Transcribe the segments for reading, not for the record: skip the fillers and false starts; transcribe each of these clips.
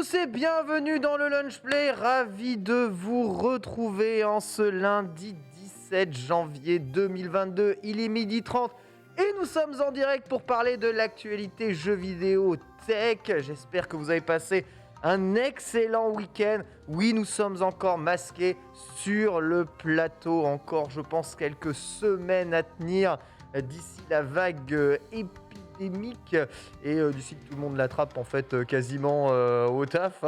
tous et bienvenue dans le Lunch Play. Ravi de vous retrouver en ce lundi 17 janvier 2022. Il est 12h30 et nous sommes en direct pour parler de l'actualité jeux vidéo tech. J'espère que vous avez passé un excellent week-end. Oui, nous sommes encore masqués sur le plateau. Encore, je pense, quelques semaines à tenir d'ici la vague épidémique et d'ici que tout le monde l'attrape en fait quasiment au taf.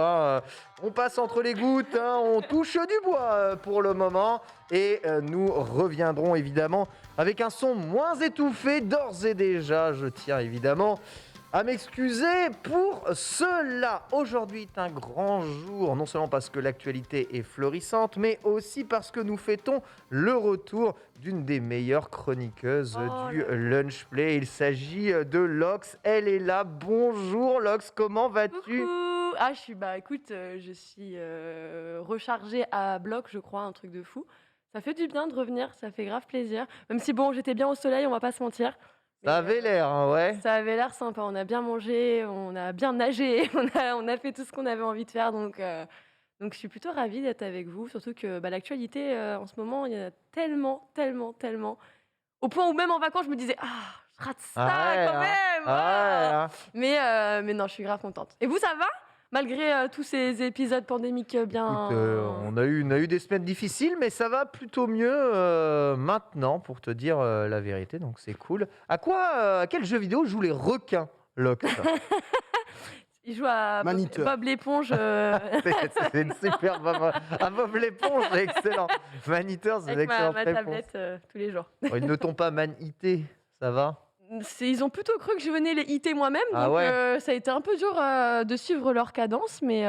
On passe entre les gouttes, on touche du bois pour le moment et nous reviendrons évidemment avec un son moins étouffé d'ores et déjà. Je tiens évidemment à m'excuser pour cela. Aujourd'hui est un grand jour, non seulement parce que l'actualité est florissante, mais aussi parce que nous fêtons le retour d'une des meilleures chroniqueuses du Lunch Play. Il s'agit de Lox. Elle est là. Bonjour Lox, comment vas-tu ? Coucou. Je suis rechargée à bloc, je crois, un truc de fou. Ça fait du bien de revenir, ça fait grave plaisir. Même si bon, j'étais bien au soleil, on va pas se mentir. Ça avait l'air, ouais. Ça avait l'air sympa. On a bien mangé, on a bien nagé, on a fait tout ce qu'on avait envie de faire. Donc je suis plutôt ravie d'être avec vous. Surtout que l'actualité, en ce moment, il y en a tellement. Au point où même en vacances, je me disais, je rate ça quand même. Mais non, je suis grave contente. Et vous, ça va ? Malgré tous ces épisodes pandémiques bien... Écoute, on a eu des semaines difficiles, mais ça va plutôt mieux maintenant, pour te dire la vérité, donc c'est cool. À quel jeu vidéo jouent les requins, Lox ? Il joue à Bob l'éponge. C'est une super Bob l'éponge, c'est excellent. Maniteur, c'est excellent. Avec ma tablette tous les jours. Ils ne t'ont pas man-hité, ça va ? Ils ont plutôt cru que je venais les hiter moi-même, donc ça a été un peu dur de suivre leur cadence, mais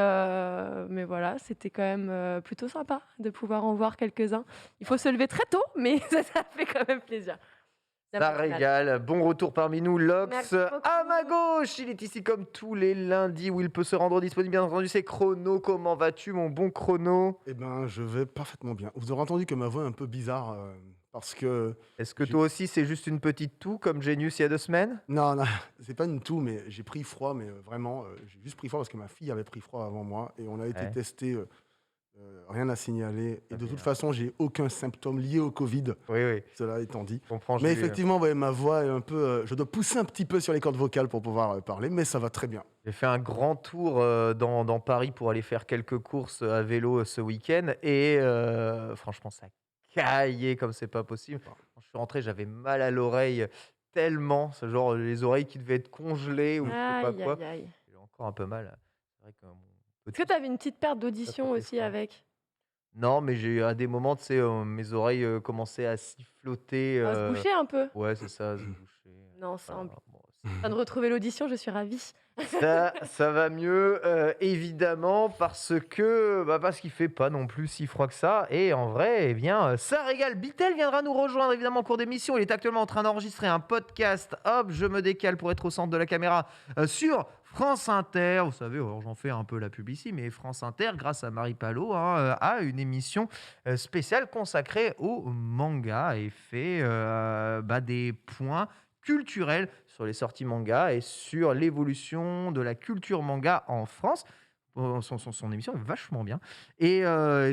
voilà, c'était quand même plutôt sympa de pouvoir en voir quelques-uns. Il faut se lever très tôt, mais ça fait quand même plaisir. Ça régale. Bon retour parmi nous, Lox. À ma gauche, il est ici comme tous les lundis où il peut se rendre disponible. Bien entendu, c'est Chrono. Comment vas-tu, mon bon Chrono ? Eh ben, je vais parfaitement bien. Vous aurez entendu que ma voix est un peu bizarre parce que... Est-ce que toi aussi, c'est juste une petite toux comme Genius il y a 2 semaines ? Non, c'est pas une toux, mais j'ai pris froid, mais vraiment, j'ai juste pris froid parce que ma fille avait pris froid avant moi et on a été testé. Rien à signaler. Et de toute façon, j'ai aucun symptôme lié au Covid. Oui. Cela étant dit. Mais effectivement, ma voix est un peu... je dois pousser un petit peu sur les cordes vocales pour pouvoir parler, mais ça va très bien. J'ai fait un grand tour dans Paris pour aller faire quelques courses à vélo ce week-end. Et franchement, ça caillait comme c'est pas possible. Quand je suis rentré, j'avais mal à l'oreille tellement. C'est genre les oreilles qui devaient être congelées ou je sais pas quoi. J'ai encore un peu mal. C'est vrai que Est-ce que tu avais une petite perte d'audition aussi avec ? Non, mais j'ai eu à des moments, tu sais, mes oreilles commençaient à siffloter. À se boucher un peu ? Ouais, c'est ça, à se boucher. Non, simple. En train de retrouver l'audition, je suis ravie. Ça va mieux, évidemment, parce qu'il fait pas non plus si froid que ça. Et en vrai, ça régale. Bitel viendra nous rejoindre, évidemment, en cours d'émission. Il est actuellement en train d'enregistrer un podcast. Hop, je me décale pour être au centre de la caméra sur France Inter. Vous savez, j'en fais un peu la pub ici, mais France Inter, grâce à Marie Palot, a une émission spéciale consacrée au manga et fait des points culturel sur les sorties manga et sur l'évolution de la culture manga en France. Son émission est vachement bien. Et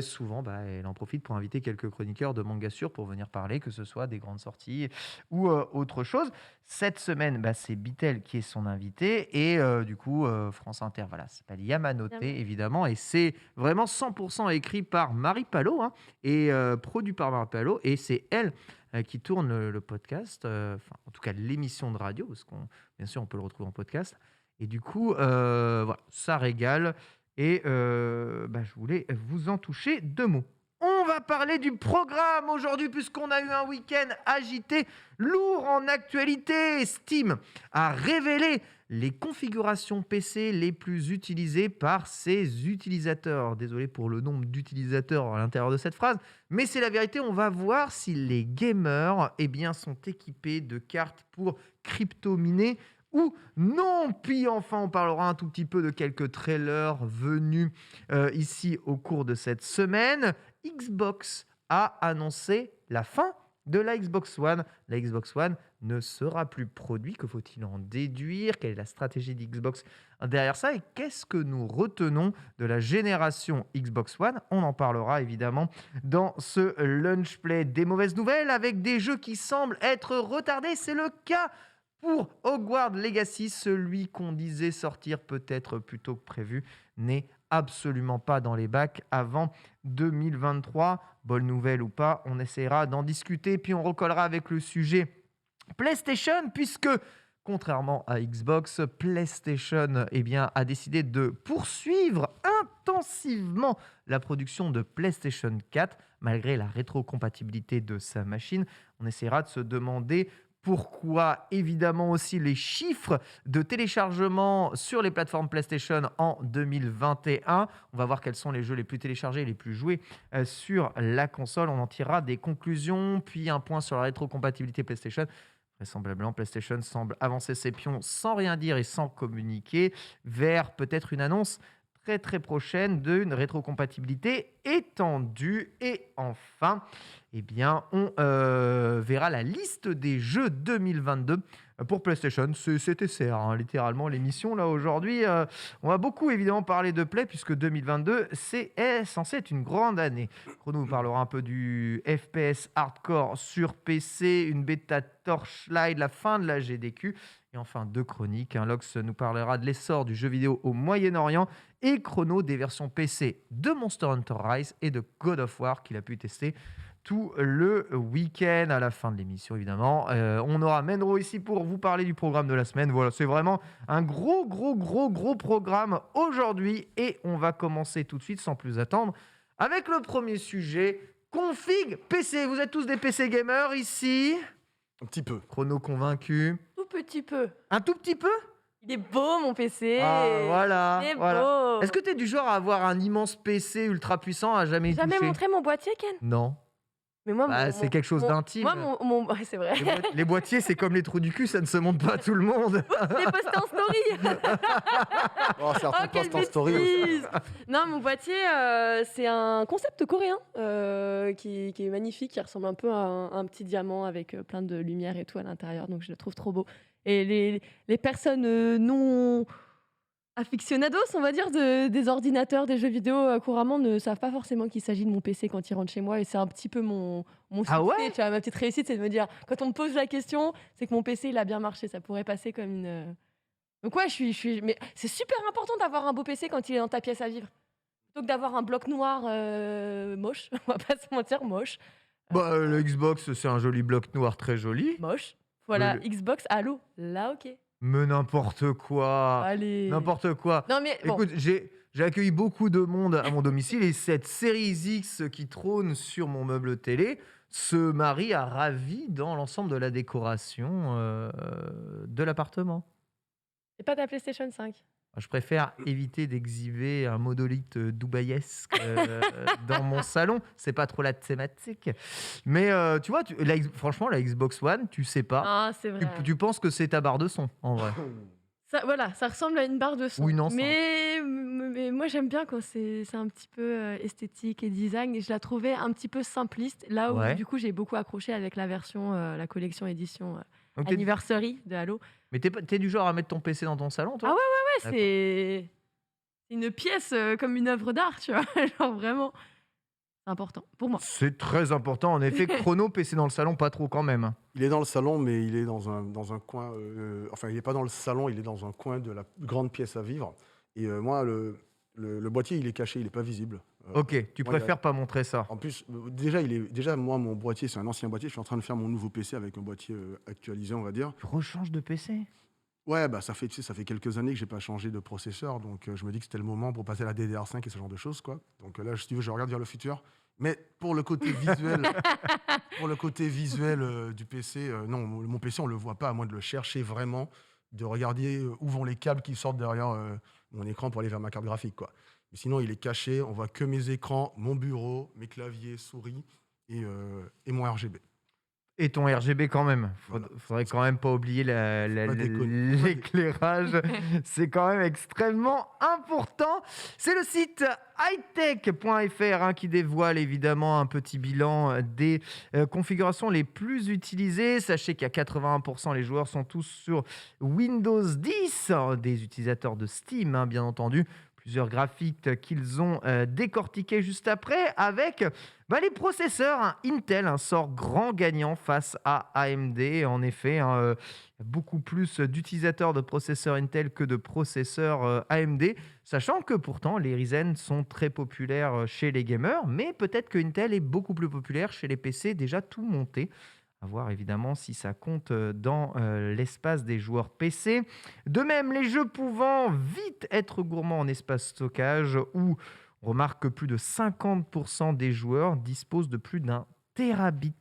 souvent, elle en profite pour inviter quelques chroniqueurs de Manga Sûr pour venir parler, que ce soit des grandes sorties ou autre chose. Cette semaine, c'est Bitel qui est son invité. Et du coup, France Inter, ça s'appelle Yamanote, évidemment. Et c'est vraiment 100% écrit par Marie Palot et produit par Marie Palot. Et c'est elle qui tourne le podcast, en tout cas l'émission de radio, parce bien sûr, on peut le retrouver en podcast. Et du coup, ça régale. Et je voulais vous en toucher 2 mots. On va parler du programme aujourd'hui, puisqu'on a eu un week-end agité, lourd en actualité. Steam a révélé les configurations PC les plus utilisées par ses utilisateurs. Désolé pour le nombre d'utilisateurs à l'intérieur de cette phrase, mais c'est la vérité. On va voir si les gamers sont équipés de cartes pour crypto-miner ou non. Puis enfin, on parlera un tout petit peu de quelques trailers venus ici au cours de cette semaine. Xbox a annoncé la fin de la Xbox One. La Xbox One ne sera plus produite. Que faut-il en déduire? Quelle est la stratégie d'Xbox derrière ça? Et qu'est-ce que nous retenons de la génération Xbox One? On en parlera évidemment dans ce Lunch Play. Des mauvaises nouvelles avec des jeux qui semblent être retardés. C'est le cas pour Hogwarts Legacy. Celui qu'on disait sortir peut-être plus tôt que prévu n'est absolument pas dans les bacs avant 2023. Bonne nouvelle ou pas, on essaiera d'en discuter, puis on recollera avec le sujet PlayStation, puisque contrairement à Xbox, PlayStation a décidé de poursuivre intensivement la production de PlayStation 4, malgré la rétrocompatibilité de sa machine. On essaiera de se demander pourquoi. Évidemment aussi les chiffres de téléchargement sur les plateformes PlayStation en 2021. On va voir quels sont les jeux les plus téléchargés et les plus joués sur la console. On en tirera des conclusions, puis un point sur la rétrocompatibilité PlayStation. Vraisemblablement, PlayStation semble avancer ses pions sans rien dire et sans communiquer vers peut-être une annonce très très prochaine d'une rétrocompatibilité étendue. Et enfin, on verra la liste des jeux 2022 pour PlayStation. C'est TCR, littéralement, l'émission. Là, aujourd'hui, on va beaucoup, évidemment, parler de Play, puisque 2022, est censé être une grande année. Chrono nous parlera un peu du FPS hardcore sur PC, une bêta Torchlight, la fin de la GDQ, et enfin, deux chroniques. Lox nous parlera de l'essor du jeu vidéo au Moyen-Orient, et Chrono des versions PC de Monster Hunter Rise et de God of War qu'il a pu tester tout le week-end. À la fin de l'émission, évidemment, on aura Menro ici pour vous parler du programme de la semaine. Voilà, c'est vraiment un gros programme aujourd'hui, et on va commencer tout de suite sans plus attendre avec le premier sujet, config PC. Vous êtes tous des PC gamers ici? Un petit peu. Chrono convaincu? Tout petit peu. Un tout petit peu? Il est beau, mon PC. Ah, voilà. Il est voilà. beau. Est-ce que tu es du genre à avoir un immense PC ultra puissant à jamais y Jamais toucher? montré mon boîtier, Ken? Non. Mais moi, C'est quelque chose d'intime. Moi, ouais, c'est vrai. Les boîtiers, c'est comme les trous du cul, ça ne se montre pas à tout le monde. Je l'ai posté en story. Certains quelle postent en story aussi. bêtise. Non, mon boîtier, c'est un concept coréen qui est magnifique, qui ressemble un peu à un petit diamant avec plein de lumière et tout à l'intérieur. Donc, je le trouve trop beau. Et les personnes non aficionados, on va dire, des ordinateurs, des jeux vidéo couramment ne savent pas forcément qu'il s'agit de mon PC quand ils rentrent chez moi. Et c'est un petit peu mon succès. Ah ouais? Tu vois, ma petite réussite, c'est de me dire, quand on me pose la question, c'est que mon PC, il a bien marché. Ça pourrait passer comme une... Donc ouais, mais c'est super important d'avoir un beau PC quand il est dans ta pièce à vivre. Plutôt que d'avoir un bloc noir moche, on va pas se mentir, moche. Le Xbox, c'est un joli bloc noir très joli. Moche. Voilà, Mais Xbox, allô, là, ok. Mais n'importe quoi. Allez. N'importe quoi. Non mais bon. Écoute, j'ai accueilli beaucoup de monde à mon domicile, et cette Series X qui trône sur mon meuble télé se marie à ravi dans l'ensemble de la décoration de l'appartement. C'est pas ta PlayStation 5. Je préfère éviter d'exhiber un monolithe dubaïesque dans mon salon. C'est pas trop la thématique. Mais tu vois, franchement, la Xbox One, tu sais pas. Ah, c'est vrai. Tu penses que c'est ta barre de son, en vrai. Ça ressemble à une barre de son. Oui, non, mais moi, j'aime bien quand c'est un petit peu esthétique et design. Et je la trouvais un petit peu simpliste. Là où, Ouais. du coup, j'ai beaucoup accroché avec la version, la collection édition Donc, Anniversary de Halo. mais t'es du genre à mettre ton PC dans ton salon, toi? Ah ouais, D'accord. c'est une pièce comme une œuvre d'art, tu vois. Genre vraiment, c'est important pour moi. C'est très important. En effet, Chrono, PC dans le salon, pas trop quand même. Il est dans le salon, mais il est dans un coin. Enfin, il n'est pas dans le salon, il est dans un coin de la grande pièce à vivre. Et moi, le boîtier, il est caché, il n'est pas visible. Ok, tu moi, préfères pas montrer ça. En plus, déjà, moi, mon boîtier, c'est un ancien boîtier. Je suis en train de faire mon nouveau PC avec un boîtier actualisé, on va dire. Tu rechanges de PC? Ouais, ça fait quelques années que j'ai pas changé de processeur, donc je me dis que c'était le moment pour passer à la DDR5 et ce genre de choses, quoi. Donc là, si tu veux, je regarde vers le futur. Mais pour le côté visuel, du PC, non, mon PC, on le voit pas, à moins de le chercher vraiment, de regarder où vont les câbles qui sortent derrière mon écran pour aller vers ma carte graphique, quoi. Mais sinon, il est caché, on voit que mes écrans, mon bureau, mes claviers, souris et mon RGB. Et ton RGB quand même. Voilà. Faudrait quand même pas oublier Pas déconner. l'éclairage. C'est quand même extrêmement important. C'est le site hightech.fr qui dévoile évidemment un petit bilan des configurations les plus utilisées. Sachez qu'à 81%, les joueurs sont tous sur Windows 10, des utilisateurs de Steam, bien entendu. Plusieurs graphiques qu'ils ont décortiqués juste après avec les processeurs. Intel sort grand gagnant face à AMD. En effet, beaucoup plus d'utilisateurs de processeurs Intel que de processeurs AMD, sachant que pourtant les Ryzen sont très populaires chez les gamers, mais peut-être que Intel est beaucoup plus populaire chez les PC déjà tout montés. À voir évidemment si ça compte dans l'espace des joueurs PC. De même, les jeux pouvant vite être gourmands en espace stockage, où on remarque que plus de 50% des joueurs disposent de plus d'un terabit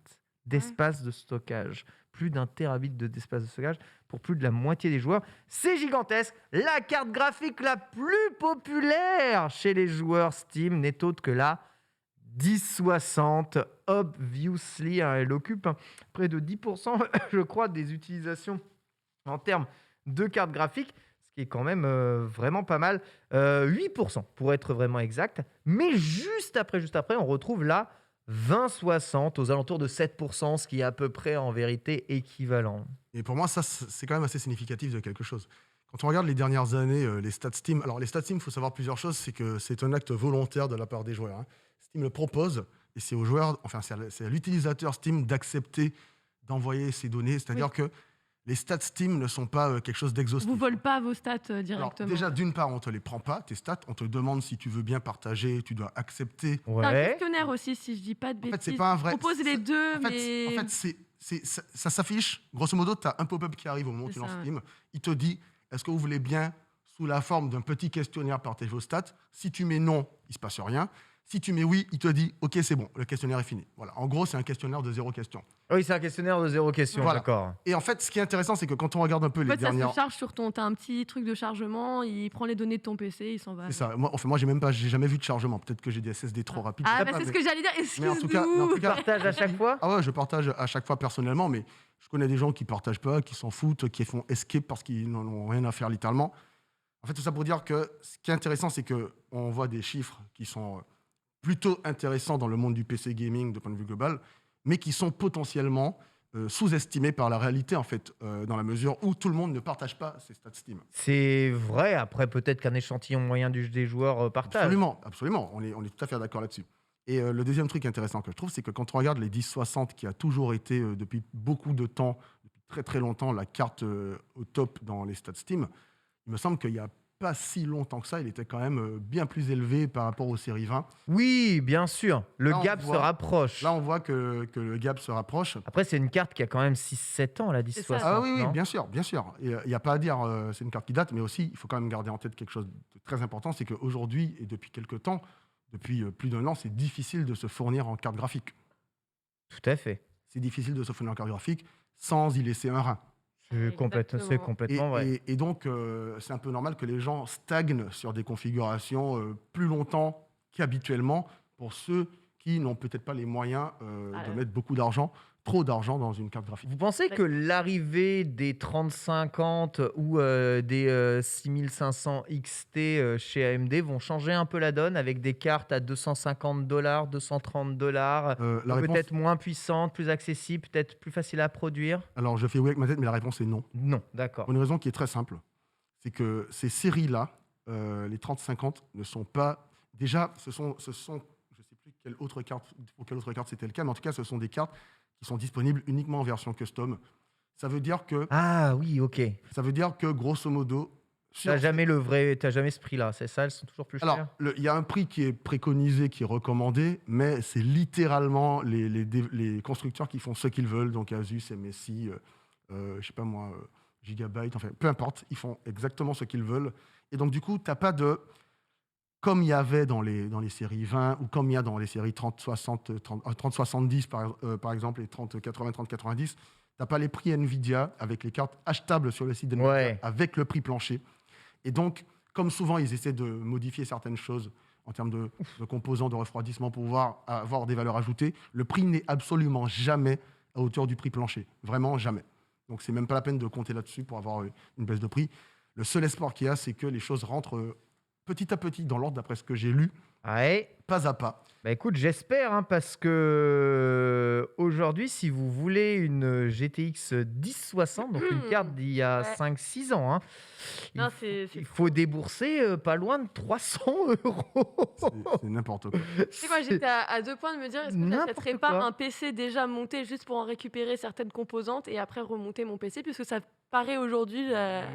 d'espace de stockage. Plus d'un terabit d'espace de stockage pour plus de la moitié des joueurs. C'est gigantesque. La carte graphique la plus populaire chez les joueurs Steam n'est autre que la 1060, obviously, elle occupe près de 10%, je crois, des utilisations en termes de cartes graphiques, ce qui est quand même vraiment pas mal. 8% pour être vraiment exact, mais juste après, on retrouve la 2060 aux alentours de 7%, ce qui est à peu près en vérité équivalent. Et pour moi, ça, c'est quand même assez significatif de quelque chose. Quand on regarde les dernières années, les stats Steam, alors les stats Steam, il faut savoir plusieurs choses, c'est que c'est un acte volontaire de la part des joueurs. Steam le propose, et c'est aux joueurs, enfin c'est à l'utilisateur Steam d'accepter d'envoyer ses données, c'est-à-dire que les stats Steam ne sont pas quelque chose d'exhaustif. Vous ne volez pas vos stats directement. Alors, déjà, d'une part, on ne te les prend pas, tes stats, on te demande si tu veux bien partager, tu dois accepter. C'est un questionnaire aussi, si je ne dis pas de bêtises. En fait, c'est pas un vrai... Propose les deux, mais... En fait, ça s'affiche, grosso modo, tu as un pop-up qui arrive au moment où tu lances Steam, il te dit, est-ce que vous voulez bien, sous la forme d'un petit questionnaire, partager vos stats? Si tu mets non, il ne se passe rien. Si tu mets oui, il te dit « Ok, c'est bon, le questionnaire est fini ». Voilà. En gros, c'est un questionnaire de 0 question. Oui, c'est un questionnaire de 0 question, voilà. D'accord. Et en fait, ce qui est intéressant, c'est que quand on regarde un peu les dernières... ça se charge sur ton... Tu as un petit truc de chargement, il prend les données de ton PC, il s'en va. C'est ça. Moi, j'ai jamais vu de chargement. Peut-être que j'ai des SSD trop rapides. C'est ce que j'allais dire. Mais en tout cas, partage à chaque fois. Ah ouais, je partage à chaque fois personnellement, mais je connais des gens qui partagent pas, qui s'en foutent, qui font escape parce qu'ils n'en ont rien à faire littéralement. En fait, tout ça pour dire que ce qui est intéressant, c'est qu'on voit des chiffres qui sont plutôt intéressants dans le monde du PC gaming de point de vue global, mais qui sont potentiellement sous-estimés par la réalité, en fait, dans la mesure où tout le monde ne partage pas ses stats Steam. C'est vrai, après peut-être qu'un échantillon moyen des joueurs partage. Absolument, on est tout à fait d'accord là-dessus. Et le deuxième truc intéressant que je trouve, c'est que quand on regarde les 1060, qui a toujours été, depuis beaucoup de temps, depuis très très longtemps, la carte au top dans les stats Steam, il me semble qu'il n'y a pas si longtemps que ça, il était quand même bien plus élevé par rapport aux séries 20. Oui, bien sûr. Le gap se rapproche. Là, on voit que le gap se rapproche. Après, c'est une carte qui a quand même 6-7 ans, la 1060. Ah oui, bien sûr. Il n'y a pas à dire, c'est une carte qui date, mais aussi, il faut quand même garder en tête quelque chose de très important, c'est qu'aujourd'hui, et depuis quelques temps, depuis plus d'un an, c'est difficile de se fournir en carte graphique. Tout à fait. C'est difficile de se fournir en carte graphique sans y laisser un rein. C'est complètement vrai. Et donc, c'est un peu normal que les gens stagnent sur des configurations plus longtemps qu'habituellement pour ceux qui n'ont peut-être pas les moyens de mettre beaucoup d'argent, trop d'argent dans une carte graphique. Vous pensez que l'arrivée des 3050 ou des 6500 XT chez AMD vont changer un peu la donne avec des cartes à $250, $230, peut-être moins puissantes, plus accessibles, peut-être plus faciles à produire? Alors, je fais oui avec ma tête, mais la réponse est non. Non, d'accord. Pour une raison qui est très simple. C'est que ces séries-là, les 3050, ne sont pas... Déjà, ce sont je ne sais plus pour quelle autre carte c'était le cas, mais en tout cas, ce sont des cartes qui sont disponibles uniquement en version custom. Ça veut dire que... Ah oui, ok. Ça veut dire que, grosso modo... T'as jamais ce prix-là, c'est ça? Elles sont toujours plus chères? Alors, il y a un prix qui est préconisé, qui est recommandé, mais c'est littéralement les constructeurs qui font ce qu'ils veulent, donc Asus, MSI, je sais pas moi, Gigabyte, enfin, peu importe, ils font exactement ce qu'ils veulent. Et donc, du coup, tu n'as pas de... Comme il y avait dans les séries 20 ou comme il y a dans les séries 3070 par exemple, et 3080, 3090, tu n'as pas les prix NVIDIA avec les cartes achetables sur le site d'NVIDIA avec le prix plancher. Et donc, comme souvent, ils essaient de modifier certaines choses en termes de composants, de refroidissement pour pouvoir avoir des valeurs ajoutées. Le prix n'est absolument jamais à hauteur du prix plancher. Vraiment, jamais. Donc, c'est même pas la peine de compter là-dessus pour avoir une baisse de prix. Le seul espoir qu'il y a, c'est que les choses rentrent petit à petit dans l'ordre, d'après ce que j'ai lu, Ouais. pas à pas. Bah écoute, j'espère, hein, parce que aujourd'hui, si vous voulez une GTX 1060, donc une carte d'il y a Ouais. 5-6 ans, hein, Non, c'est il faut débourser pas loin de 300 euros. C'est n'importe quoi. Tu sais quoi, j'étais à 2 points de me dire, est-ce que N'importe j'achèterais quoi. pas un PC déjà monté juste pour en récupérer certaines composantes et après remonter mon PC, puisque ça paraît aujourd'hui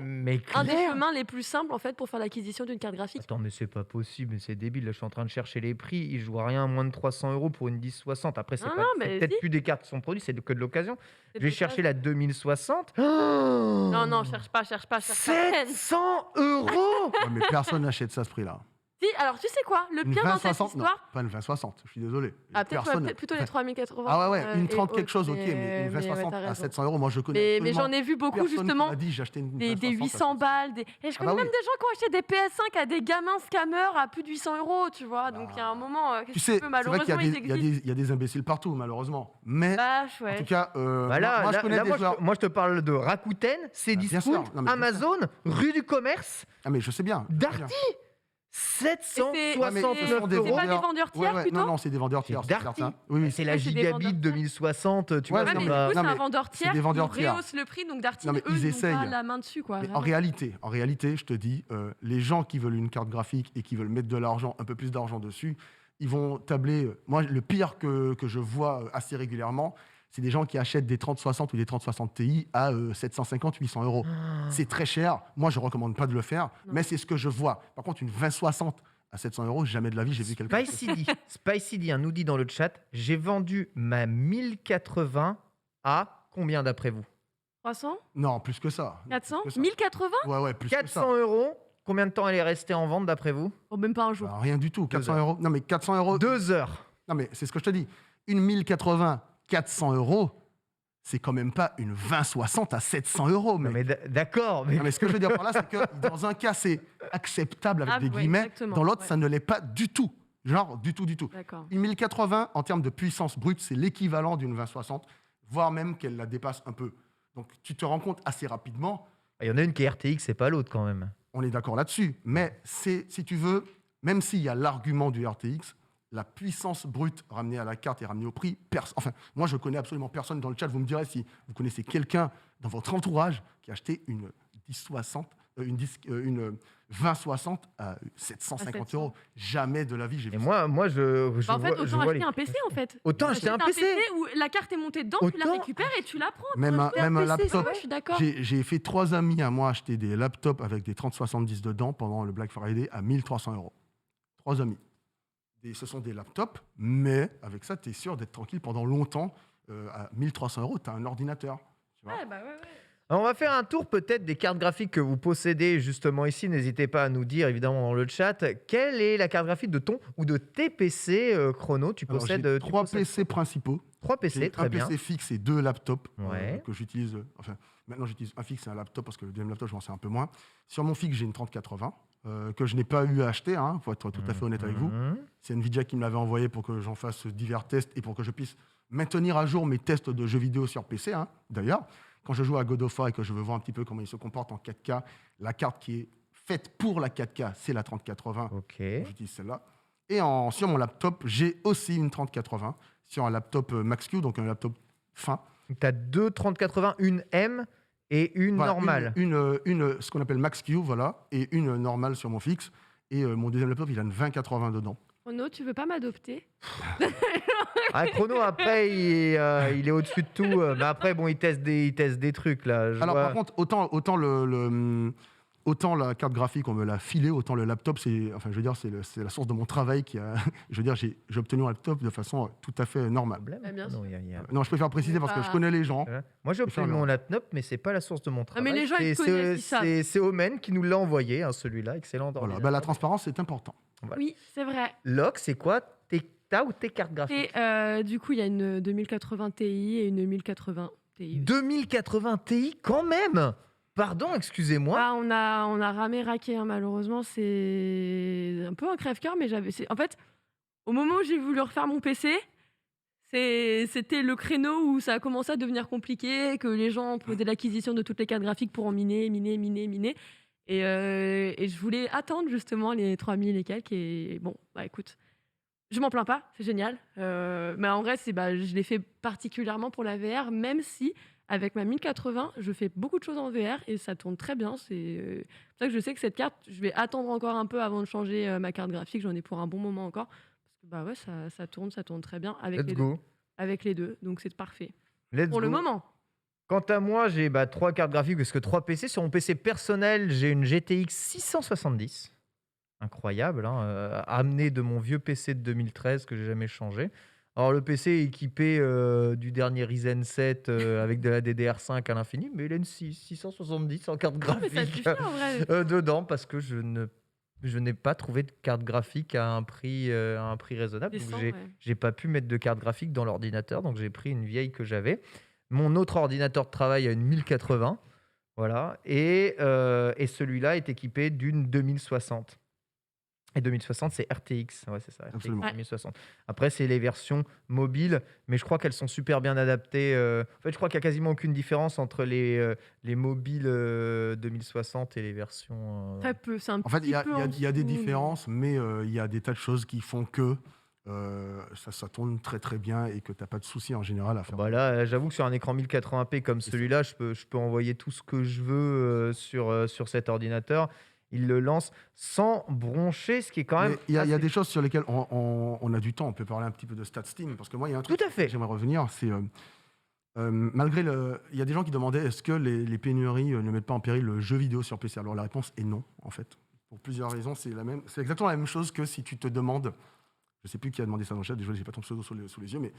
Mais un des clair. chemins les plus simples en fait pour faire l'acquisition d'une carte graphique. Attends, mais c'est pas possible, mais c'est débile. Là, je suis en train de chercher les prix. Ils jouent à rien à moins de 300 euros pour une 1060. Après, c'est Non, pas- non, c'est mais peut-être si. plus des cartes qui sont produites, c'est que de l'occasion. C'est Je vais de chercher base. la 2060. Non, non, cherche pas. 700 euros. Ouais, mais personne n'achète ça à ce prix-là. Si, alors tu sais quoi, le Une pire dans cette 2060, non, histoire, pas une 2060, je suis désolé. ah, peut-être Personne- peut-être plutôt les enfin, 3080. Ah ouais, une et 30 quelque autres, chose, ok, mais une ouais, 2060 t'as à raison. 700 euros, moi je connais Mais absolument j'en ai vu beaucoup personne qui justement m'a dit j'ai acheté une des 2060 à 800 balles. Et je connais bah même oui. des gens qui ont acheté des PS5 à des gamins scammers à plus de 800 euros, tu vois. Donc il y a un moment, Tu qu'est-ce sais, que tu peux, c'est vrai qu'il y a malheureusement, des- ils il y, a existent. des- il y a des imbéciles partout, malheureusement. Mais Bah, en ouais. tout cas, Bah là, moi je là- connais là, des moi, joueurs. moi, je te parle de Rakuten, Bah, bien sûr. Cdiscount, Non, mais bien Amazon, rue du commerce, Ah, mais je sais bien. je sais Darty. bien. 769 Ouais, mais ce sont des euros. C'est pas des vendeurs- vendeurs tiers Ouais, plutôt non, c'est des vendeurs tiers, C'est c'est Darty. certain. Oui, oui. C'est la Ouais, c'est des Gigabit vendeurs tiers. 2060, tu Ouais, vois. Ouais, non, mais c'est mais- du pas- coup, non, c'est un mais vendeur c'est tiers des vendeurs qui tiers. rehausse le prix, donc Darty, Non, mais eux, ils ils n'ont essayent. pas la main dessus, quoi. Mais vraiment. en réalité, je te dis, les gens qui veulent une carte graphique et qui veulent mettre de l'argent, un peu plus d'argent dessus, ils vont tabler. Moi, le pire que je vois assez régulièrement, c'est des gens qui achètent des 3060 ou des 3060 Ti à 750-800 euros. C'est très cher. Moi, je ne recommande pas de le faire, Non. mais c'est ce que je vois. Par contre, une 2060 à 700 euros, jamais de la vie, j'ai vu quelqu'un. Spicy D nous dit dans le chat, j'ai vendu ma 1080 à combien d'après vous? 300 Non, plus que ça. 400 Plus que ça. 1080 Ouais, plus que ça. 400 euros. Combien de temps elle est restée en vente d'après vous? Oh, même pas un jour. Bah, rien du tout. 400 heures. euros. Non, mais 400 euros. 2 heures. Non, mais c'est ce que je te dis. Une 1080, 400 euros, c'est quand même pas une 2060 à 700 euros. Non, Mais... mais d'accord. Mais... Non, mais ce que je veux dire par là, c'est que dans un cas, c'est acceptable avec Ah, des ouais, guillemets. exactement, Dans l'autre, ouais. ça ne l'est pas du tout. Genre, du tout, du tout. D'accord. Une 1080, en termes de puissance brute, c'est l'équivalent d'une 2060, voire même qu'elle la dépasse un peu. Donc, tu te rends compte assez rapidement. Il y en a une qui est RTX, c'est pas l'autre quand même. On est d'accord là-dessus. Mais c'est, si tu veux, même s'il y a l'argument du RTX, la puissance brute ramenée à la carte et ramenée au prix, enfin, moi, je connais absolument personne dans le chat. Vous me direz si vous connaissez quelqu'un dans votre entourage qui a acheté une 1060, une 2060 à 750 euros. Jamais de la vie, j'ai Et vu ça. moi je Bah, en fait, vois, je autant vois acheter les- un PC en fait. Autant acheter un PC. où la carte est montée dedans, tu la Autant- récupères et tu la prends. Même un PC, laptop. ouais, je suis d'accord. J'ai fait 3 amis à moi acheter des laptops avec des 3070 dedans pendant le Black Friday à 1300 euros. 3 amis. Ce sont des laptops, mais avec ça, tu es sûr d'être tranquille pendant longtemps. À 1300 euros, tu as un ordinateur. Tu vois. Ouais, bah ouais. Alors, on va faire un tour peut-être des cartes graphiques que vous possédez justement ici. N'hésitez pas à nous dire évidemment dans le chat quelle est la carte graphique de ton ou de tes PC chrono. Tu Alors, possèdes j'ai tu 3 possèdes PC principaux. 3 PC, J'ai très un bien. PC fixe et 2 laptops Ouais. que j'utilise. Enfin, maintenant, j'utilise un fixe et un laptop parce que le deuxième laptop, je m'en sers un peu moins. Sur mon fixe, j'ai une 3080 que je n'ai pas eu à acheter, pour être tout à fait honnête avec vous. Mhm. C'est Nvidia qui me l'avait envoyé pour que j'en fasse divers tests et pour que je puisse maintenir à jour mes tests de jeux vidéo sur PC. D'ailleurs, quand je joue à God of War et que je veux voir un petit peu comment il se comporte en 4K, la carte qui est faite pour la 4K, c'est la 3080. Ok. J'utilise celle-là. Et sur mon laptop, j'ai aussi une 3080 sur un laptop Max-Q, donc un laptop fin. Tu as deux 3080, une M et une Voilà, normale. ce qu'on appelle Max-Q, voilà, et une normale sur mon fixe. Et mon deuxième laptop, il a une 2080 dedans. Chrono, tu veux pas m'adopter? Ah, Chrono, après, il est au-dessus de tout. Mais après, bon, il teste des trucs, là. Je Alors, vois- par contre, autant la carte graphique, on me l'a filée, autant le laptop, c'est la source de mon travail j'ai obtenu un laptop de façon tout à fait normale. Problème. Ah, bien Non, sûr. Non, je préfère préciser parce que je connais les gens. Voilà. Moi, j'ai obtenu faire mon le- laptop, mais c'est pas la source de mon travail. mais les gens, ils C'est- connaissent, ils c'est- savent. C'est Omen qui nous l'a envoyé, celui-là. Excellent. Voilà, ordinateur. bah, la transparence, c'est important. Oui, c'est vrai. Locke, c'est quoi ta ou tes cartes graphiques? Et du coup, il y a une 2080 Ti et une 1080 Ti. 2080 Ti, quand même. Pardon, excusez-moi. Ah, on a ramé raqué, malheureusement. C'est un peu un crève-cœur, mais en fait, au moment où j'ai voulu refaire mon PC, C'était le créneau où ça a commencé à devenir compliqué, que les gens prenaient l'acquisition de toutes les cartes graphiques pour en miner, miner, miner, miner. Et je voulais attendre justement les 3000 et quelques. Et bon, bah écoute, je m'en plains pas, c'est génial. Mais en vrai, je l'ai fait particulièrement pour la VR, même si avec ma 1080, je fais beaucoup de choses en VR et ça tourne très bien. C'est pour ça que je sais que cette carte, je vais attendre encore un peu avant de changer ma carte graphique. J'en ai pour un bon moment encore. Parce que bah ouais, ça tourne très bien avec Let's les deux. go. Avec les deux, donc c'est parfait. Let's Pour le go. moment. Quant à moi, j'ai 3 cartes graphiques parce que 3 PC. Sur mon PC personnel, j'ai une GTX 670. Incroyable, hein, amenée de mon vieux PC de 2013 que j'ai jamais changé. Alors le PC est équipé du dernier Ryzen 7 avec de la DDR5 à l'infini, mais il a une 670 en carte Non, mais ça graphique suffit en vrai. dedans parce que je n'ai pas trouvé de carte graphique à un prix raisonnable. Donc Décent, j'ai pas pu mettre de carte graphique dans l'ordinateur, donc j'ai pris une vieille que j'avais. Mon autre ordinateur de travail a une 1080, voilà, et celui-là est équipé d'une 2060. Et 2060, c'est RTX, ouais, c'est ça, RTX Absolument. 2060. Après, c'est les versions mobiles, mais je crois qu'elles sont super bien adaptées. En fait, je crois qu'il n'y a quasiment aucune différence entre les mobiles 2060 et les versions. Très peu, c'est un En fait, petit peu en il y a des dessous, mais- différences, mais il y a des tas de choses qui font que ça tourne très très bien et que tu n'as pas de soucis en général à faire. Bah là, j'avoue que sur un écran 1080p comme C'est celui-là, je peux envoyer tout ce que je veux sur cet ordinateur. Il le lance sans broncher, ce qui est quand même. Mais il y a assez- des choses sur lesquelles on a du temps. On peut parler un petit peu de stats Steam, parce que moi, il y a un truc Tout à fait. que j'aimerais revenir, c'est malgré le... Il y a des gens qui demandaient est-ce que les pénuries ne mettent pas en péril le jeu vidéo sur PC. Alors la réponse est non, en fait. Pour plusieurs raisons, c'est exactement la même chose que si tu te demandes, je ne sais plus qui a demandé ça dans le chat, désolé, je n'ai pas ton pseudo sous les yeux, mais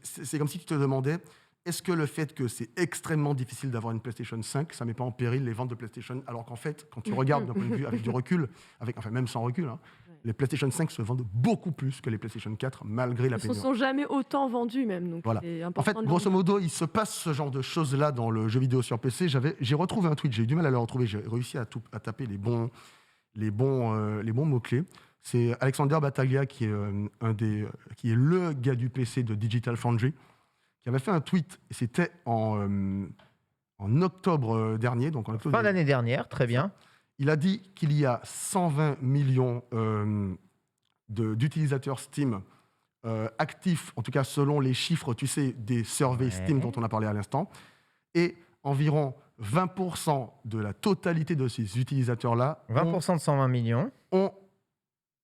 c'est comme si tu te demandais est-ce que le fait que c'est extrêmement difficile d'avoir une PlayStation 5, ça ne met pas en péril les ventes de PlayStation, alors qu'en fait, quand tu regardes d'un point de vue avec du recul, enfin même sans recul, hein, les PlayStation 5 se vendent beaucoup plus que les PlayStation 4, malgré la Ils ne se pénurie. sont jamais autant vendus même. Donc Voilà. c'est En important fait, de le grosso dire. modo, il se passe ce genre de choses-là dans le jeu vidéo sur PC. J'ai retrouvé un tweet, j'ai eu du mal à le retrouver, j'ai réussi à taper les bons mots-clés. C'est Alexander Battaglia qui est le gars du PC de Digital Foundry, qui avait fait un tweet, et c'était en octobre dernier, donc en octobre Fin d'année dernière, très bien. Il a dit qu'il y a 120 millions d'utilisateurs Steam actifs, en tout cas selon les chiffres, tu sais, des surveys Ouais. Steam dont on a parlé à l'instant, et environ 20% de la totalité de ces utilisateurs-là 20% de 120 millions. ont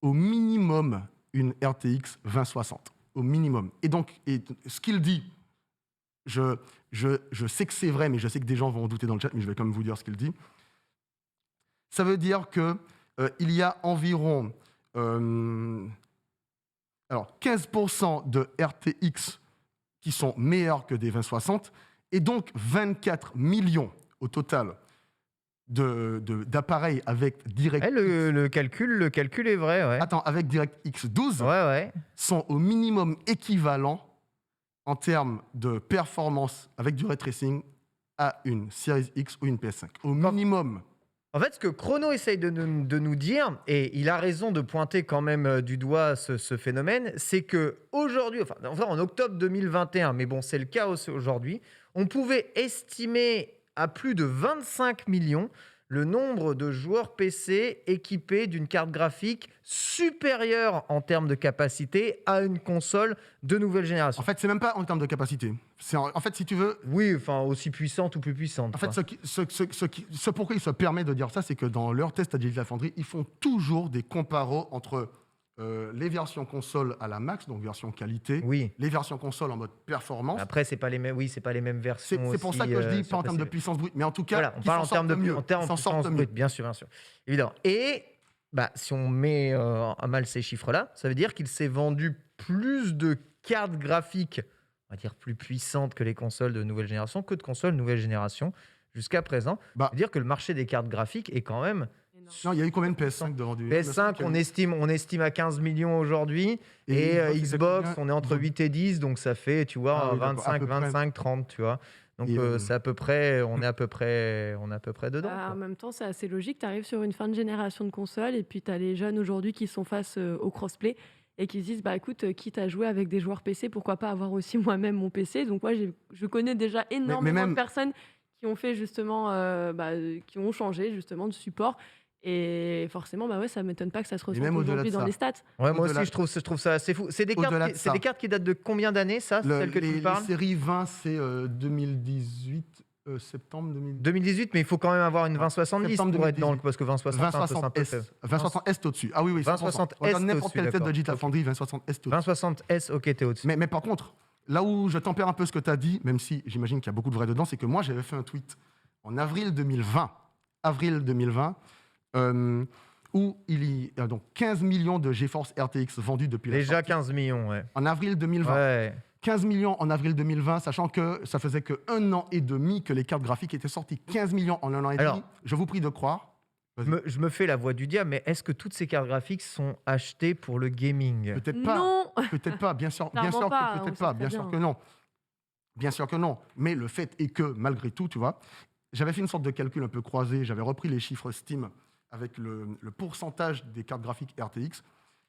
au minimum une RTX 2060. Au minimum. Et donc, ce qu'il dit, je sais que c'est vrai, mais je sais que des gens vont en douter dans le chat, mais je vais quand même vous dire ce qu'il dit. Ça veut dire qu'il y a environ 15% de RTX qui sont meilleurs que des 2060, et donc 24 millions au total d'appareils avec DirectX. Le calcul est vrai, ouais. Attends, avec DirectX 12 Ouais. sont au minimum équivalents en termes de performance avec du ray tracing à une Series X ou une PS5. Au minimum. En fait, ce que Chrono essaye de nous dire, et il a raison de pointer quand même du doigt ce phénomène, c'est que aujourd'hui, enfin en octobre 2021, mais bon, c'est le cas aujourd'hui, on pouvait estimer à plus de 25 millions le nombre de joueurs PC équipés d'une carte graphique supérieure en termes de capacité à une console de nouvelle génération. En fait, c'est même pas en termes de capacité. En fait, si tu veux, Oui, enfin aussi puissante ou plus puissante. en fait, quoi. ce pourquoi il se permet de dire ça, c'est que dans leur test à Digital Foundry, ils font toujours des comparos entre les versions console à la max, donc version qualité, Oui. les versions console en mode performance. Après, c'est pas les mêmes. Oui, c'est pas les mêmes versions. C'est pour aussi, ça que je dis sur pas en termes de PC. puissance brute, mais en tout cas, Voilà, on qu'ils parle en s'en termes de sortent mieux. en termes Ils s'en de sortent puissance mieux. brute, bien sûr, évidemment. Et si on met à mal ces chiffres-là, ça veut dire qu'il s'est vendu plus de cartes graphiques, on va dire plus puissantes que les consoles de nouvelle génération, que de consoles de nouvelle génération jusqu'à présent. Bah. Ça veut dire que le marché des cartes graphiques est quand même. Énorme. Non, il y a eu combien de PS5 devant du PS5, on estime à 15 millions aujourd'hui. Et Xbox, on est entre 8 et 10, donc ça fait, tu vois, Ah oui, d'accord, à 25, peu près. 25, 30, tu vois. Donc Et, c'est à peu près, on est à peu près dedans. Bah, en quoi. même temps, c'est assez logique. Tu arrives sur une fin de génération de consoles et puis tu as les jeunes aujourd'hui qui sont face au crossplay. et qui se disent bah écoute, quitte à jouer avec des joueurs PC, pourquoi pas avoir aussi moi-même mon PC. Donc moi je connais déjà énormément de même, personnes qui ont fait justement, qui ont changé justement de support et forcément, bah ouais, ça m'étonne pas que ça se mais ressente même au-delà aujourd'hui de dans ça, les stats. Ouais, moi au-delà, aussi, je trouve ça assez fou. C'est des au-delà de c'est des ça, cartes qui datent de combien d'années, ça, celles que tu me les parles? séries 20, c'est 2018, septembre 2018. 2018, mais il faut quand même avoir une Ouais, 2070 septembre pour être dans le... 2018. Parce que 2060, c'est un peu... 2060S. 2060S, t'es au-dessus. Ah oui, oui, 100%. 2060S, Regarde t'es n'importe au-dessus, quelle tête de d'accord. Digital Ok. Foundry, 2060S, t'es au-dessus. 2060S, ok, t'es au-dessus. Mais par contre, là où je tempère un peu ce que tu as dit, même si j'imagine qu'il y a beaucoup de vrai dedans, c'est que moi, j'avais fait un tweet en avril 2020, où il y a donc 15 millions de GeForce RTX vendus depuis la Déjà sortie. 15 millions, ouais. En avril 2020. Ouais. 15 millions en avril 2020, sachant que ça faisait que 1 an et demi que les cartes graphiques étaient sorties. 15 millions en 1 an et Alors, demi, je vous prie de croire. Vas-y. Je me fais la voix du diable, mais est-ce que toutes ces cartes graphiques sont achetées pour le gaming? Peut-être pas. Non! Peut-être pas, bien sûr Clairement que pas, on peut-être sait pas, très bien sûr bien. que non. Bien sûr que non. Mais le fait est que, malgré tout, tu vois, j'avais fait une sorte de calcul un peu croisé, j'avais repris les chiffres Steam avec le pourcentage des cartes graphiques RTX.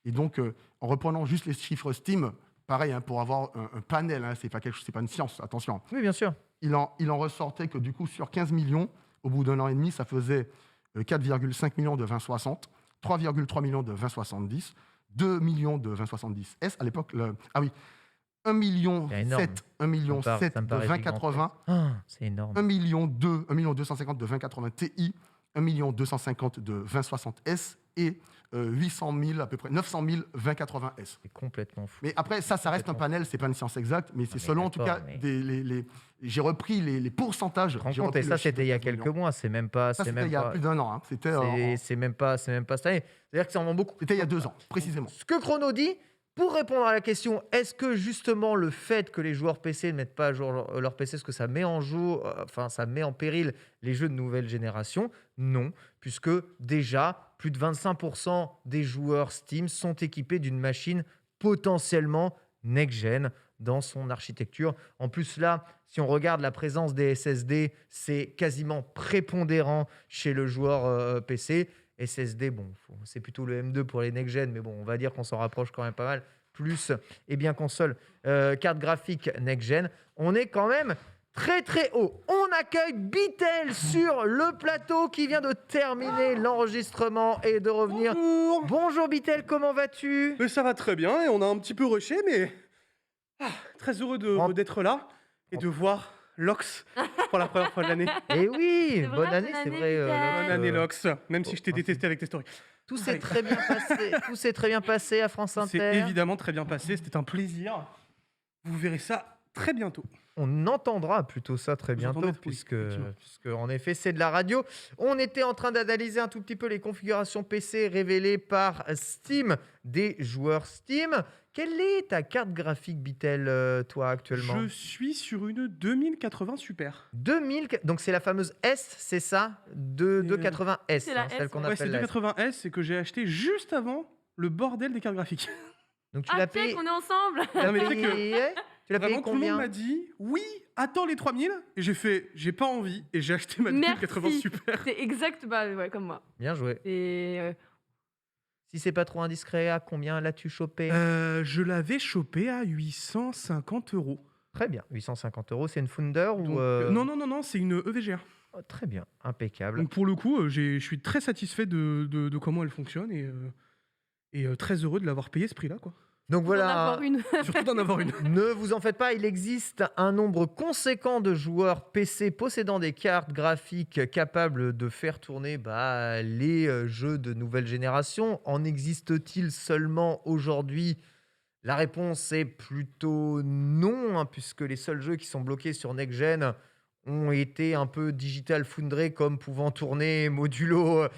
Et donc, en reprenant juste les chiffres Steam, pareil, hein, pour avoir un panel, hein, c'est pas une science, attention. Oui, bien sûr. Il en ressortait que du coup, sur 15 millions, au bout d'1 an et demi, ça faisait 4,5 millions de 2060, 3,3 millions de 2070, 2 millions de 2070S. À l'époque, 1 million C'est énorme. 7, 1 million Ça me 7 de paraît 2080, Ah, c'est énorme. 1 million 2, 1 million 250 de 2080 Ti, 1 million 250 de 2060S et 800 000, à peu près 900 000 2080S. C'est complètement fou. Mais après, ça reste un panel, c'est pas une science exacte, mais c'est mais selon en tout cas, d'accord, mais- j'ai repris les pourcentages. Tu te rends j'ai compte, repris et le ça, chiffre c'était de il y a 15 quelques millions. mois. C'est même pas... Ça, C'est c'était même il y a pas... plus d'1 an. Hein. C'était C'est même pas cette année. C'est-à-dire que ça en vend beaucoup. il y a 2 ans, précisément. Ce que Chrono dit, pour répondre à la question, est-ce que justement le fait que les joueurs PC ne mettent pas à jour leur PC, est-ce que ça met en ça met en péril les jeux de nouvelle génération? Non, puisque déjà, plus de 25% des joueurs Steam sont équipés d'une machine potentiellement next-gen dans son architecture. En plus, là, si on regarde la présence des SSD, c'est quasiment prépondérant chez le joueur PC. SSD, bon, c'est plutôt le M2 pour les next-gen, mais bon, on va dire qu'on s'en rapproche quand même pas mal. Plus, et bien console, carte graphique next-gen, on est quand même très très haut. On accueille Bitel sur le plateau qui vient de terminer l'enregistrement et de revenir. Bonjour. Bonjour Bitel, comment vas-tu? Mais ça va très bien et on a un petit peu rushé, mais très heureux d'être là et de voir Lox pour la première fois de l'année. Eh oui, C'est vrai, bonne année, bonne c'est année, vrai. Bitel. Bonne année Lox, même si je t'ai merci. détesté avec tes stories. Tout s'est très bien passé. Tout s'est très bien passé à France C'est Inter. évidemment très bien passé, c'était un plaisir. Vous verrez ça très bientôt. On entendra plutôt ça très Vous bientôt, entendrez, oui, puisque effectivement. en effet, c'est de la radio. On était en train d'analyser un tout petit peu les configurations PC révélées par Steam, des joueurs Steam. Quelle est ta carte graphique, Bitel, toi, actuellement? Je suis sur une 2080 Super. 2000, donc c'est la fameuse S, c'est ça? 280S, C'est la celle S, qu'on ouais. Ouais, c'est appelle la S. 280S et que j'ai acheté juste avant le bordel des cartes graphiques. Donc tu Ah, l'as check, payé, on est ensemble! Non, mais tu sais que tu l'as payé vraiment, tout le monde combien? m'a dit oui, attends les 3000 et j'ai fait j'ai pas envie et j'ai acheté ma 2080 Merci. Super. C'est exact, bah ouais, comme moi. Bien joué. Et Si c'est pas trop indiscret, à combien l'as-tu chopé? Je l'avais chopé à 850 €. Très bien, 850 €, c'est une Founder Donc, ou non, c'est une EVGA. Oh, très bien, impeccable. Donc pour le coup, je suis très satisfait de comment elle fonctionne et très heureux de l'avoir payé ce prix-là, quoi. Donc d'en voilà, avoir une. Surtout d'en avoir une. ne vous en faites pas, il existe un nombre conséquent de joueurs PC possédant des cartes graphiques capables de faire tourner les jeux de nouvelle génération. En existe-t-il seulement aujourd'hui? La réponse est plutôt non, hein, puisque les seuls jeux qui sont bloqués sur Next Gen ont été un peu Digital Foundry, comme pouvant tourner modulo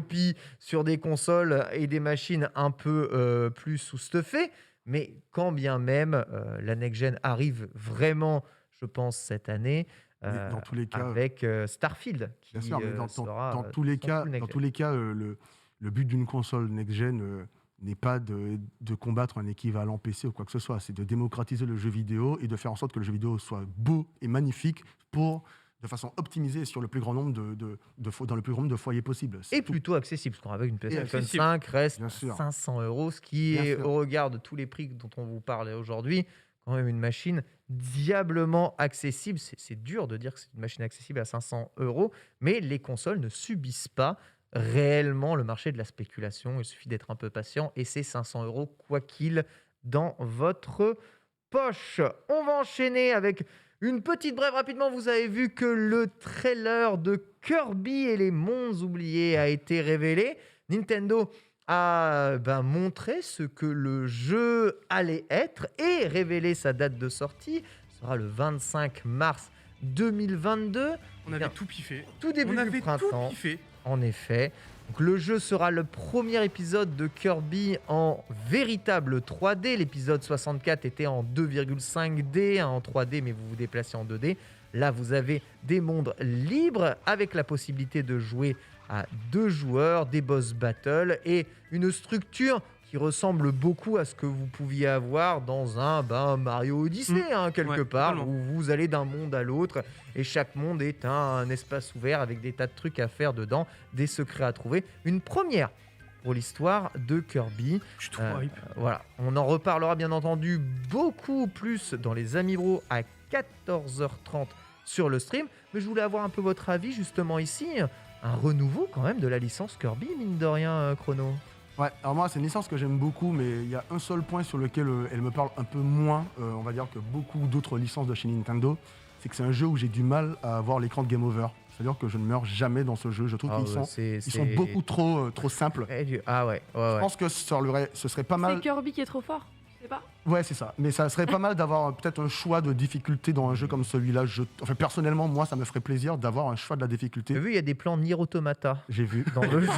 Pi sur des consoles et des machines un peu plus sous-stuffées. Mais quand bien même la Next Gen arrive vraiment, je pense, cette année, Mais dans tous les cas, avec Starfield, qui bien sûr, mais sera dans tous les son cas, full next-gen. le but d'une console next-gen n'est pas de combattre un équivalent PC ou quoi que ce soit. C'est de démocratiser le jeu vidéo et de faire en sorte que le jeu vidéo soit beau et magnifique pour de façon optimisée sur le plus grand nombre dans le plus grand nombre de foyers possible. C'est Et tout. plutôt accessible, parce qu'avec une PlayStation accessible. 5 reste Bien sûr. 500 €, ce qui Bien est, sûr. au regard de tous les prix dont on vous parle aujourd'hui, quand même une machine diablement accessible. C'est dur de dire que c'est une machine accessible à 500 €, mais les consoles ne subissent pas réellement le marché de la spéculation. Il suffit d'être un peu patient et c'est 500 € quoi qu'il dans votre poche. On va enchaîner avec une petite brève rapidement. Vous avez vu que le trailer de Kirby et les mondes oubliés a été révélé. Nintendo a montré ce que le jeu allait être et révélé sa date de sortie. Ce sera le 25 mars 2022, On avait tout piffé. tout début On du avait tout printemps. piffé. En effet. Donc, le jeu sera le premier épisode de Kirby en véritable 3D. L'épisode 64 était en 2,5D, en 3D, mais vous vous déplacez en 2D. Là, vous avez des mondes libres avec la possibilité de jouer à 2 joueurs, des boss battles et une structure qui ressemble beaucoup à ce que vous pouviez avoir dans un Mario Odyssey, quelque Ouais, part, totalement. où vous allez d'un monde à l'autre et chaque monde est un espace ouvert avec des tas de trucs à faire dedans, des secrets à trouver. Une première pour l'histoire de Kirby. Je suis trop hype. Voilà, on en reparlera bien entendu beaucoup plus dans les Amiibo à 14h30 sur le stream, mais je voulais avoir un peu votre avis justement ici. Un renouveau quand même de la licence Kirby, mine de rien, Chrono. Ouais, alors moi, c'est une licence que j'aime beaucoup, mais il y a un seul point sur lequel elle me parle un peu moins, on va dire, que beaucoup d'autres licences de chez Nintendo. C'est que c'est un jeu où j'ai du mal à avoir l'écran de Game Over. C'est-à-dire que je ne meurs jamais dans ce jeu. Je trouve qu'ils sont beaucoup trop simples. Ah ouais, ouais, Je ouais. pense que ce serait pas C'est mal. Kirby qui est trop fort, je sais pas. Ouais, c'est ça. Mais ça serait pas mal d'avoir peut-être un choix de difficulté dans un jeu comme celui-là. Enfin, personnellement, moi, ça me ferait plaisir d'avoir un choix de la difficulté. T'as vu, il y a des plans Nier Automata J'ai vu. dans le jeu.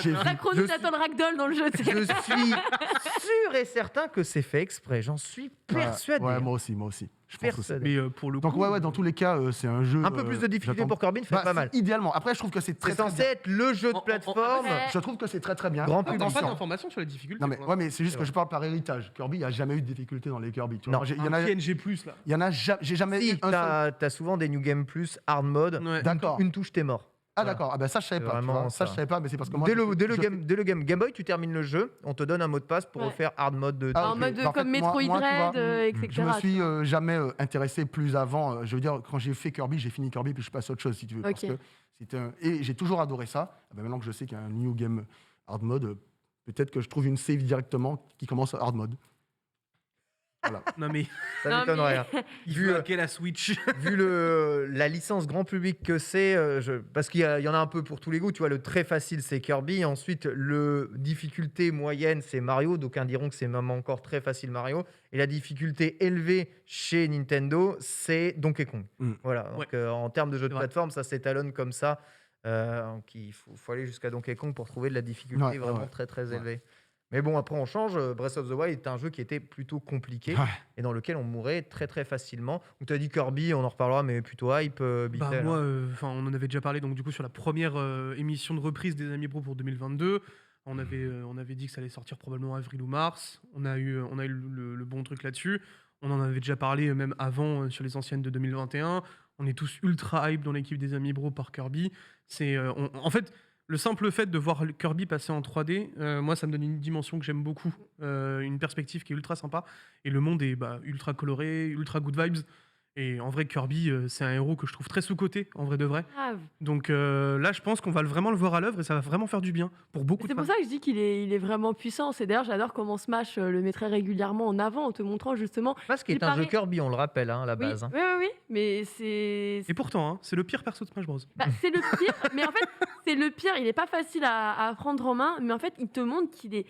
J'ai vu. La chrono Je t'attend le ragdoll dans le jeu. tu sais. Je suis sûr et certain que c'est fait exprès. J'en suis persuadé. Ouais, moi aussi. Je pense aussi. Persuadé. Mais pour le Donc coup, ouais, dans tous les cas, c'est un jeu. Un peu plus de difficulté j'attends. pour Kirby ne fait pas mal. Idéalement. Après, je trouve que c'est très, C'est très censé bien. être le jeu de En- en- plateforme. Ouais. Je trouve que c'est très très bien. Grand on public. n'a pas Attention. d'informations sur la difficulté. Non mais, pour ouais, l'instant. mais c'est juste que je parle par héritage. Kirby, il n'y a jamais eu de difficulté dans les Kirby. Tu vois. Non. Moi, il y en Un a, PNG+, là. il y en a j'ai jamais Si, eu un seul. t'as souvent des New Game Plus, hard mode. Ouais. D'accord. Une touche, t'es mort. Ah Voilà. d'accord. Ah ben ça je savais C'est pas. tu vraiment vois. Ça je ça. savais pas, mais c'est parce que moi. Dès je le fais- Game Boy, tu termines le jeu, on te donne un mot de passe pour Ouais. refaire hard mode de. Ah, En ok. mode Bah, en fait, comme moi, Metroid tu vois, Dread, etc. Je me suis tu vois. jamais intéressé plus avant. Je veux dire, quand j'ai fait Kirby, j'ai fini Kirby, puis je passe à autre chose, si tu veux. Parce Ok. que et j'ai toujours adoré ça. Ah ben, maintenant que je sais qu'il y a un New Game Hard Mode, peut-être que je trouve une save directement qui commence à Hard Mode. Voilà. Non mais Ça Non, m'étonne mais- rien. il Vu, veut hacker la Switch. Vu la licence grand public que c'est, parce qu'il y en a un peu pour tous les goûts, tu vois, le très facile c'est Kirby, ensuite le difficulté moyenne c'est Mario, d'aucuns diront que c'est même encore très facile Mario, et la difficulté élevée chez Nintendo c'est Donkey Kong. Mm. Voilà, donc en termes de jeu de C'est vrai. plateforme, ça s'étalonne comme ça, donc il faut aller jusqu'à Donkey Kong pour trouver de la difficulté Ouais, vraiment ouais. très très Ouais. élevée. Mais bon, après on change, Breath of the Wild est un jeu qui était plutôt compliqué Ouais. et dans lequel on mourait très très facilement. Donc tu as dit Kirby, on en reparlera, mais plutôt hype, Bah Bitel, moi, hein. on en avait déjà parlé donc du coup sur la première émission de reprise des Amiibo pour 2022. On avait dit que ça allait sortir probablement avril ou mars. On a eu le bon truc là-dessus. On en avait déjà parlé même avant sur les anciennes de 2021. On est tous ultra hype dans l'équipe des Amiibo par Kirby. En fait, le simple fait de voir Kirby passer en 3D, moi, ça me donne une dimension que j'aime beaucoup, une perspective qui est ultra sympa. Et le monde est ultra coloré, ultra good vibes. Et en vrai, Kirby, c'est un héros que je trouve très sous-coté, en vrai de vrai. Grave. Donc là, je pense qu'on va vraiment le voir à l'œuvre et ça va vraiment faire du bien pour beaucoup de C'est pour fans. ça que je dis qu'il est vraiment puissant. C'est d'ailleurs, j'adore comment Smash le mettrait régulièrement en avant en te montrant justement. Parce qu'il il est un jeu paraît- Kirby, on le rappelle, hein, à la Oui, base. hein. oui, mais c'est. Et pourtant, hein, c'est le pire perso de Smash Bros. C'est le pire, mais en fait, c'est le pire. Il est pas facile à prendre en main, mais en fait, il te montre qu'il est.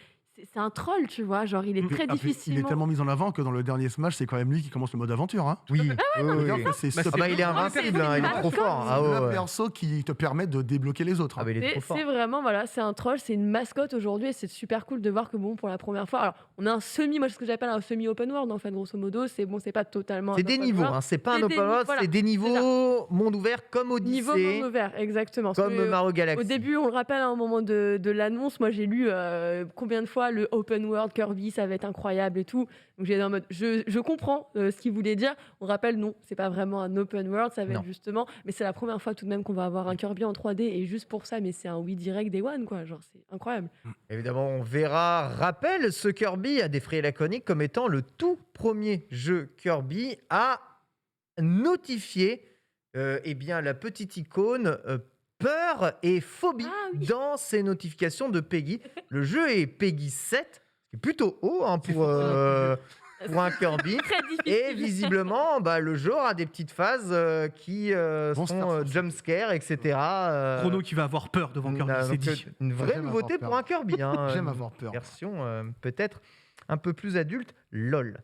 C'est un troll, tu vois. Genre, il est très Ah, puis, il est difficilement. tellement mis en avant que dans le dernier Smash, c'est quand même lui qui commence le mode aventure. Hein. Oui, oui, C'est-à-dire oui. que c'est Bah, ce Ah bah, il est Non, mais invincible, hein, il est c'est trop pas fort. Ah ouais, le ouais. perso qui te permet de débloquer les autres. Ah hein. bah, il est trop fort. C'est vraiment, voilà, c'est un troll, c'est une mascotte aujourd'hui et c'est super cool de voir que, bon, pour la première fois, alors, on a un moi, c'est ce que j'appelle un semi-open world, en fait, grosso modo. C'est bon, c'est pas totalement. C'est un des open niveaux, world. hein, c'est pas un C'est open des world, voilà, c'est des niveaux monde ouvert comme Niveau Odyssey, monde ouvert, exactement. Parce comme que, Mario Galaxy. au début, on le rappelle, à un moment de l'annonce, moi j'ai lu combien de fois fois le open world Kirby, ça va être incroyable et tout. Donc j'étais en mode, je comprends ce qu'il voulait dire. On rappelle, non, c'est pas vraiment un open world, ça va Non. être justement, mais c'est la première fois tout de même qu'on va avoir un Kirby en 3D et juste pour ça, mais c'est un oui direct Day One, quoi. Genre, c'est incroyable. Évidemment, on verra. Rappel, ce Kirby a défrayé la chronique comme étant le tout premier jeu Kirby à notifier eh bien, la petite icône peur et phobie Ah oui. dans ses notifications de Peggy. Le jeu est Peggy 7, ce qui est plutôt haut hein, pour un Kirby. Très difficile. Et visiblement, le jeu aura des petites phases qui Vont se faire sont saucer. jumpscare, etc. Chrono qui va avoir peur devant Kirby, c'est donc, dit. une vraie J'aime nouveauté avoir pour un Kirby. Hein, J'aime une avoir peur. version peut-être un peu plus adulte, lol.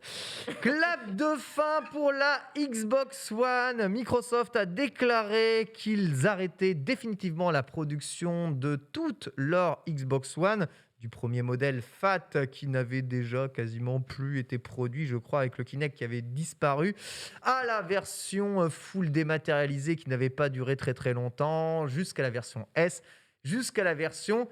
Clap de fin pour la Xbox One. Microsoft a déclaré qu'ils arrêtaient définitivement la production de toute leur Xbox One, du premier modèle FAT qui n'avait déjà quasiment plus été produit, je crois, avec le Kinect qui avait disparu, à la version full dématérialisée qui n'avait pas duré très très longtemps, jusqu'à la version S, jusqu'à la version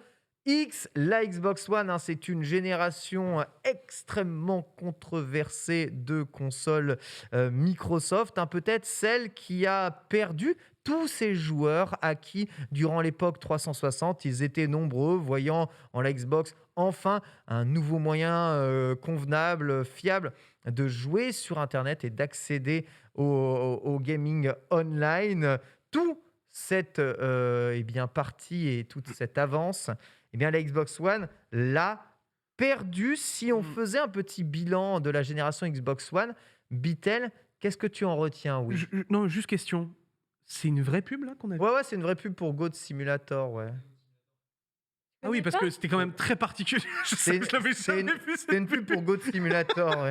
X. La Xbox One, hein, c'est une génération extrêmement controversée de consoles Microsoft, hein, peut-être celle qui a perdu tous ces joueurs à qui, durant l'époque 360, ils étaient nombreux, voyant en la Xbox enfin un nouveau moyen convenable, fiable de jouer sur Internet et d'accéder au gaming online. Tout cette partie et toute cette avance, la Xbox One l'a perdu. Si on faisait un petit bilan de la génération Xbox One, Bitel, qu'est-ce que tu en retiens? Oui. Non, juste question. C'est une vraie pub là qu'on a vue? Ouais, c'est une vraie pub pour Goat Simulator, ouais. Ah oui, parce que c'était quand même très particulier. Je l'avais jamais vu. C'est une pub pour Goat Simulator, ouais.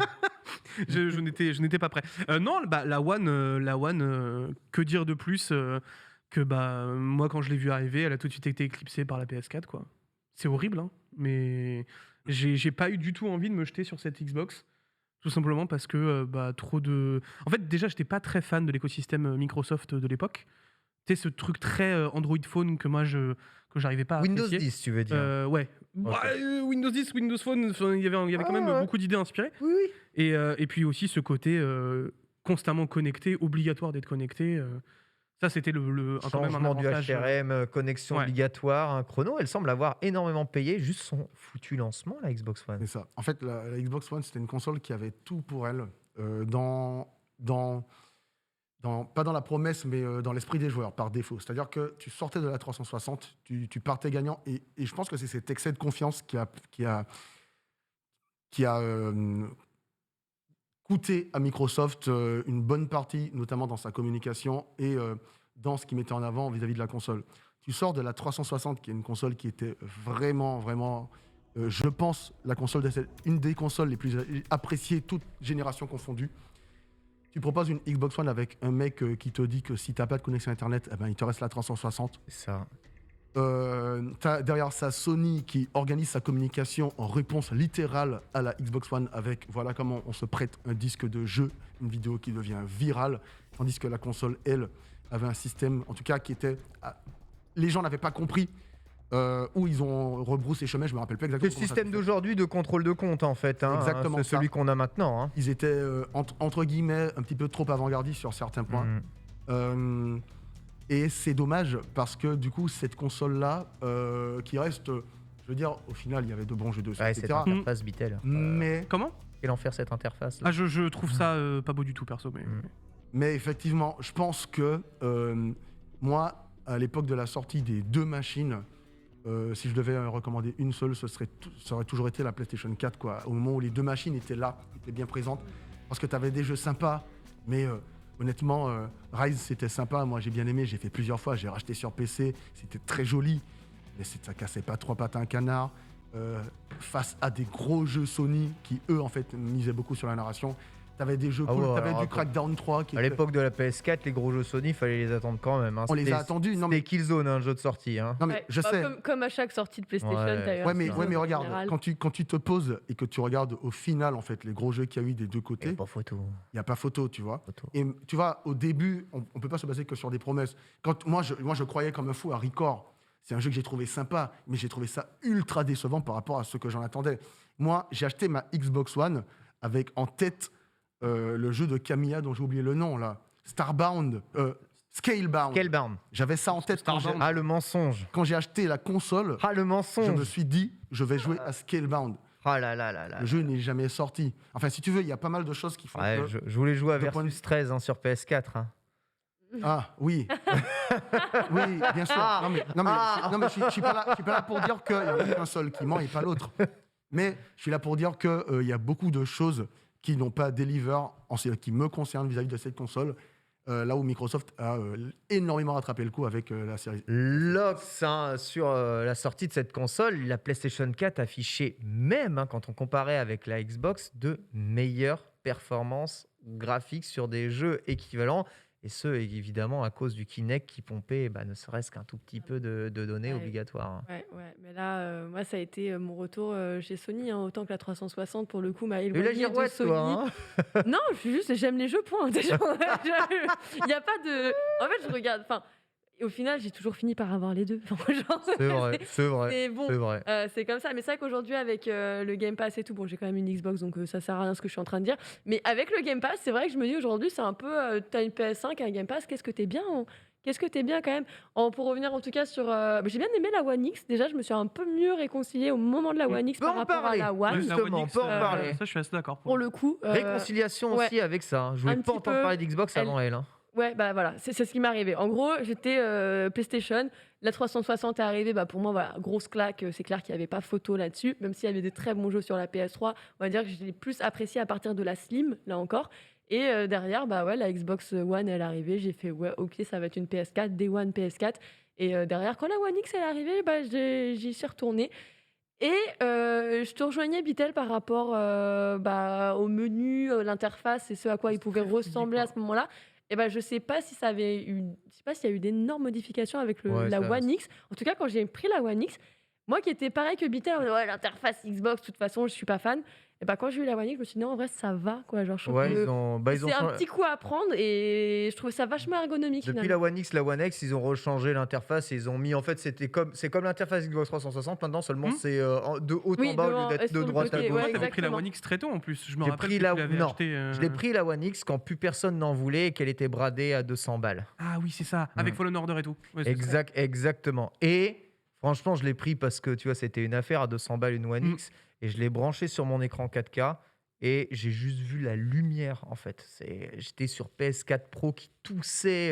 Je n'étais pas prêt. Non, la One, que dire de plus que moi quand je l'ai vue arriver, elle a tout de suite été éclipsée par la PS4, quoi. C'est horrible, hein, mais j'ai pas eu du tout envie de me jeter sur cette Xbox, tout simplement parce que trop de. En fait, déjà, j'étais pas très fan de l'écosystème Microsoft de l'époque. Tu sais, ce truc très Android Phone que moi que j'arrivais pas à Windows apprécier. 10, tu veux dire? Ouais. Ok. Ouais, Windows 10, Windows Phone, il y avait quand même ouais. beaucoup d'idées inspirées. Oui, oui. Et puis aussi ce côté constamment connecté, obligatoire d'être connecté. Ça, c'était quand même un Changement du avantage. HRM, connexion Ouais. obligatoire. Un chrono, elle semble avoir énormément payé juste son foutu lancement, la Xbox One. C'est ça. En fait, la Xbox One, c'était une console qui avait tout pour elle, pas dans la promesse, mais dans l'esprit des joueurs, par défaut. C'est-à-dire que tu sortais de la 360, tu partais gagnant, et je pense que c'est cet excès de confiance qui a coûté à Microsoft une bonne partie, notamment dans sa communication et dans ce qu'il mettait en avant vis-à-vis de la console. Tu sors de la 360, qui est une console qui était vraiment, vraiment, je pense, une des consoles les plus appréciées, toutes générations confondues. Tu proposes une Xbox One avec un mec qui te dit que si tu n'as pas de connexion Internet, il te reste la 360. C'est ça. T'as derrière ça Sony qui organise sa communication en réponse littérale à la Xbox One avec voilà comment on se prête un disque de jeu, une vidéo qui devient virale, tandis que la console, elle, avait un système, en tout cas, qui était... Les gens n'avaient pas compris où ils ont rebroussé chemin, je me rappelle pas exactement. C'est le système d'aujourd'hui de contrôle de compte, en fait. Hein, Exactement c'est ça. celui qu'on a maintenant. Hein. Ils étaient, entre guillemets, un petit peu trop avant-gardistes sur certains points. Et c'est dommage parce que du coup, cette console-là, qui reste, je veux dire, au final, il y avait de bons jeux dessus, Ouais, cette etc. interface Bitel. Mais, Comment? Quel enfer cette interface. Ah, je trouve ça pas beau du tout, perso. mais effectivement, je pense que moi, à l'époque de la sortie des deux machines, si je devais recommander une seule, ça aurait toujours été la PlayStation 4, quoi. Au moment où les deux machines étaient là, étaient bien présentes, parce que tu avais des jeux sympas, mais honnêtement, Rise, c'était sympa. Moi, j'ai bien aimé. J'ai fait plusieurs fois. J'ai racheté sur PC. C'était très joli. Mais ça cassait pas trois pattes à un canard. Face à des gros jeux Sony qui, eux, en fait, misaient beaucoup sur la narration. T'avais des jeux cool. T'avais du Crackdown 3. À l'époque de la PS4, les gros jeux Sony, il fallait les attendre quand même. Hein. On les a attendus. Non, mais... C'était Killzone, un jeu de sortie. Hein. Non, mais Ouais, je sais. Comme à chaque sortie de PlayStation, Ouais. t'as eu un Ouais, mais système regarde, général. quand tu te poses et que tu regardes au final, en fait, les gros jeux qu'il y a eu des deux Il côtés, y a pas photo. il n'y a pas photo, tu vois. Photo. Et tu vois, au début, on ne peut pas se baser que sur des promesses. Moi, je croyais comme un fou à Record. C'est un jeu que j'ai trouvé sympa, mais j'ai trouvé ça ultra décevant par rapport à ce que j'en attendais. Moi, j'ai acheté ma Xbox One avec en tête le jeu de Camilla dont j'ai oublié le nom, là. Scalebound. Scalebound. J'avais ça en tête quand Starbound. Ah, le mensonge. j'ai acheté la console. Ah, le Je mensonge. me suis dit, je vais jouer à Scalebound. Ah là là là là. Le jeu n'est jamais sorti. Enfin, si tu veux, il y a pas mal de choses qui font Ouais, que... je voulais jouer à de point de- Versus 13 hein, sur PS4. Hein. Ah, oui. Oui, bien sûr. Non, mais je suis pas là pour dire qu'il y en a qu'un seul qui ment et pas l'autre. Mais je suis là pour dire qu'il y a beaucoup de choses qui n'ont pas deliver en ce qui me concerne vis-à-vis de cette console. Là où Microsoft a énormément rattrapé le coup avec la série. L'Ox, hein, sur la sortie de cette console, la PlayStation 4 affichait même, hein, quand on comparait avec la Xbox, de meilleures performances graphiques sur des jeux équivalents. Et ce, évidemment, à cause du Kinect qui pompait ne serait-ce qu'un tout petit peu de données Ouais. obligatoires. Hein. Ouais, mais là, moi, ça a été mon retour chez Sony, hein, autant que la 360, pour le coup, m'a Et la éloigné de girouette, Sony. toi, hein. Non, je suis juste, j'aime les jeux, point. Il n'y a pas de... En fait, je regarde... Enfin, et au final, j'ai toujours fini par avoir les deux. Genre, C'est vrai, c'est vrai. c'est bon. C'est vrai. C'est comme ça, mais c'est vrai qu'aujourd'hui avec le Game Pass et tout, bon j'ai quand même une Xbox donc ça sert à rien ce que je suis en train de dire, mais avec le Game Pass c'est vrai que je me dis aujourd'hui c'est un peu, t'as une PS5, un Game Pass, qu'est-ce que t'es bien quand même. Pour revenir en tout cas sur... j'ai bien aimé la One X, déjà je me suis un peu mieux réconciliée au moment de la One X peut par en rapport parler. à la One. Ouais, la Justement, One X, on peut en parler. Ça, je suis assez d'accord. Pour le coup... Réconciliation ouais. aussi avec ça. Hein. Je voulais Un pas petit entendre peu. parler d'Xbox avant elle. Hein. Ouais, bah voilà, c'est ce qui m'est arrivé. En gros, j'étais PlayStation, la 360 est arrivée, bah pour moi, voilà, grosse claque. C'est clair qu'il n'y avait pas photo là-dessus, même s'il y avait des très bons jeux sur la PS3. On va dire que je l'ai plus apprécié à partir de la Slim, là encore. Et derrière, bah ouais, la Xbox One, elle est arrivée. J'ai fait, ouais, ok, ça va être une PS4, Day One PS4. Et derrière, quand la One X elle est arrivée, bah, j'y suis retournée. Et je te rejoignais, Bitel, par rapport au menu, l'interface et ce à quoi il pouvait ressembler à ce moment-là. Et ben, je sais pas si ça avait eu, je sais pas s'il y a eu d'énormes modifications avec Ouais, la ça- One X. En tout cas, quand j'ai pris la One X, moi qui étais pareil que Bitel, ouais, l'interface Xbox, de toute façon, je suis pas fan. Et ben, quand j'ai eu la One X, je me suis dit non, en vrai, ça va, quoi. Genre, je trouve Ouais, que ils ont c'est un petit coup à prendre et je trouvais ça vachement ergonomique. Depuis finalement. la One X, la One X, ils ont rechangé l'interface et ils ont mis, en fait, c'est comme l'interface Xbox 360 maintenant, seulement c'est de haut Oui, en bas au devant lieu et d'être de sur le droite à côté, gauche. ouais, Moi, t'avais pris la exactement. One X très tôt en plus. Je me J'ai rappelle pris que la- tu l'avais non, acheté. Je l'ai pris la One X quand plus personne n'en voulait et qu'elle était bradée à 200 balles. Ah oui, c'est ça. Avec Mm. Fallen Order et tout. Ouais, c'est Exactement. Et franchement, je l'ai pris parce que tu vois, c'était une affaire à 200 balles une One Mm. X et je l'ai branché sur mon écran 4K et j'ai juste vu la lumière en fait. J'étais sur PS4 Pro qui toussait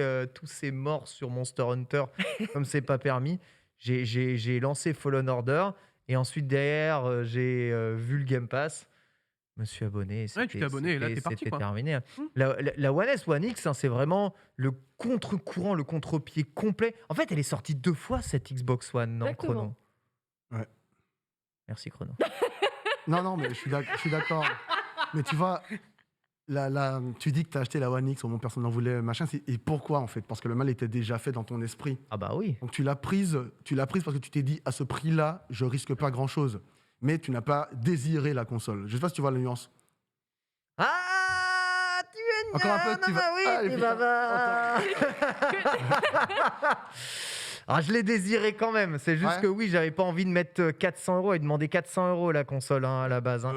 mort sur Monster Hunter comme c'est pas permis. J'ai lancé Fallen Order et ensuite derrière j'ai vu le Game Pass. Je me suis abonné. Ouais, tu t'es abonné et là, t'es parti, C'était quoi. terminé. Mm. La One S, One X, hein, c'est vraiment le contre-courant, le contre-pied complet. En fait, elle est sortie 2 fois cette Xbox One, non, Exactement. Chrono. Ouais. Merci, Chrono. Non, mais je suis d'accord. Mais tu vois, tu dis que tu as acheté la One X, au moment où personne n'en voulait, machin. Et pourquoi, en fait? Parce que le mal était déjà fait dans ton esprit. Ah bah oui. Donc tu l'as prise parce que tu t'es dit, à ce prix-là, je risque pas grand-chose. Mais tu n'as pas désiré la console. Je sais pas si tu vois la nuance. Ah, tu es Encore un peu, tu vas- oui, Allez, tu putain, vas. Ah, je l'ai désiré quand même. C'est juste Ouais. que oui, j'avais pas envie de mettre 400 euros. Il demandait 400 euros la console hein, à la base. Hein.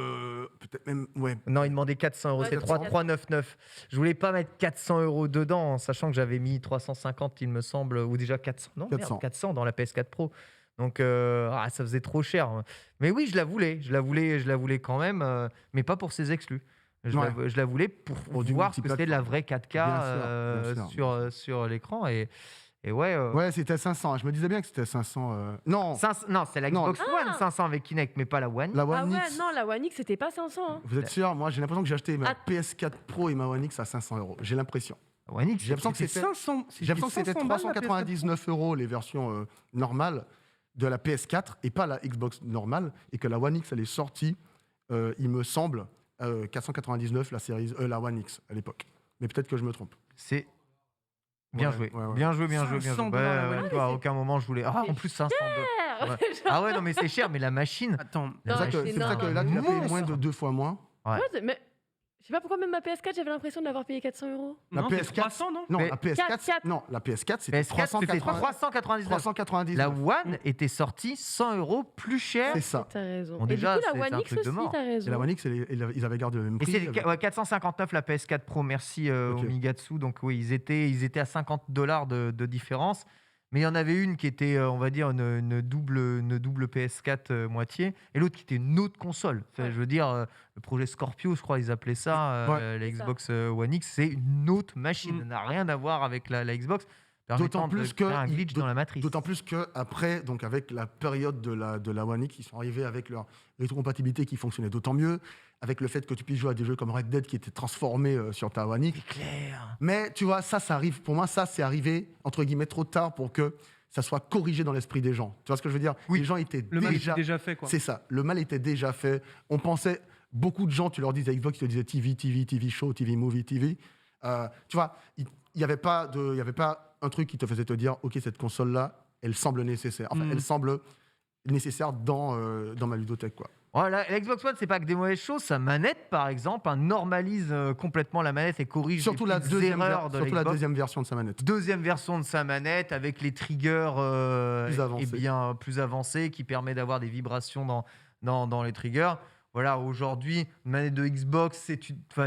Peut-être même, ouais. Non, il demandait 400 euros. Ouais, C'est 400. 399. Je voulais pas mettre 400 euros dedans, en sachant que j'avais mis 350, il me semble, ou déjà 400. Non, 400. 400 dans la PS4 Pro. Donc, ça faisait trop cher. Mais oui, je la voulais quand même, mais pas pour ses exclus. Je la voulais pour du voir ce que c'était de la vraie 4K Bien sûr. sur l'écran. Et ouais. Ouais, c'était 500. Je me disais bien que c'était 500. Non, Non, c'est la Non. Xbox One 500 avec Kinect, mais pas la One. la Ah One ouais, X. non, la One X, c'était pas 500. Hein. Vous êtes sûr? Moi, j'ai l'impression que j'ai acheté ma Ah. PS4 Pro et ma One X à 500 euros. J'ai l'impression. La One X, J'ai l'impression que C'est c'était 500. J'ai l'impression que c'était 399 euros les versions normales de la PS4 et pas la Xbox normale, et que la One X elle est sortie, il me semble, 499 la One X à l'époque. Mais peut-être que je me trompe. C'est bien Ouais, joué. ouais. Bien joué. 500 dollars la One Ouais, X. à aucun moment je voulais. Ah, C'est en plus 500 Cher. Ouais. Ah ouais, non, mais c'est cher, mais la machine. Attends. Non, C'est pour ça que, c'est c'est pour ça que énorme. là, tu l'as payé Monstre. moins de 2 fois moins. Ouais. Ouais, mais Je sais pas pourquoi même ma PS4, j'avais l'impression de l'avoir payé 400 €. La Non, c'est PS4, 300, non Non, Mais- la PS4, 4. non, la PS4 c'était PS4, c'était 399. 399. La One était sortie 100 € plus cher. C'est ça. T'as raison. Bon, Et déjà, du coup, c'est la un One X truc de aussi, mort. t'as Et raison. la One X, ils avaient gardé le même Et prix. c'est il y avait- 459 la PS4 Pro, merci Ok. Omigatsu. Donc oui, ils étaient à $50 de différence. Mais il y en avait une qui était, on va dire, une double PS4 moitié, et l'autre qui était une autre console. Enfin, Ouais. je veux dire, le projet Scorpio, je crois, ils appelaient ça, Ouais. la C'est ça. Xbox One X, c'est une autre machine. Ça n'a rien à voir avec la Xbox. Permettant plus de créer que- un glitch dans la matrice. D'autant plus qu'après, donc avec la période de la One X, ils sont arrivés avec leur rétrocompatibilité qui fonctionnait d'autant mieux, avec le fait que tu puisses jouer à des jeux comme Red Dead qui étaient transformés sur ta One X. C'est clair. Mais tu vois, ça arrive. Pour moi, ça, c'est arrivé, entre guillemets, trop tard pour que ça soit corrigé dans l'esprit des gens. Tu vois ce que je veux dire? Oui. Les gens étaient Le mal déjà... est déjà fait, quoi. C'est ça. Le mal était déjà fait. On pensait... Beaucoup de gens, tu leur disais Xbox, ils te disaient TV show, TV movie, TV. Tu vois, il n'y avait pas un truc qui te faisait te dire, OK, cette console-là, elle semble nécessaire. Enfin, elle semble nécessaire dans ma ludothèque, quoi. Voilà, la Xbox One, c'est pas que des mauvaises choses. Sa manette, par exemple, normalise complètement la manette et corrige Surtout, les la petites deuxième, erreurs de surtout la l'Xbox. deuxième version de sa manette. Deuxième version de sa manette avec les triggers Plus avancés. bien plus avancés qui permet d'avoir des vibrations dans les triggers. Voilà, aujourd'hui, une manette de Xbox,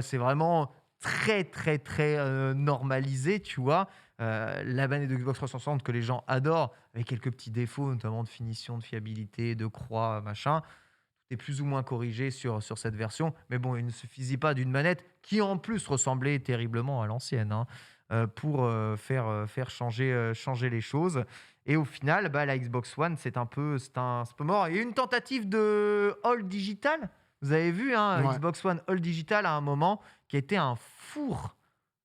c'est vraiment très, très, très normalisé, tu vois. La manette de Xbox 360 que les gens adorent, avec quelques petits défauts, notamment de finition, de fiabilité, de croix, machin. Tout est plus ou moins corrigé sur cette version. Mais bon, il ne suffisait pas d'une manette qui, en plus, ressemblait terriblement à l'ancienne, hein, pour faire changer les choses. Et au final, la Xbox One, c'est un peu mort. Il y a eu une tentative de All Digital. Vous avez vu, hein, Ouais. Xbox One All Digital à un moment, qui était un four.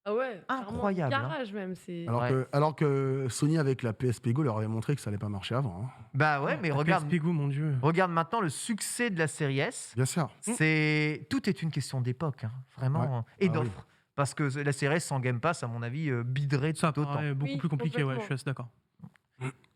Ah ouais, Incroyable, clairement, garage même. C'est... Alors que Sony, avec la PSP Go, leur avait montré que ça n'allait pas marcher avant. Hein. Bah ouais, mais regarde PSP Go, mon Dieu. maintenant le succès de la série S. Bien sûr. Tout est une question d'époque, hein, vraiment, Ouais. et Ah oui. d'offres. Parce que la série S sans Game Pass, à mon avis, biderait Ça tout autant. paraît beaucoup Oui, plus compliqué, ouais, complètement. je suis assez d'accord.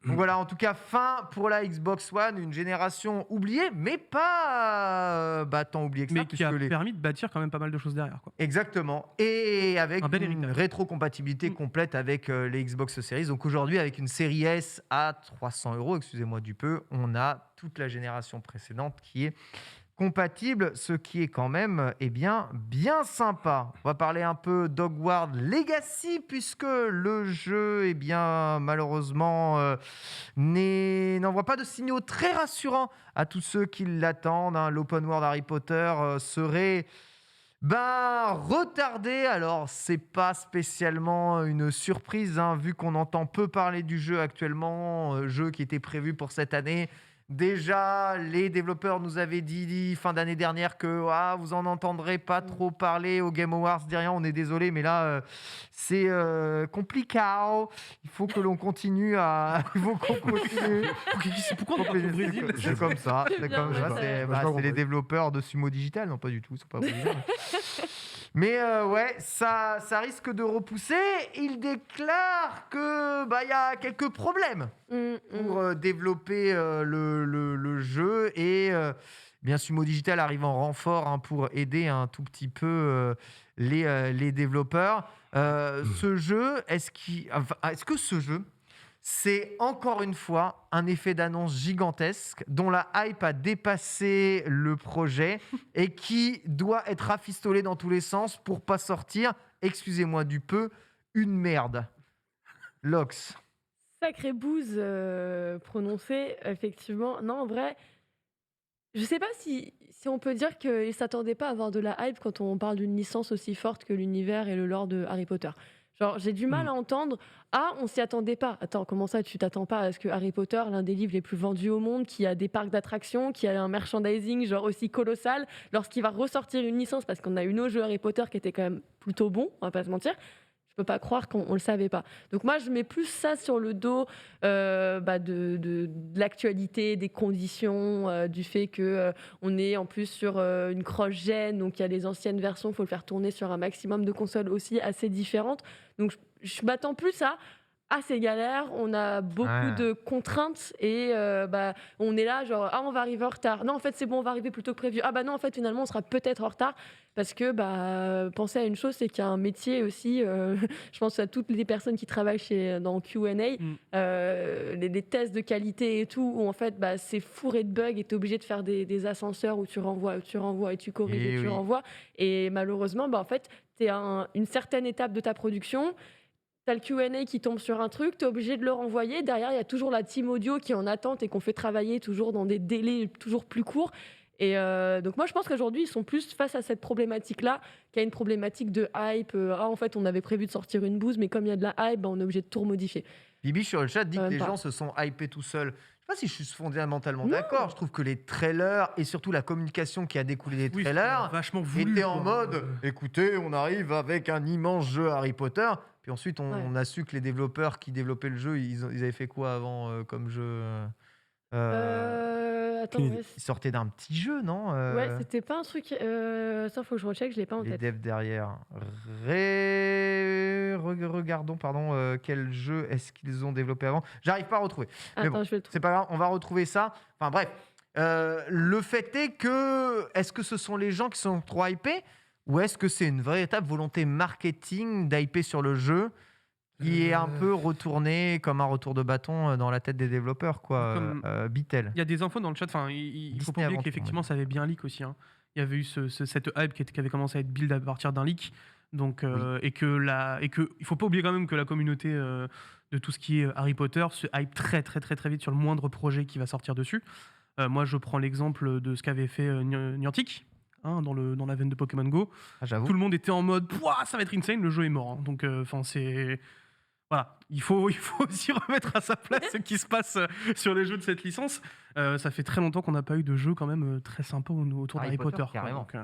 Donc voilà, en tout cas, fin pour la Xbox One, une génération oubliée, mais pas tant oubliée que ça. Mais qui puisque a permis de bâtir quand même pas mal de choses derrière, quoi. Exactement. Et avec Un bel une héritage. rétrocompatibilité complète avec les Xbox Series. Donc aujourd'hui, avec une série S à 300 €, excusez-moi du peu, on a toute la génération précédente qui est compatible, ce qui est quand même bien sympa. On va parler un peu d'Hogwarts Legacy, puisque le jeu, malheureusement, n'envoie pas de signaux très rassurants à tous ceux qui l'attendent, hein. L'open world Harry Potter serait retardé. Alors, c'est pas spécialement une surprise, hein, vu qu'on entend peu parler du jeu actuellement, jeu qui était prévu pour cette année. Déjà, les développeurs nous avaient dit fin d'année dernière que vous en entendrez pas trop parler au Game Awards. Derrière, on est désolé, mais là, c'est compliqué. Il faut que l'on continue à. Il faut qu'on continue. Pourquoi on parle au Brésil? C'est comme ça. C'est bien, comme ouais, ça. ça- C'est J'ai pas c'est les compris. développeurs de Sumo Digital. Non, pas du tout. Ils sont pas brésiliens. Mais ouais, ça risque de repousser. Il déclare que il y a quelques problèmes pour développer le jeu, et bien Sumo Digital arrive en renfort, hein, pour aider un tout petit peu les développeurs. Ce jeu, est-ce que ce jeu, c'est encore une fois un effet d'annonce gigantesque dont la hype a dépassé le projet et qui doit être rafistolé dans tous les sens pour pas sortir, excusez-moi du peu, une merde. Lox. Sacré bouse prononcé, effectivement. Non, en vrai, je sais pas si on peut dire qu'ils s'attendaient pas à avoir de la hype quand on parle d'une licence aussi forte que l'univers et le lore de Harry Potter. Genre, j'ai du mal à entendre « Ah, on s'y attendait pas ». Attends, comment ça, tu t'attends pas à ce que Harry Potter, l'un des livres les plus vendus au monde, qui a des parcs d'attractions, qui a un merchandising genre aussi colossal, lorsqu'il va ressortir une licence, parce qu'on a eu nos jeux Harry Potter qui étaient quand même plutôt bons, on va pas se mentir, je peux pas croire qu'on le savait pas. Donc moi, je mets plus ça sur le dos de l'actualité, des conditions, du fait que on est en plus sur une cross-gen, donc il y a les anciennes versions, il faut le faire tourner sur un maximum de consoles aussi assez différentes. Donc je m'attends plus à assez galère, on a beaucoup Ouais. de contraintes et on est là genre ah on va arriver en retard. Non en fait c'est bon on va arriver plus tôt que prévu. Ah bah non en fait finalement on sera peut-être en retard parce que pensez à une chose c'est qu'il y a un métier aussi je pense à toutes les personnes qui travaillent dans Q&A les tests de qualité et tout où en fait c'est fourré de bugs et tu es obligé de faire des ascenseurs où tu renvoies et tu corriges Et et tu oui. renvoies et malheureusement en fait tu es à une certaine étape de ta production. T'as le Q&A qui tombe sur un truc, t'es obligé de le renvoyer. Derrière, il y a toujours la team audio qui est en attente et qu'on fait travailler toujours dans des délais toujours plus courts. Et donc moi, je pense qu'aujourd'hui, ils sont plus face à cette problématique-là qu'à une problématique de hype. En fait, on avait prévu de sortir une bouse, mais comme il y a de la hype, on est obligé de tout remodifier. Bibi sur le chat dit que Même les pas. gens se sont hypés tout seuls. Je sais pas si je suis fondamentalement Non. d'accord. Je trouve que les trailers et surtout la communication qui a découlé des Oui, trailers vachement voulu. était en quoi. mode écoutez, on arrive avec un immense jeu Harry Potter. Puis ensuite, on a su que les développeurs qui développaient le jeu, ils avaient fait quoi avant comme jeu Attends, aucune ouais, Ils sortaient d'un petit jeu, non ouais, c'était pas un truc. Ça, faut que je recheck, je l'ai pas en Les tête. devs derrière. Regardons, pardon, quel jeu est-ce qu'ils ont développé avant. J'arrive pas à retrouver. Mais Attends, bon, je vais le trouver. c'est pas grave, on va retrouver ça. Enfin bref, le fait est que, est-ce que ce sont les gens qui sont trop hypés ou est-ce que c'est une véritable volonté marketing d'hyper sur le jeu qui est un peu retourné comme un retour de bâton dans la tête des développeurs, quoi. Comme- Bitel. Il y a des infos dans le chat. Enfin, il faut Disney pas oublier avant qu'effectivement, tout, ça avait bien leak aussi. Hein. Il y avait eu cette hype qui avait commencé à être build à partir d'un leak. Donc, et que il faut pas oublier quand même que la communauté de tout ce qui est Harry Potter se hype très très très très vite sur le moindre projet qui va sortir dessus. Moi, je prends l'exemple de ce qu'avait fait Niantic. Dans la veine de Pokémon Go, Ah, j'avoue. tout le monde était en mode Pouah, ça va être insane, le jeu est mort. Hein. Donc, c'est voilà, il faut aussi remettre à sa place ce qui se passe sur les jeux de cette licence. Ça fait très longtemps qu'on n'a pas eu de jeu quand même très sympa autour Harry d'Harry Potter. Potter, quoi. carrément. Donc,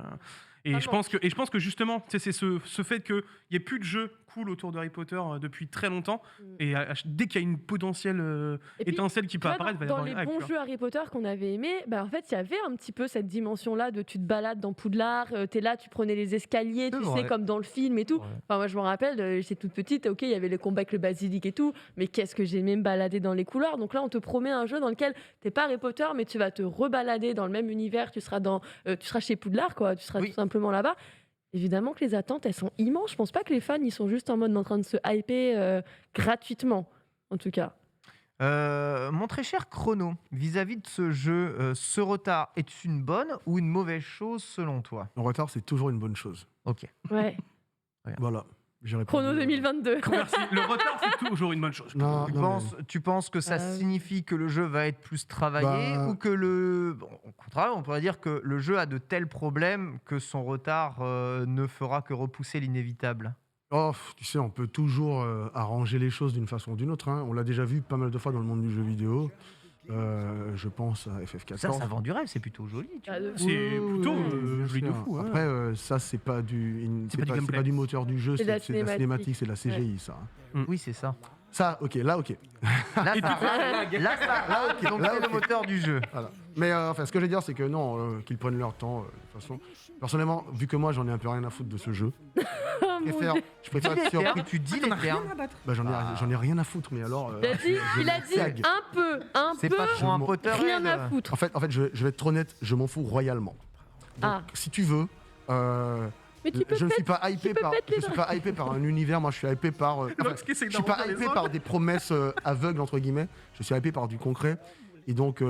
et je pense que justement, tu sais, c'est ce fait qu'il n'y ait plus de jeux cool autour d'Harry Potter depuis très longtemps. Et dès qu'il y a une potentielle Et puis, étincelle qui tu peut vois, apparaître, il va y dans avoir les une hype, bons tu vois. jeux Harry Potter qu'on avait aimés, en fait, il y avait un petit peu cette dimension-là de tu te balades dans Poudlard, t'es là, tu prenais les escaliers, C'est tu vrai. sais, comme dans le film et tout. Ouais. Enfin, moi, je me rappelle, j'étais toute petite, ok, il y avait le combat avec le basilic et tout, mais qu'est-ce que j'aimais me balader dans les couloirs. Donc là, on te promet un jeu dans lequel t'es pas Harry Potter, mais tu vas te rebalader dans le même univers, tu seras chez Poudlard, quoi, tu seras Oui. tout simplement là-bas. Évidemment que les attentes, elles sont immenses. Je pense pas que les fans, ils sont juste en mode en train de se hyper gratuitement, en tout cas. Mon très cher Chrono, vis-à-vis de ce jeu, ce retard est une bonne ou une mauvaise chose selon toi? Le retard, c'est toujours une bonne chose. Ok. Ouais. Voilà. J'ai répondu. Chrono 2022. Merci. Le retard, c'est toujours une bonne chose. Non, Tu non, penses, tu penses que ça oui. signifie que le jeu va être plus travaillé Bah- ou que au contraire, on pourrait dire que le jeu a de tels problèmes que son retard ne fera que repousser l'inévitable? Oh, tu sais, on peut toujours arranger les choses d'une façon ou d'une autre. Hein. On l'a déjà vu pas mal de fois dans le monde du jeu vidéo. Je pense à FF14. Ça vend du rêve, c'est plutôt joli. Tu vois. C'est Oui, plutôt bien joli de sûr. fou. hein. Après, ça, c'est pas C'est pas du gameplay. pas du moteur du jeu, C'est de la c'est de la cinématique, c'est de la CGI, ça. Oui, c'est ça. Ça, ok, là, ok. Là, Et ça, là, donc là, c'est le ok. moteur du jeu. Voilà. Mais enfin, ce que je veux dire, c'est que non, qu'ils prennent leur temps. De toute façon, personnellement, vu que moi, j'en ai un peu rien à foutre de ce jeu, Oh, mon je Dieu. préfère être surpris. Tu dis les termes. Bah, j'en ai rien à foutre, mais alors. Il a dit tag. un C'est peu, pas trop un Je Potterhead. rien à foutre. En fait, je vais être trop honnête, je m'en fous royalement. Donc, Ah. si tu veux, Mais tu peux je ne suis peut-être. pas hypé par, je suis pas hypé par un univers. Moi, je suis hypé par. Lox qui essaie Je suis pas d'arranger les hypé autres. par des promesses aveugles entre guillemets. Je suis hypé par du concret. Et donc,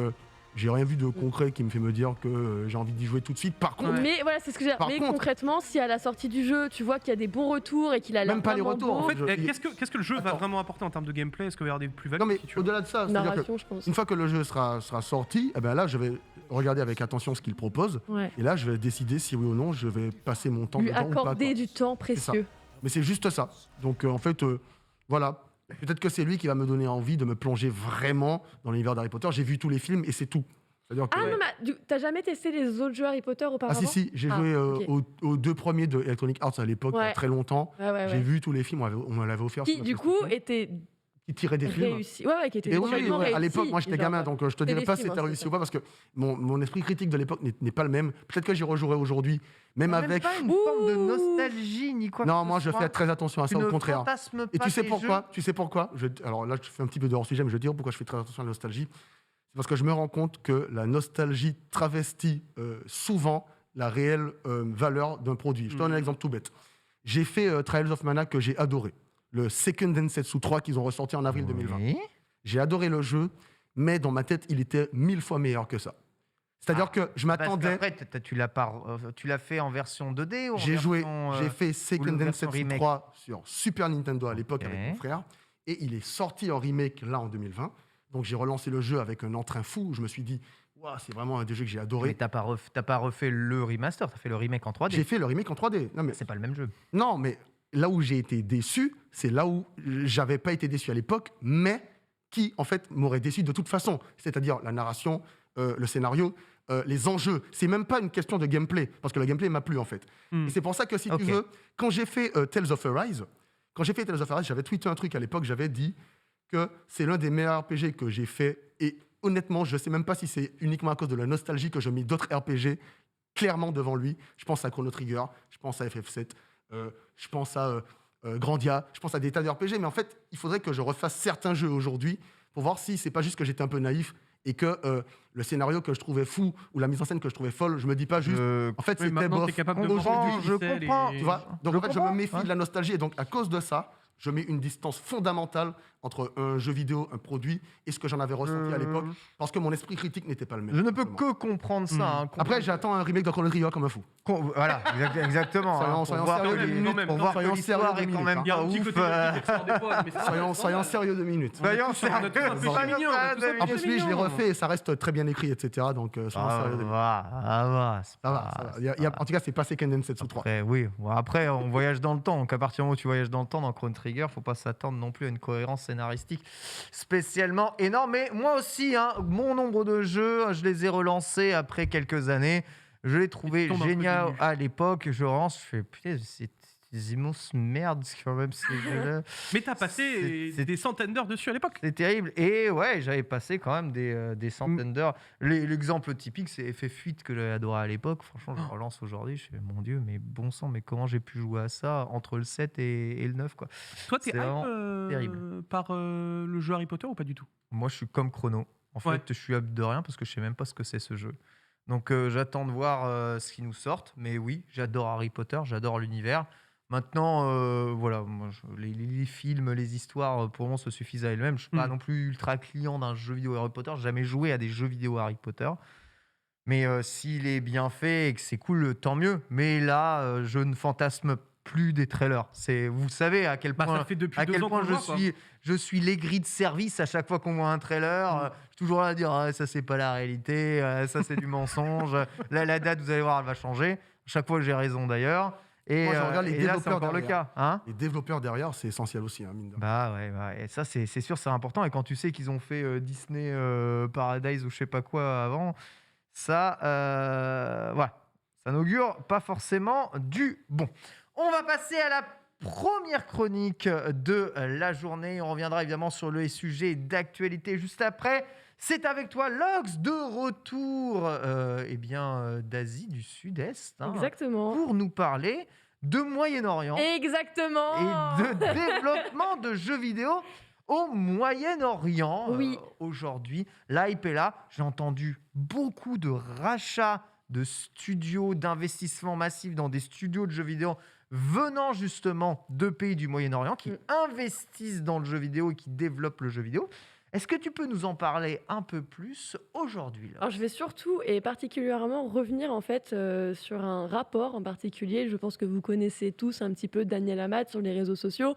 j'ai rien vu de concret qui me fait me dire que j'ai envie d'y jouer tout de suite. Par contre, Mais voilà, c'est ce que j'ai. Par Mais contre- concrètement, si à la sortie du jeu, tu vois qu'il y a des bons retours et qu'il a l'air Même pas les vraiment retours, beau, en En fait, Je- qu'est-ce que le jeu va Attends. vraiment apporter en termes de gameplay? Est-ce qu'il va y avoir des plus-values non mais si tu veux au-delà de ça, c'est-à-dire que narration, je pense. une fois que le jeu sera sorti, eh ben là, je vais regarder avec attention ce qu'il propose. Ouais. Et là, je vais décider si oui ou non je vais passer mon temps Lui dedans ou pas. accorder quoi. du temps ça. précieux. Mais c'est juste ça. Donc en fait, voilà. Peut-être que c'est lui qui va me donner envie de me plonger vraiment dans l'univers d'Harry Potter. J'ai vu tous les films et c'est tout. C'est-à-dire que... Ah non, mais t'as jamais testé les autres jeux Harry Potter Ah auparavant? si, j'ai Ah, joué ok. aux deux premiers de Electronic Arts à l'époque, il y a Ouais. très longtemps. Ouais, ouais, J'ai ouais. vu tous les films, on me l'avait offert. Qui, sur ma du coup, PlayStation. était qui tiraient des films. réussi. Ouais, qui était Et oui, complètement à réussi. l'époque, moi j'étais Genre, gamin, donc je te c'est dirais des pas si films, c'était hein, réussi c'est ou pas, parce que mon esprit critique de l'époque n'est pas le même. Peut-être que j'y rejouerai aujourd'hui, même Même avec. pas une forme de Ouh. nostalgie ni quoi que Non, ce moi je soit. fais très attention à ça, Tu au ne contraire. fantasmes Et pas tu sais tes pourquoi? Tu sais pourquoi? Alors là, je fais un petit peu de hors-sujet, mais je vais dire pourquoi je fais très attention à la nostalgie. C'est parce que je me rends compte que la nostalgie travestit souvent la réelle valeur d'un produit. Je te donne un exemple tout bête. J'ai fait Trials of Mana que j'ai adoré. Le Second Densetsu 3 qu'ils ont ressorti en avril 2020. Oui. J'ai adoré le jeu, mais dans ma tête, il était 1000 fois meilleur que ça. C'est-à-dire que je Parce m'attendais. qu'après, tu l'as fait en version 2D ou en J'ai joué, version, j'ai fait Second version Densetsu remake 3 sur Super Nintendo à l'époque Ok. avec mon frère, et il est sorti en remake là en 2020. Donc j'ai relancé le jeu avec un entrain fou. Je me suis dit, waouh, c'est vraiment un des jeux que j'ai Mais adoré. t'as pas refait le remaster, t'as fait le remake en 3D. J'ai fait le remake en 3D. C'est pas le même jeu. Non, mais là où j'ai été déçu, c'est là où j'avais pas été déçu à l'époque, mais qui en fait m'aurait déçu de toute façon. C'est-à-dire la narration, le scénario, les enjeux. C'est même pas une question de gameplay, parce que le gameplay m'a plu en fait. Hmm. Et c'est pour ça que si Ok. tu veux, quand j'ai fait Tales of Arise, j'avais tweeté un truc à l'époque, j'avais dit que c'est l'un des meilleurs RPG que j'ai fait. Et honnêtement, je sais même pas si c'est uniquement à cause de la nostalgie que je mets d'autres RPG clairement devant lui. Je pense à Chrono Trigger, je pense à FF7, je pense à Grandia, je pense à des tas de RPG. Mais en fait, il faudrait que je refasse certains jeux aujourd'hui pour voir si c'est pas juste que j'étais un peu naïf et que le scénario que je trouvais fou ou la mise en scène que je trouvais folle, je me dis pas juste. En fait, Oui, c'était maintenant, bof. t'es capable de Aujourd'hui, manger du je ficelle comprends, et- tu vois, donc Je en fait, je comprends, me méfie ouais. de la nostalgie et donc à cause de ça, je mets une distance fondamentale entre un jeu vidéo, un produit et ce que j'en avais ressenti à l'époque parce que mon esprit critique n'était pas le même. Je ne peux simplement. que comprendre ça. Hmm. hein, Après, j'attends un remake de Chrono Trigger comme un fou. Voilà, exactement. Soyons- hein, soyons pour voir sérieux que deux les- minutes, pour voir que soyons l'histoire sérieux est deux quand minutes, même hein. Il y a pas un petit ouf. côté qui sort des fois, mais c'est Soyons sérieux 2 minutes. Soyons tous- on a tous un sérieux, peu soyons mignon, on a sérieux, tous un peu En David. plus, lui, je l'ai mignon. refait et ça reste très bien écrit, etc. Donc, soyons Ça sérieux 2 minutes. va, c'est Ça va, pas- ça va. c'est Il y a- pas- en tout cas, c'est pas Second Densetsu 3. Après, oui. Bon, après, on voyage dans le temps. Donc, à partir du moment où tu voyages dans le temps, dans Chrono Trigger, faut pas s'attendre non plus à une cohérence scénaristique spécialement énorme. Mais moi aussi, hein, mon nombre de jeux, je les ai relancés après quelques années. Je l'ai trouvé Et tu tombes un peu génial dénu. à l'époque. Je relance, je fais putain, c'est des immenses merdes quand même ces jeux-là. Mais t'as passé C'est- des centaines d'heures dessus à l'époque. C'est terrible. Et ouais, j'avais passé quand même des centaines d'heures. L'exemple typique, c'est FF8 que j'avais adoré à l'époque. Franchement, je relance aujourd'hui. Je fais, mon Dieu, mais bon sang, mais comment j'ai pu jouer à ça entre le 7 et le 9, quoi. Toi, t'es C'est vraiment hype terrible. par le jeu Harry Potter ou pas du tout? Moi, je suis comme Chrono. En fait, Ouais. je suis hype de rien parce que je sais même pas ce que c'est ce jeu. Donc, j'attends de voir ce qu'ils nous sortent. Mais oui, j'adore Harry Potter, j'adore l'univers. Maintenant, voilà, moi, les films, les histoires, pour moi, se suffisent à elles-mêmes. Je suis pas non plus ultra client d'un jeu vidéo Harry Potter. J'ai jamais joué à des jeux vidéo Harry Potter. Mais s'il est bien fait et que c'est cool, tant mieux. Mais là, je ne fantasme plus des trailers. Vous savez à quel Bah, point, ça fait depuis à 2 quel ans point qu'on le voit, quoi. je suis l'aigri de service à chaque fois qu'on voit un trailer. Je suis toujours là à dire ah, ça, c'est pas la réalité, ça, c'est du mensonge. Là, la date, vous allez voir, elle va changer. Chaque fois, j'ai raison d'ailleurs. Et, Moi, je regarde les et là, c'est développeurs encore le derrière. cas. Hein Les développeurs derrière, c'est essentiel aussi, hein, mine de rien. bah ouais, et ça c'est sûr, c'est important. Et quand tu sais qu'ils ont fait Disney Paradise ou je sais pas quoi avant, ça, voilà, ça n'augure pas forcément du bon. On va passer à la première chronique de la journée. On reviendra évidemment sur les sujets d'actualité juste après. C'est avec toi, Lox, de retour d'Asie du Sud-Est, hein, Exactement. pour nous parler de Moyen-Orient Exactement. et de développement de jeux vidéo au Moyen-Orient. Oui. Aujourd'hui, l'hype est là. J'ai entendu beaucoup de rachats de studios, d'investissements massifs dans des studios de jeux vidéo venant justement de pays du Moyen-Orient qui investissent dans le jeu vidéo et qui développent le jeu vidéo. Est-ce que tu peux nous en parler un peu plus aujourd'hui là ? Alors, je vais surtout et particulièrement revenir en fait sur un rapport en particulier. Je pense que vous connaissez tous un petit peu Daniel Amat sur les réseaux sociaux,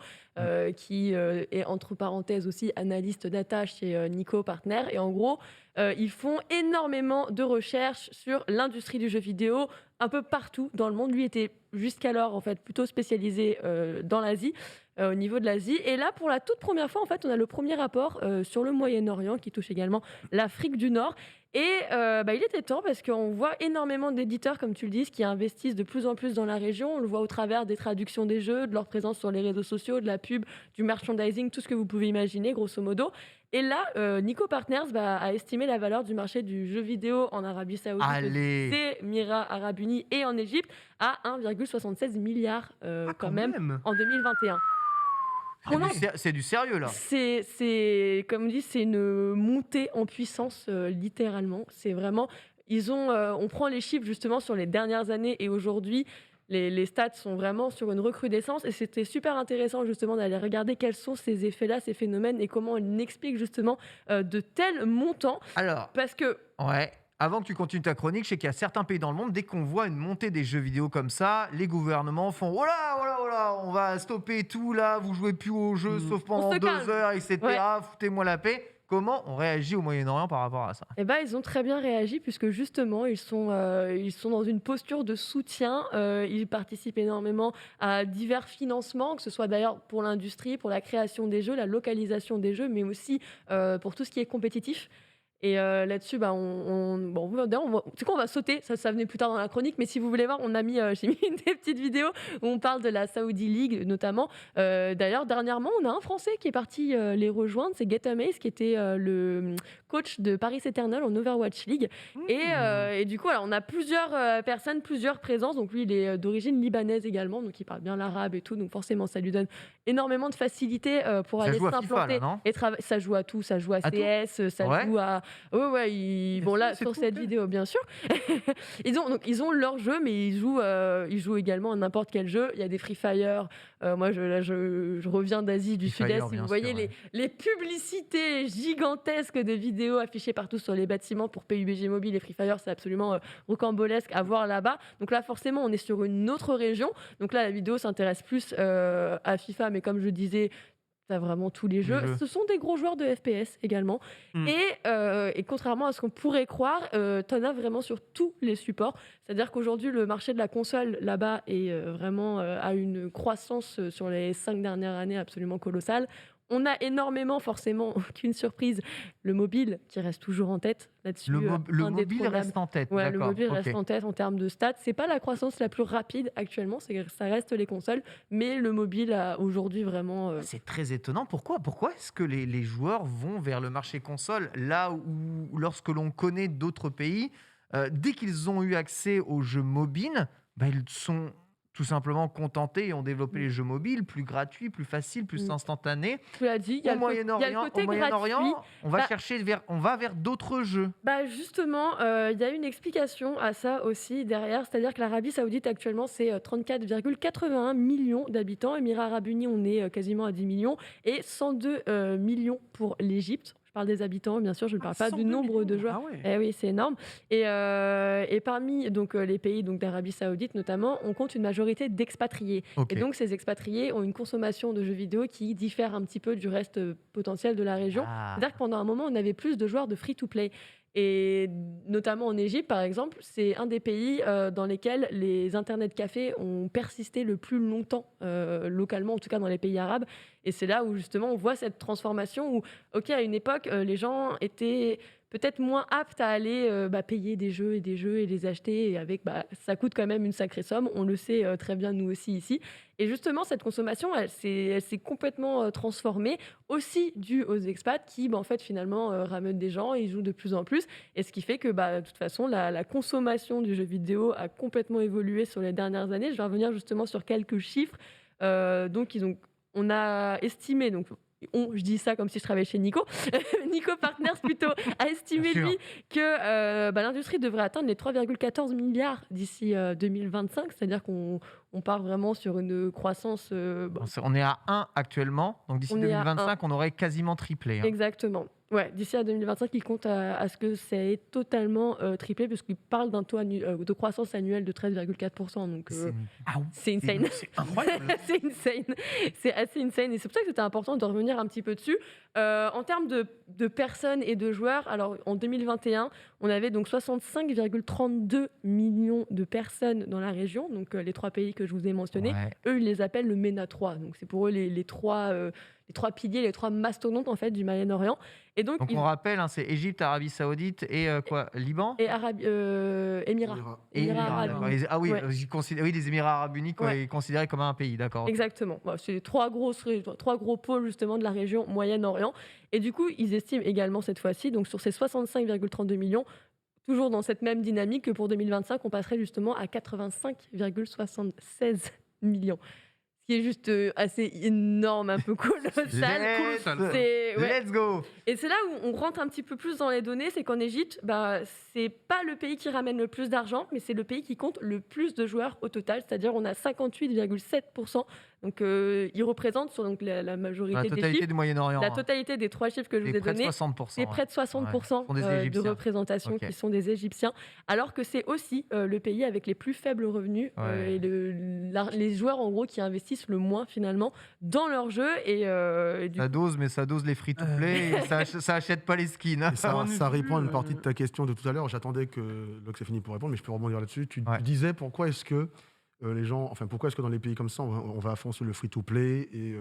qui est entre parenthèses aussi analyste data chez Nico Partner. Et en gros, ils font énormément de recherches sur l'industrie du jeu vidéo un peu partout dans le monde. Lui était jusqu'alors en fait plutôt spécialisé dans l'Asie. Au niveau de l'Asie. Et là, pour la toute première fois, en fait, on a le premier rapport sur le Moyen-Orient qui touche également l'Afrique du Nord. Et il était temps parce qu'on voit énormément d'éditeurs, comme tu le dis, qui investissent de plus en plus dans la région. On le voit au travers des traductions des jeux, de leur présence sur les réseaux sociaux, de la pub, du merchandising, tout ce que vous pouvez imaginer, grosso modo. Et là, Nico Partners a estimé la valeur du marché du jeu vidéo en Arabie Saoudite, aux Allez, Émirats Arabes Unis et en Égypte à 1,76 milliard quand même en 2021. c'est du sérieux là. C'est comme dit, c'est une montée en puissance littéralement. C'est vraiment, on prend les chiffres justement sur les dernières années et aujourd'hui. Les stats sont vraiment sur une recrudescence et c'était super intéressant justement d'aller regarder quels sont ces effets-là, ces phénomènes et comment on explique justement de tels montants. Alors, Parce que ouais. Avant que tu continues ta chronique, je sais qu'il y a certains pays dans le monde, dès qu'on voit une montée des jeux vidéo comme ça, les gouvernements font oh là, on va stopper tout là, vous jouez plus aux jeux sauf pendant se 2 calme. heures, etc. Ouais. Foutez-moi la paix. Comment on réagit au Moyen-Orient par rapport à ça? Eh ben, ils ont très bien réagi puisque justement, ils sont dans une posture de soutien. Ils participent énormément à divers financements, que ce soit d'ailleurs pour l'industrie, pour la création des jeux, la localisation des jeux, mais aussi pour tout ce qui est compétitif. Et là-dessus, d'ailleurs, c'est quoi, on va sauter, ça venait plus tard dans la chronique, mais si vous voulez voir, j'ai mis des petites vidéos où on parle de la Saudi League notamment. D'ailleurs, dernièrement, on a un Français qui est parti les rejoindre, c'est Get Amaze, qui était le coach de Paris Eternal en Overwatch League. Et du coup, alors, on a plusieurs personnes, plusieurs présences. Donc lui, il est d'origine libanaise également, donc il parle bien l'arabe et tout, donc forcément, ça lui donne énormément de facilité pour Ça aller joue à FIFA, s'implanter là, non et ça joue à tout, ça joue à À tout CS, ça Ouais. joue à bon là c'est sur tout, cette ok. vidéo bien sûr ils ont leur jeu mais ils jouent également à n'importe quel jeu. Il y a des Free Fire, moi je reviens d'Asie du Free Sud-Est, Fire, si bien vous voyez sûr, ouais. les publicités gigantesques de vidéos affichées partout sur les bâtiments pour PUBG Mobile et Free Fire, c'est absolument rocambolesque à voir là-bas. Donc là forcément on est sur une autre région, donc là la vidéo s'intéresse plus à FIFA, mais comme je disais, t'as vraiment tous les jeux. jeux. Ce sont des gros joueurs de FPS également. Et contrairement à ce qu'on pourrait croire, t'en as vraiment sur tous les supports. C'est-à-dire qu'aujourd'hui, le marché de la console là-bas est vraiment a une croissance sur les 5 dernières années absolument colossale. On a énormément, forcément, aucune surprise, le mobile qui reste toujours en tête là-dessus. Le mobile indétrônable. reste en tête. Ouais, le d'accord, mobile ok. reste en tête en termes de stats. C'est pas la croissance la plus rapide actuellement, ça reste les consoles, mais le mobile a aujourd'hui vraiment. C'est très étonnant. Pourquoi est-ce que les joueurs vont vers le marché console là où, lorsque l'on connaît d'autres pays, dès qu'ils ont eu accès aux jeux mobiles, ils sont tout simplement contentés et ont développé les jeux mobiles plus gratuits, plus faciles, plus instantanés. Tu l'as dit, il y a Au le il y a le Moyen-Orient, côté gratuit. on va Bah- on va vers d'autres jeux. Justement, il y a une explication à ça aussi derrière, c'est-à-dire que l'Arabie Saoudite actuellement c'est 34,81 millions d'habitants, Émirats Arabes Unis on est quasiment à 10 millions et 102 millions pour l'Égypte. Je parle des habitants, bien sûr, je ne parle pas du nombre de joueurs. Ah ouais. Eh oui, c'est énorme. Et parmi les pays d'Arabie Saoudite notamment, on compte une majorité d'expatriés. Ok. Et donc ces expatriés ont une consommation de jeux vidéo qui diffère un petit peu du reste potentiel de la région. Ah. C'est-à-dire que pendant un moment, on avait plus de joueurs de free-to-play. Et notamment en Égypte, par exemple, c'est un des pays dans lesquels les internet cafés ont persisté le plus longtemps, localement, en tout cas dans les pays arabes. Et c'est là où justement on voit cette transformation où, ok, à une époque, les gens étaient peut-être moins aptes à aller payer des jeux et les acheter. Et avec, ça coûte quand même une sacrée somme. On le sait très bien nous aussi ici. Et justement, cette consommation, elle s'est complètement transformée, aussi due aux expats qui, en fait, finalement, ramènent des gens, ils jouent de plus en plus. Et ce qui fait que, de toute façon, la consommation du jeu vidéo a complètement évolué sur les dernières années. Je vais revenir justement sur quelques chiffres. On a estimé, je dis ça comme si je travaillais chez Nico, Nico Partners plutôt, a estimé Bien sûr. lui que l'industrie devrait atteindre les 3,14 milliards d'ici 2025, c'est-à-dire qu'on part vraiment sur une croissance. On est à 1 actuellement, donc d'ici On est à 2025, on aurait quasiment triplé. Hein. Exactement. Ouais, d'ici à 2025, il compte à ce que ça ait totalement triplé, puisqu'il parle d'un taux de croissance annuelle de 13,4%. Donc, c'est insane. C'est incroyable. C'est insane. C'est assez insane. Et c'est pour ça que c'était important de revenir un petit peu dessus. En termes de personnes et de joueurs, alors en 2021, on avait donc 65,32 millions de personnes dans la région, donc les 3 pays que je vous ai mentionnés. Ouais. Eux, ils les appellent le MENA 3, donc c'est pour eux les 3 piliers, les 3 mastodontes en fait du Moyen-Orient. Et donc, Donc on rappelle, hein, c'est Égypte, Arabie Saoudite et quoi, Liban et Émirats. Émirats arabes unis. Ah oui, Ouais. oui, les Émirats arabes unis Ouais. considérés comme un pays, d'accord. Exactement. Bah, c'est 3 gros pôles justement de la région Moyen-Orient. Et du coup, ils estiment également cette fois-ci, donc sur ces 65,32 millions, toujours dans cette même dynamique, que pour 2025, on passerait justement à 85,76 millions. Ce qui est juste assez énorme, un peu colossal. Let's go. Et c'est là où on rentre un petit peu plus dans les données, c'est qu'en Égypte, c'est pas le pays qui ramène le plus d'argent, mais c'est le pays qui compte le plus de joueurs au total, c'est-à-dire on a 58,7%. Donc ils représentent sur donc, la majorité La des totalité chiffres, du Moyen-Orient. la totalité des 3 chiffres que je vous ai près de donnés. 60%. C'est près de 60% Ce sont des de Égyptiens. représentation Ok. qui sont des Égyptiens, alors que c'est aussi le pays avec les plus faibles revenus Ouais. et les joueurs en gros qui investissent le moins finalement dans leur jeu. Et du Ça dose, mais ça dose les free-to-play et ça achète pas les skins. hein. Et ça, Point de ça vue, répond à une partie de ta question de tout à l'heure. J'attendais que Lox ait fini pour répondre, mais je peux rebondir là-dessus. Tu Ouais. disais pourquoi est-ce que pourquoi est-ce que dans les pays comme ça, on va à fond sur le free-to-play et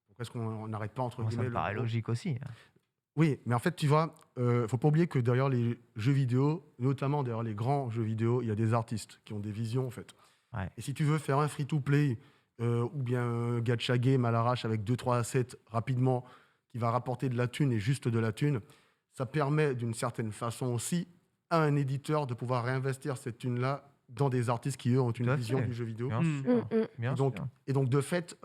pourquoi est-ce qu'on n'arrête pas entre Moi, ça guillemets me paraît logique aussi. Oui, mais en fait, tu vois, faut pas oublier que derrière les jeux vidéo, notamment derrière les grands jeux vidéo, il y a des artistes qui ont des visions en fait. Ouais. Et si tu veux faire un free-to-play ou bien un gacha game à l'arrache avec 2-3 assets rapidement qui va rapporter de la thune et juste de la thune, ça permet d'une certaine façon aussi à un éditeur de pouvoir réinvestir cette thune-là dans des artistes qui, eux, ont Tout une à vision fait. du jeu vidéo. Bien Mm. sûr. Bien Donc, sûr. Et donc, de fait,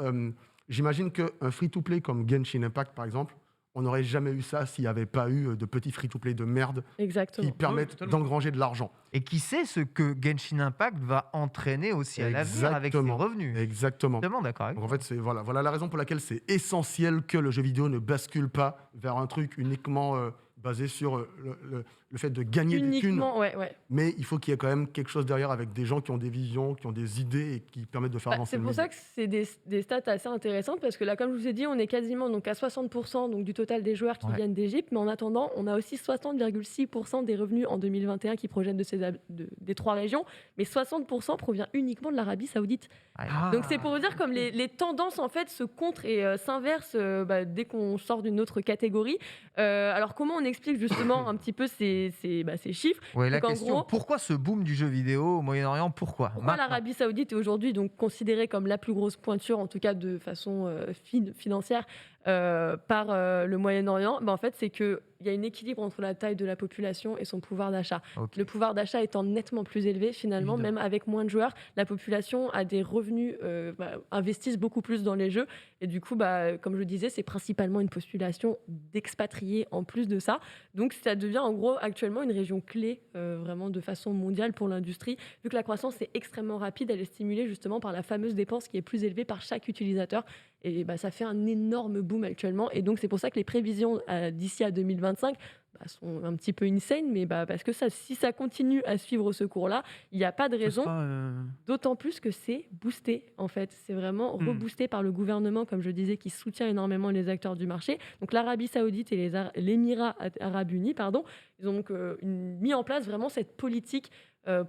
j'imagine qu'un free-to-play comme Genshin Impact, par exemple, on n'aurait jamais eu ça s'il n'y avait pas eu de petits free-to-play de merde Exactement. qui permettent totalement. d'engranger de l'argent. Et qui sait ce que Genshin Impact va entraîner aussi à l'avenir avec ses Exactement. revenus. Exactement. Totalement d'accord avec Donc en fait, voilà la raison pour laquelle c'est essentiel que le jeu vidéo ne bascule pas vers un truc uniquement basé sur le fait de gagner des thunes. Uniquement, ouais. Mais il faut qu'il y ait quand même quelque chose derrière avec des gens qui ont des visions, qui ont des idées et qui permettent de faire avancer C'est le pour milieu. ça que c'est des stats assez intéressantes parce que là, comme je vous ai dit, on est quasiment donc, à 60% donc, du total des joueurs qui Ouais. viennent d'Égypte, mais en attendant, on a aussi 60,6% des revenus en 2021 qui proviennent des 3 régions, mais 60% provient uniquement de l'Arabie Saoudite. Ouais. Donc c'est pour vous dire comme les tendances en fait se contrent et s'inversent dès qu'on sort d'une autre catégorie. Alors comment on explique justement un petit peu ces chiffres? Ouais, la Donc, en question, gros, pourquoi ce boom du jeu vidéo au Moyen-Orient? Pourquoi pourquoi Maintenant. l'Arabie Saoudite est aujourd'hui donc considérée comme la plus grosse pointure, en tout cas de façon financière, par le Moyen-Orient? En fait, c'est qu'il y a un équilibre entre la taille de la population et son pouvoir d'achat. Ok. Le pouvoir d'achat étant nettement plus élevé, finalement, Évidemment. même avec moins de joueurs, la population a des revenus, investissent beaucoup plus dans les jeux. Et du coup, comme je le disais, c'est principalement une population d'expatriés en plus de ça. Donc, ça devient en gros actuellement une région clé, vraiment de façon mondiale pour l'industrie. Vu que la croissance est extrêmement rapide, elle est stimulée justement par la fameuse dépense qui est plus élevée par chaque utilisateur. Et ça fait un énorme boom actuellement. Et donc, c'est pour ça que les prévisions d'ici à 2025 sont un petit peu insane, mais parce que si ça continue à suivre ce cours-là, il n'y a pas de Ce raison. sera, D'autant plus que c'est boosté, en fait. C'est vraiment reboosté par le gouvernement, comme je disais, qui soutient énormément les acteurs du marché. Donc l'Arabie Saoudite et l'Émirat arabes unis, ils ont donc mis en place vraiment cette politique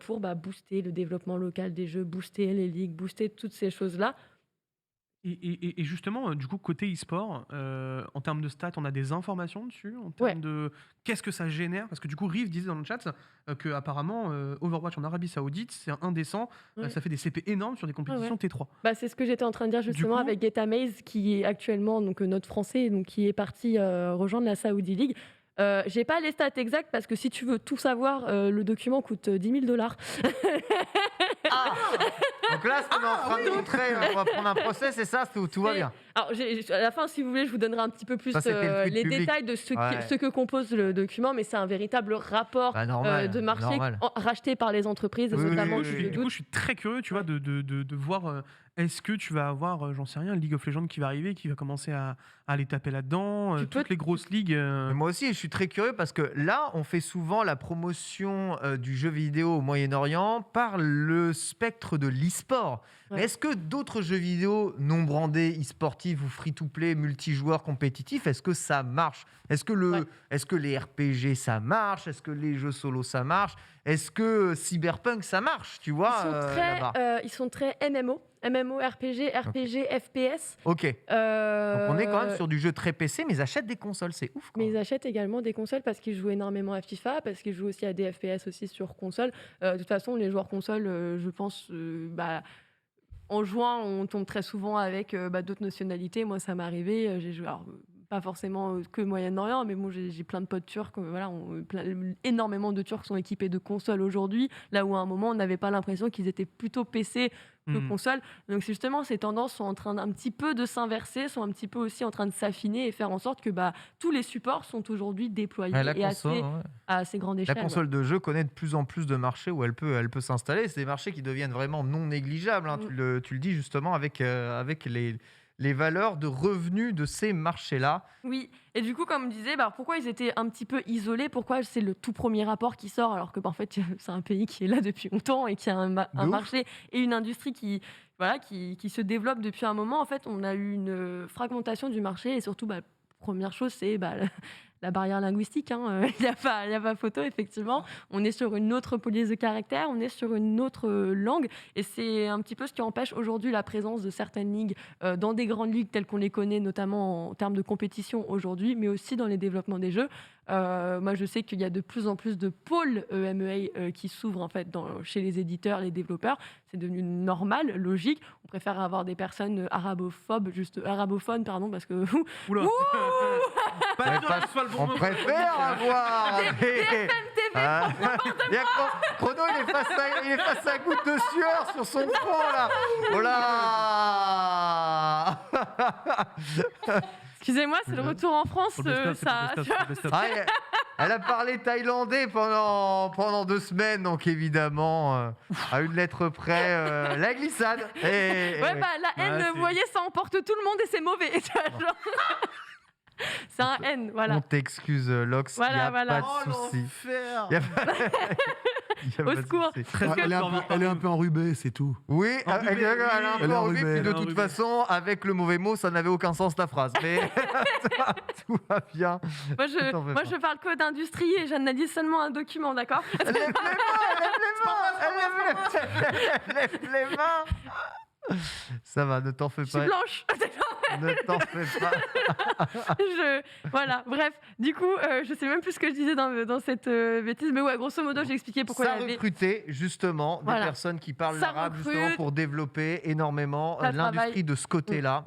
pour booster le développement local des jeux, booster les ligues, booster toutes ces choses-là. Et justement, du coup, côté e-sport, en termes de stats, on a des informations dessus, en Ouais. termes de qu'est-ce que ça génère. Parce que du coup, Rive disait dans le chat que apparemment Overwatch en Arabie Saoudite, c'est indécent. Ouais. Ça fait des CP énormes sur des compétitions T3. C'est ce que j'étais en train de dire justement coup- avec Geta Maze, qui est actuellement donc, notre Français, donc, qui est parti rejoindre la Saudi League. J'ai pas les stats exactes parce que si tu veux tout savoir, le document coûte $10 000. Donc là, ce qu'on est en train de montrer, on va prendre un procès, c'est ça, tout va bien. Alors, à la fin, si vous voulez, je vous donnerai un petit peu plus Ça, c'était le tweet les public. détails de ce Ouais. que compose le document, mais c'est un véritable rapport Normal, de marché normal. racheté par les entreprises, Oui, notamment oui, qui oui. se Du coup, doutent. je suis très curieux, tu vois, de voir est-ce que tu vas avoir, j'en sais rien, League of Legends qui va arriver, qui va commencer à aller taper là-dedans, Tu peux- toutes les grosses ligues. Mais moi aussi, je suis très curieux parce que là, on fait souvent la promotion du jeu vidéo au Moyen-Orient par le spectre de l'e-sport. e-sport. Ouais. Mais est-ce que d'autres jeux vidéo non brandés, e-sportifs ou free-to-play, multijoueurs compétitifs, est-ce que ça marche ? Est-ce que les RPG ça marche ? Est-ce que les jeux solo ça marche ? Est-ce que Cyberpunk ça marche ? Tu vois, là-bas. Ils sont très MMO, RPG, FPS. Ok. Donc on est quand même sur du jeu très PC, mais ils achètent des consoles, c'est ouf. Quoi. Mais ils achètent également des consoles parce qu'ils jouent énormément à FIFA, parce qu'ils jouent aussi à des FPS aussi sur console. De toute façon, les joueurs console, je pense, en jouant, on tombe très souvent avec d'autres nationalités. Moi, ça m'est arrivé. J'ai joué, alors, pas forcément que Moyen-Orient, mais bon, j'ai plein de potes turcs. Voilà, énormément de Turcs sont équipés de consoles aujourd'hui, là où à un moment, on n'avait pas l'impression qu'ils étaient plutôt PC que console. Donc justement, ces tendances sont en train d'un petit peu de s'inverser, sont un petit peu aussi en train de s'affiner et faire en sorte que tous les supports sont aujourd'hui déployés à assez grande échelle. La console de jeu connaît de plus en plus de marchés où elle peut s'installer. C'est des marchés qui deviennent vraiment non négligeables. Hein. Tu le dis justement avec les valeurs de revenus de ces marchés-là. Oui, et du coup, comme on disait, pourquoi ils étaient un petit peu isolés ? Pourquoi c'est le tout premier rapport qui sort alors que en fait, c'est un pays qui est là depuis longtemps et qui a un marché et une industrie qui se développe depuis un moment. En fait, on a eu une fragmentation du marché et surtout, première chose, c'est la barrière linguistique. Il n'y a pas photo, effectivement. On est sur une autre police de caractère, on est sur une autre langue. Et c'est un petit peu ce qui empêche aujourd'hui la présence de certaines ligues dans des grandes ligues telles qu'on les connaît, notamment en termes de compétition aujourd'hui, mais aussi dans les développements des jeux. Moi, je sais qu'il y a de plus en plus de pôles EMEA qui s'ouvrent en fait, chez les éditeurs, les développeurs. C'est devenu normal, logique. On préfère avoir des personnes arabophones, parce que... Oula. Pas sûr que ce soit le bon On mot. préfère avoir... Chrono, il est face à goutte de sueur sur son front, là. Oh là. Excusez-moi, c'est le retour en France. Elle a parlé thaïlandais pendant 2 semaines, donc évidemment, à une lettre près, la glissade. La haine, vous voyez, ça emporte tout le monde et c'est mauvais. C'est un N, voilà. On t'excuse, Lox, il n'y a pas de souci. Au secours. Elle est un peu enrubée, c'est tout. Oui, elle est un peu enrubée, puis de toute enrubée. façon, avec le mauvais mot, ça n'avait aucun sens la phrase. Mais tout va bien. Moi, je parle que d'industrie et j'analyse seulement un document, d'accord ? Lève les mains. Ça va, ne t'en fais Je suis pas. blanche. Ne t'en fais pas. Voilà, bref. Du coup, je sais même plus ce que je disais dans cette bêtise, mais ouais, grosso modo, j'ai expliqué pourquoi Ça il y avait... recrutait justement des personnes qui parlent Ça l'arabe recrute. justement pour développer énormément Ça l'industrie travaille. de ce côté-là.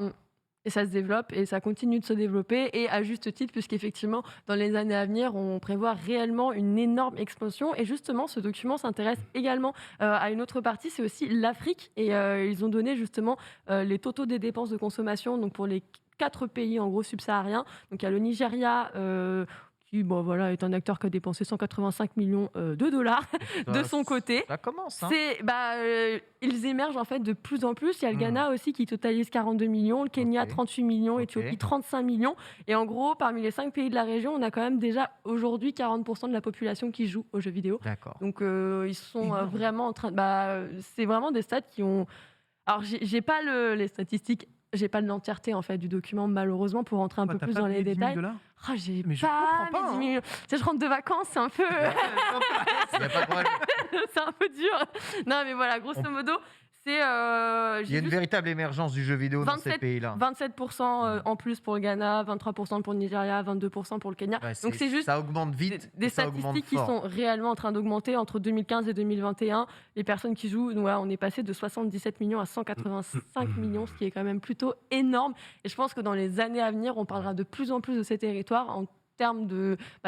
Et ça se développe et ça continue de se développer et à juste titre puisqu'effectivement dans les années à venir on prévoit réellement une énorme expansion et justement ce document s'intéresse également à une autre partie, c'est aussi l'Afrique et ils ont donné justement les totaux des dépenses de consommation donc pour les 4 pays en gros subsahariens. Donc il y a le Nigeria qui est un acteur qui a dépensé 185 millions de dollars de son côté. Ça commence. Hein. Ils émergent en fait de plus en plus. Il y a le Ghana aussi qui totalise 42 millions, le Kenya 38 millions, Éthiopie 35 millions. Et en gros, parmi les 5 pays de la région, on a quand même déjà aujourd'hui 40% de la population qui joue aux jeux vidéo. D'accord. Donc ils sont vraiment en train... c'est vraiment des stats qui ont... Alors j'ai pas les statistiques. J'ai pas l'entièreté en fait du document malheureusement pour rentrer un peu plus dans les détails. J'ai mais je pas comprends pas, mes 10 millions. Tu sais, je rentre de vacances, c'est un peu Il n'y a pas de problème. c'est un peu dur. Non mais voilà, grosso modo, c'est Il y a une véritable émergence du jeu vidéo dans ces pays-là. 27% en plus pour le Ghana, 23% pour le Nigeria, 22% pour le Kenya. Ouais, donc c'est juste ça augmente vite. des ça augmente statistiques qui fort. sont réellement en train d'augmenter entre 2015 et 2021. Les personnes qui jouent, on est passé de 77 millions à 185 millions, ce qui est quand même plutôt énorme. Et je pense que dans les années à venir, on parlera de plus en plus de ces territoires en termes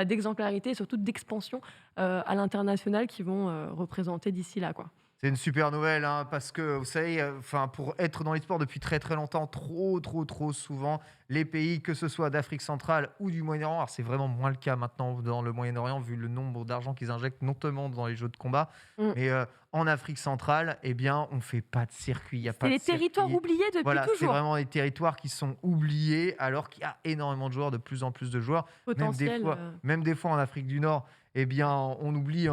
d'exemplarité et surtout d'expansion à l'international qui vont représenter d'ici là, quoi. C'est une super nouvelle, hein, parce que vous savez, pour être dans les sports depuis très très longtemps, trop souvent, les pays, que ce soit d'Afrique centrale ou du Moyen-Orient, alors c'est vraiment moins le cas maintenant dans le Moyen-Orient, vu le nombre d'argent qu'ils injectent, notamment dans les jeux de combat, mais en Afrique centrale, eh bien, on ne fait pas de circuit. C'est les territoires oubliés depuis toujours. C'est toujours. vraiment des territoires qui sont oubliés, alors qu'il y a énormément de joueurs, de plus en plus de joueurs. Potentiel. Même des fois en Afrique du Nord, eh bien, on oublie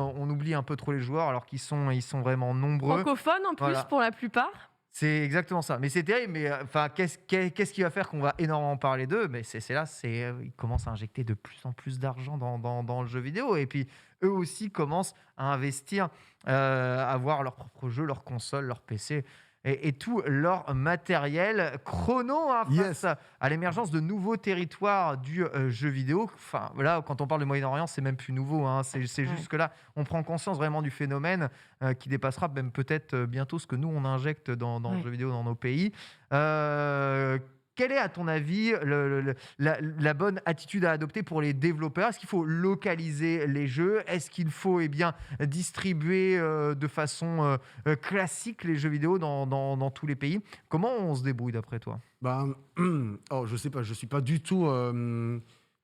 un peu trop les joueurs alors qu'ils sont vraiment nombreux. Francophones en plus Voilà. pour la plupart. C'est exactement ça. Mais c'est terrible. Mais enfin, qu'est-ce qui va faire qu'on va énormément parler d'eux? Mais c'est là, ils commencent à injecter de plus en plus d'argent dans le jeu vidéo. Et puis, eux aussi commencent à investir, à avoir leur propre jeu, leur console, leur PC et tout leur matériel. Chrono, hein, face Yes. à l'émergence de nouveaux territoires du jeu vidéo. Enfin, là, quand on parle de Moyen-Orient, c'est même plus nouveau, hein. C'est Ouais. juste que là, on prend conscience vraiment du phénomène qui dépassera même peut-être bientôt ce que nous, on injecte dans le Ouais. jeu vidéo dans nos pays. Quelle est, à ton avis, la bonne attitude à adopter pour les développeurs? Est-ce qu'il faut localiser les jeux? Est-ce qu'il faut distribuer de façon classique les jeux vidéo dans tous les pays? Comment on se débrouille d'après toi? Ben, je sais pas, je suis pas du tout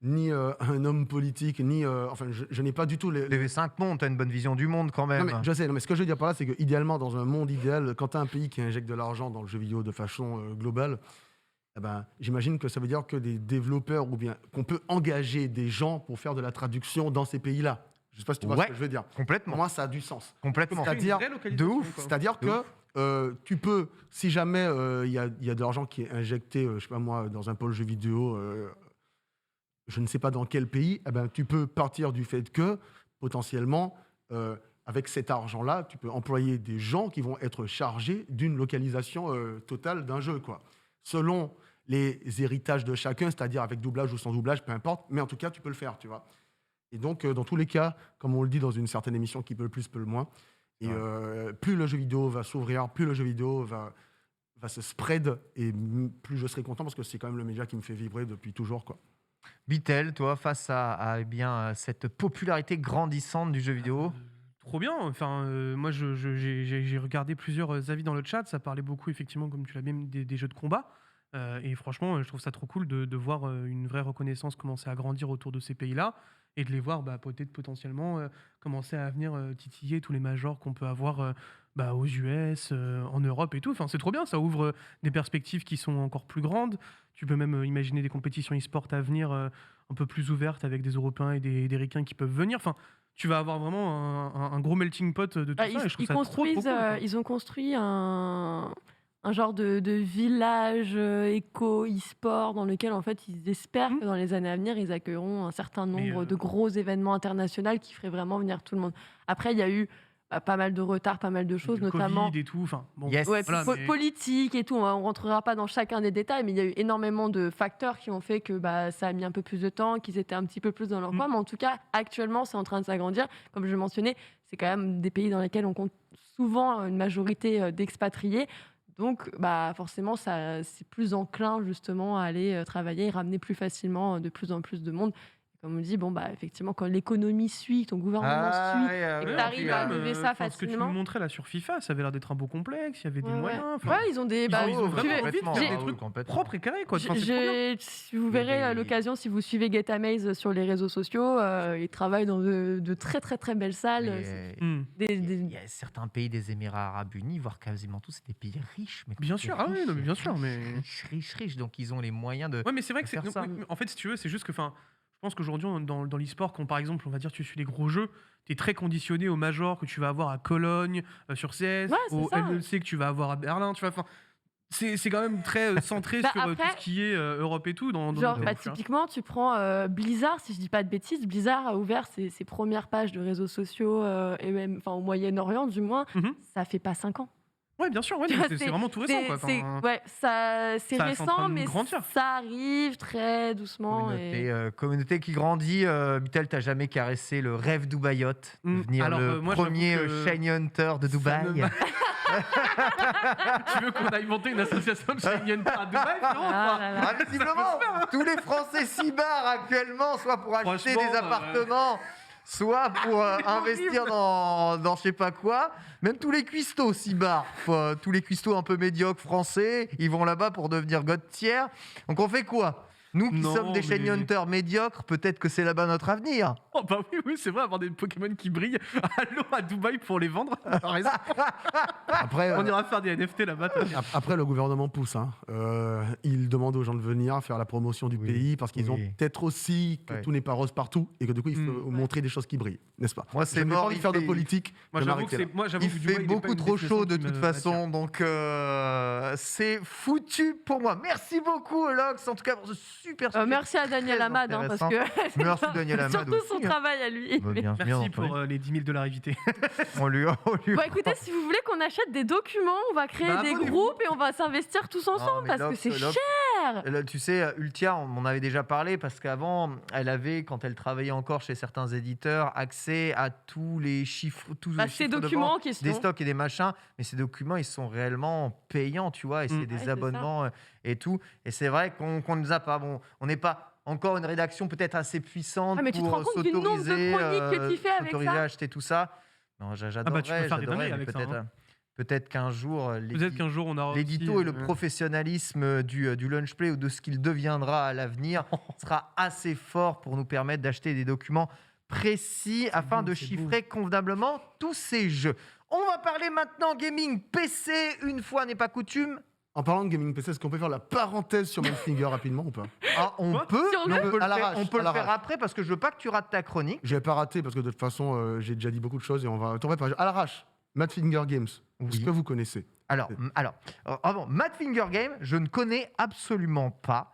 ni un homme politique, ni enfin, je n'ai pas du tout les. TV5 Monde, tu as une bonne vision du monde quand Non, même. mais je sais, non, mais ce que je veux dire par là, c'est que idéalement, dans un monde idéal, quand tu as un pays qui injecte de l'argent dans le jeu vidéo de façon globale, eh ben, j'imagine que ça veut dire que des développeurs ou bien qu'on peut engager des gens pour faire de la traduction dans ces pays-là. Je sais pas si tu vois Ouais. ce que je veux dire. Pour Complètement. moi, ça a du sens. Complètement. C'est- C'est-à-dire Une vraie localisation, de ouf. quoi. C'est-à-dire De que tu peux, si jamais il y a de l'argent qui est injecté, je sais pas moi, dans un pôle jeu vidéo, je ne sais pas dans quel pays, eh ben, tu peux partir du fait que, potentiellement, avec cet argent-là, tu peux employer des gens qui vont être chargés d'une localisation totale d'un jeu, quoi. Selon les héritages de chacun, c'est-à-dire avec doublage ou sans doublage, peu importe, mais en tout cas, tu peux le faire, tu vois. Et donc, dans tous les cas, comme on le dit dans une certaine émission, qui peut le plus, peut le moins, et Ouais. plus le jeu vidéo va s'ouvrir, plus le jeu vidéo va se spread, et plus je serai content, parce que c'est quand même le média qui me fait vibrer depuis toujours, quoi. Bitel, toi, face à cette popularité grandissante du jeu vidéo? Trop bien. Enfin, moi, j'ai regardé plusieurs avis dans le chat. Ça parlait beaucoup, effectivement, comme tu l'as bien dit, des jeux de combat. Et franchement, je trouve ça trop cool de voir une vraie reconnaissance commencer à grandir autour de ces pays-là et de les voir peut-être potentiellement commencer à venir titiller tous les majors qu'on peut avoir aux US, en Europe et tout. Enfin, c'est trop bien. Ça ouvre des perspectives qui sont encore plus grandes. Tu peux même imaginer des compétitions e-sport à venir un peu plus ouvertes avec des Européens et des Ricains qui peuvent venir. Enfin, tu vas avoir vraiment un gros melting pot de tout Bah, ça et je trouve ils ça trop construisent, cool, quoi. ils ont construit un genre de village éco e-sport dans lequel en fait ils espèrent Mhm. que dans les années à venir ils accueilleront un certain Mais, nombre de gros événements internationaux qui feraient vraiment venir tout le monde. Après il y a eu pas mal de retard, pas mal de choses, Le notamment Covid et tout. Enfin, bon, Yes. ouais, voilà, mais- politique et tout. On rentrera pas dans chacun des détails, mais il y a eu énormément de facteurs qui ont fait que ça a mis un peu plus de temps, qu'ils étaient un petit peu plus dans leur coin. Mais en tout cas, actuellement, c'est en train de s'agrandir. Comme je le mentionnais, c'est quand même des pays dans lesquels on compte souvent une majorité d'expatriés. Donc, forcément, c'est plus enclin justement à aller travailler et ramener plus facilement de plus en plus de monde. Comme on le dit, effectivement, quand l'économie suit, ton gouvernement suit, ouais, et que ouais, t'arrives puis, à lever ça enfin, ce que tu facilement. nous montrais là sur FIFA, ça avait l'air d'être un beau complexe, il y avait des Ouais, moyens. ouais. Enfin, Ouais, ils ont des. ils ont tu vraiment veux- envie de faire j'ai- des trucs complètement. propres et carrés, quoi. Enfin, c'est trop bien. Si vous Il y a verrez des- l'occasion, si vous suivez Getamaze sur les réseaux sociaux, ils travaillent dans de très très très belles salles. Mais, Hmm. il y a certains pays des Émirats Arabes Unis, voire quasiment tous, c'est des pays riches. Mais Bien sûr, ah oui, non, mais bien sûr, mais- riches. Donc ils ont les moyens de. Ouais, mais c'est vrai que faire c'est. ça. En fait, si tu veux, c'est juste que. Je pense qu'aujourd'hui, dans l'e-sport, quand par exemple, on va dire, tu suis les gros jeux, tu es très conditionné au major que tu vas avoir à Cologne, sur CS, Ouais, c'est au ça. LEC que tu vas avoir à Berlin, tu vois. Enfin, c'est quand même très centré sur tout après- ce qui est Europe et tout. Dans Genre, notre pays, tu vois. typiquement, tu prends Blizzard, si je dis pas de bêtises, Blizzard a ouvert ses premières pages de réseaux sociaux, et même au Moyen-Orient, du moins, Mhm. ça fait pas 5 ans. Ouais, bien sûr, ouais, Tu vois, c'est vraiment tout récent, quoi. c'est Enfin, ouais, c'est ça, c'est en récent, train de mais grandir. ça arrive très doucement. Communauté qui grandit. Bitel, t'as jamais caressé le rêve dubaïote, devenir Alors, le moi, j'avoue premier que shiny hunter de ça Dubaï. ne Tu veux qu'on aille monter une association de Shiny Hunter à Dubaï, frérot, Ah quoi là là. Ah, visiblement, tous les Français s'y barrent actuellement, soit pour acheter Franchement, des appartements, soit pour investir dans je sais pas quoi. Même tous les cuistots s'y barrent. Tous les cuistots un peu médiocres français, ils vont là-bas pour devenir god tiers. Donc on fait quoi? Nous qui Non, sommes des shiny mais- hunters médiocres, peut-être que c'est là-bas notre avenir. Oh bah oui, c'est vrai, avoir des Pokémon qui brillent à Dubaï pour les vendre. t'as raison. Après, On ira faire des NFT là-bas. t'inquiète. Après, le gouvernement pousse. Hein. Il demande aux gens de venir faire la promotion du Oui, pays parce qu'ils ont oui. peut-être aussi que Ouais. tout n'est pas rose partout et que du coup, il faut montrer des choses qui brillent, n'est-ce pas? Moi, c'est Je n'ai pas mort, envie de il faire de fait- politique. Moi, je vais j'avoue que m'arrêter là. Il Dubaï, fait il est pas beaucoup une trop destination chaud de qui toute me façon, donc c'est foutu pour moi. Merci beaucoup, Lox, en tout cas pour ce super sujet. Merci à Daniel très Amad, hein, parce que Merci Daniel Amad surtout son aussi, hein. travail à lui. Bah, bien Merci entendu. pour les 10 000 $ invités. On lui Bon, écoutez, si vous voulez qu'on achète des documents, on va créer Bah, des abonnez-vous. groupes et on va s'investir tous ensemble mais parce que Lox, c'est Lox, cher. Là, tu sais, Ultia, on m'en avait déjà parlé parce qu'avant, elle avait, quand elle travaillait encore chez certains éditeurs, accès à tous les chiffres, Bah, ces documents en des question. stocks et des machins. Mais ces documents, ils sont réellement payants, tu vois, et c'est Mm. des Ouais, c'est abonnements et tout. Et c'est vrai qu'on ne les a pas. Bon, on n'est pas encore une rédaction peut-être assez puissante Ah, mais tu te pour rends compte du nombre de s'autoriser chroniques que tu fais avec s'autoriser ça à acheter tout ça. Non, j'adorerais, bah, tu peux faire des j'adorerais, dingueries mais avec ça, peut-être, hein. peut-être qu'un jour, Peut-être qu'un jour on aura. l'édito aussi, et le professionnalisme du lunchplay ou de ce qu'il deviendra à l'avenir sera assez fort pour nous permettre d'acheter des documents précis afin beau, de c'est chiffrer convenablement tous ces jeux. On va parler maintenant gaming PC, une fois n'est pas coutume. En parlant de gaming PC, est-ce qu'on peut faire la parenthèse sur Manfinger rapidement ou pas? Ah, on Quoi peut, Sur mais le- on peut le À faire, l'arrache, on peut à le faire l'arrache. après parce que je veux pas que tu rates ta chronique. Je vais pas rater parce que de toute façon, j'ai déjà dit beaucoup de choses et on va t'en préparer. À l'arrache, Madfinger Games, Oui. est-ce que vous connaissez? Alors, avant, Madfinger Game, je ne connais absolument pas.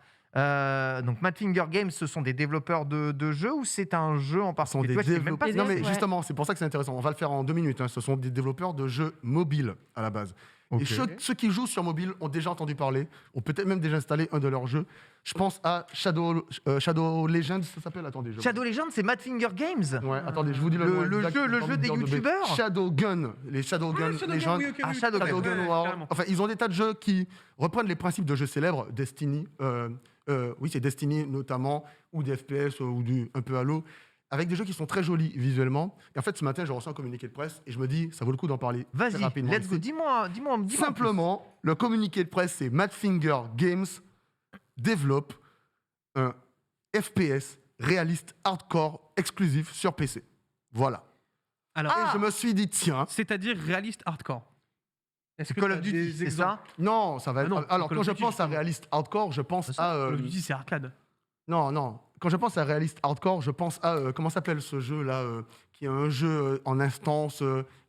Donc, Madfinger Games, ce sont des développeurs de jeux ou c'est un jeu en Ce sont particulier? des Tu vois, je sais même pas développeurs. ce Non, que mais Ouais. justement, c'est pour ça que c'est intéressant. On va le faire en 2 minutes. Hein. Ce sont des développeurs de jeux mobiles à la base. Ok. Et ceux qui jouent sur mobile ont déjà entendu parler, ont peut-être même déjà installé un de leurs jeux. Je pense à Shadow Legends, ça s'appelle. Attendez, Shadow Legends, c'est Madfinger Games. Ouais, attendez, je vous dis le, Le- nom le exact, jeu- j'ai le pas jeu envie de des dire de bêtises. youtubeurs Shadowgun, les Shadowgun Legends. Ah, Shadowgun. Shadowgun Ouais, War. carrément. Enfin, ils ont des tas de jeux qui reprennent les principes de jeux célèbres, Destiny, oui, c'est Destiny notamment, ou des FPS, ou du un peu Halo, avec des jeux qui sont très jolis visuellement. Et en fait, ce matin, j'ai reçu un communiqué de presse et je me dis, ça vaut le coup d'en parler très Vas-y, rapidement. let's go. ici. Dis-moi en plus. Simplement, le communiqué de presse, c'est Madfinger Games développe un FPS réaliste hardcore exclusif sur PC. Voilà. Alors, Et je me suis dit, tiens, c'est-à-dire réaliste hardcore. Est-ce C'est que Call t'as of Duty, des c'est exemples ça? non, ça va être. Ah non, alors, Call quand of je Duty, pense à justement. réaliste hardcore, je pense à. Call of Duty, c'est arcade. Non. Quand je pense à réaliste hardcore, je pense à. Comment s'appelle ce jeu-là qui est un jeu en instance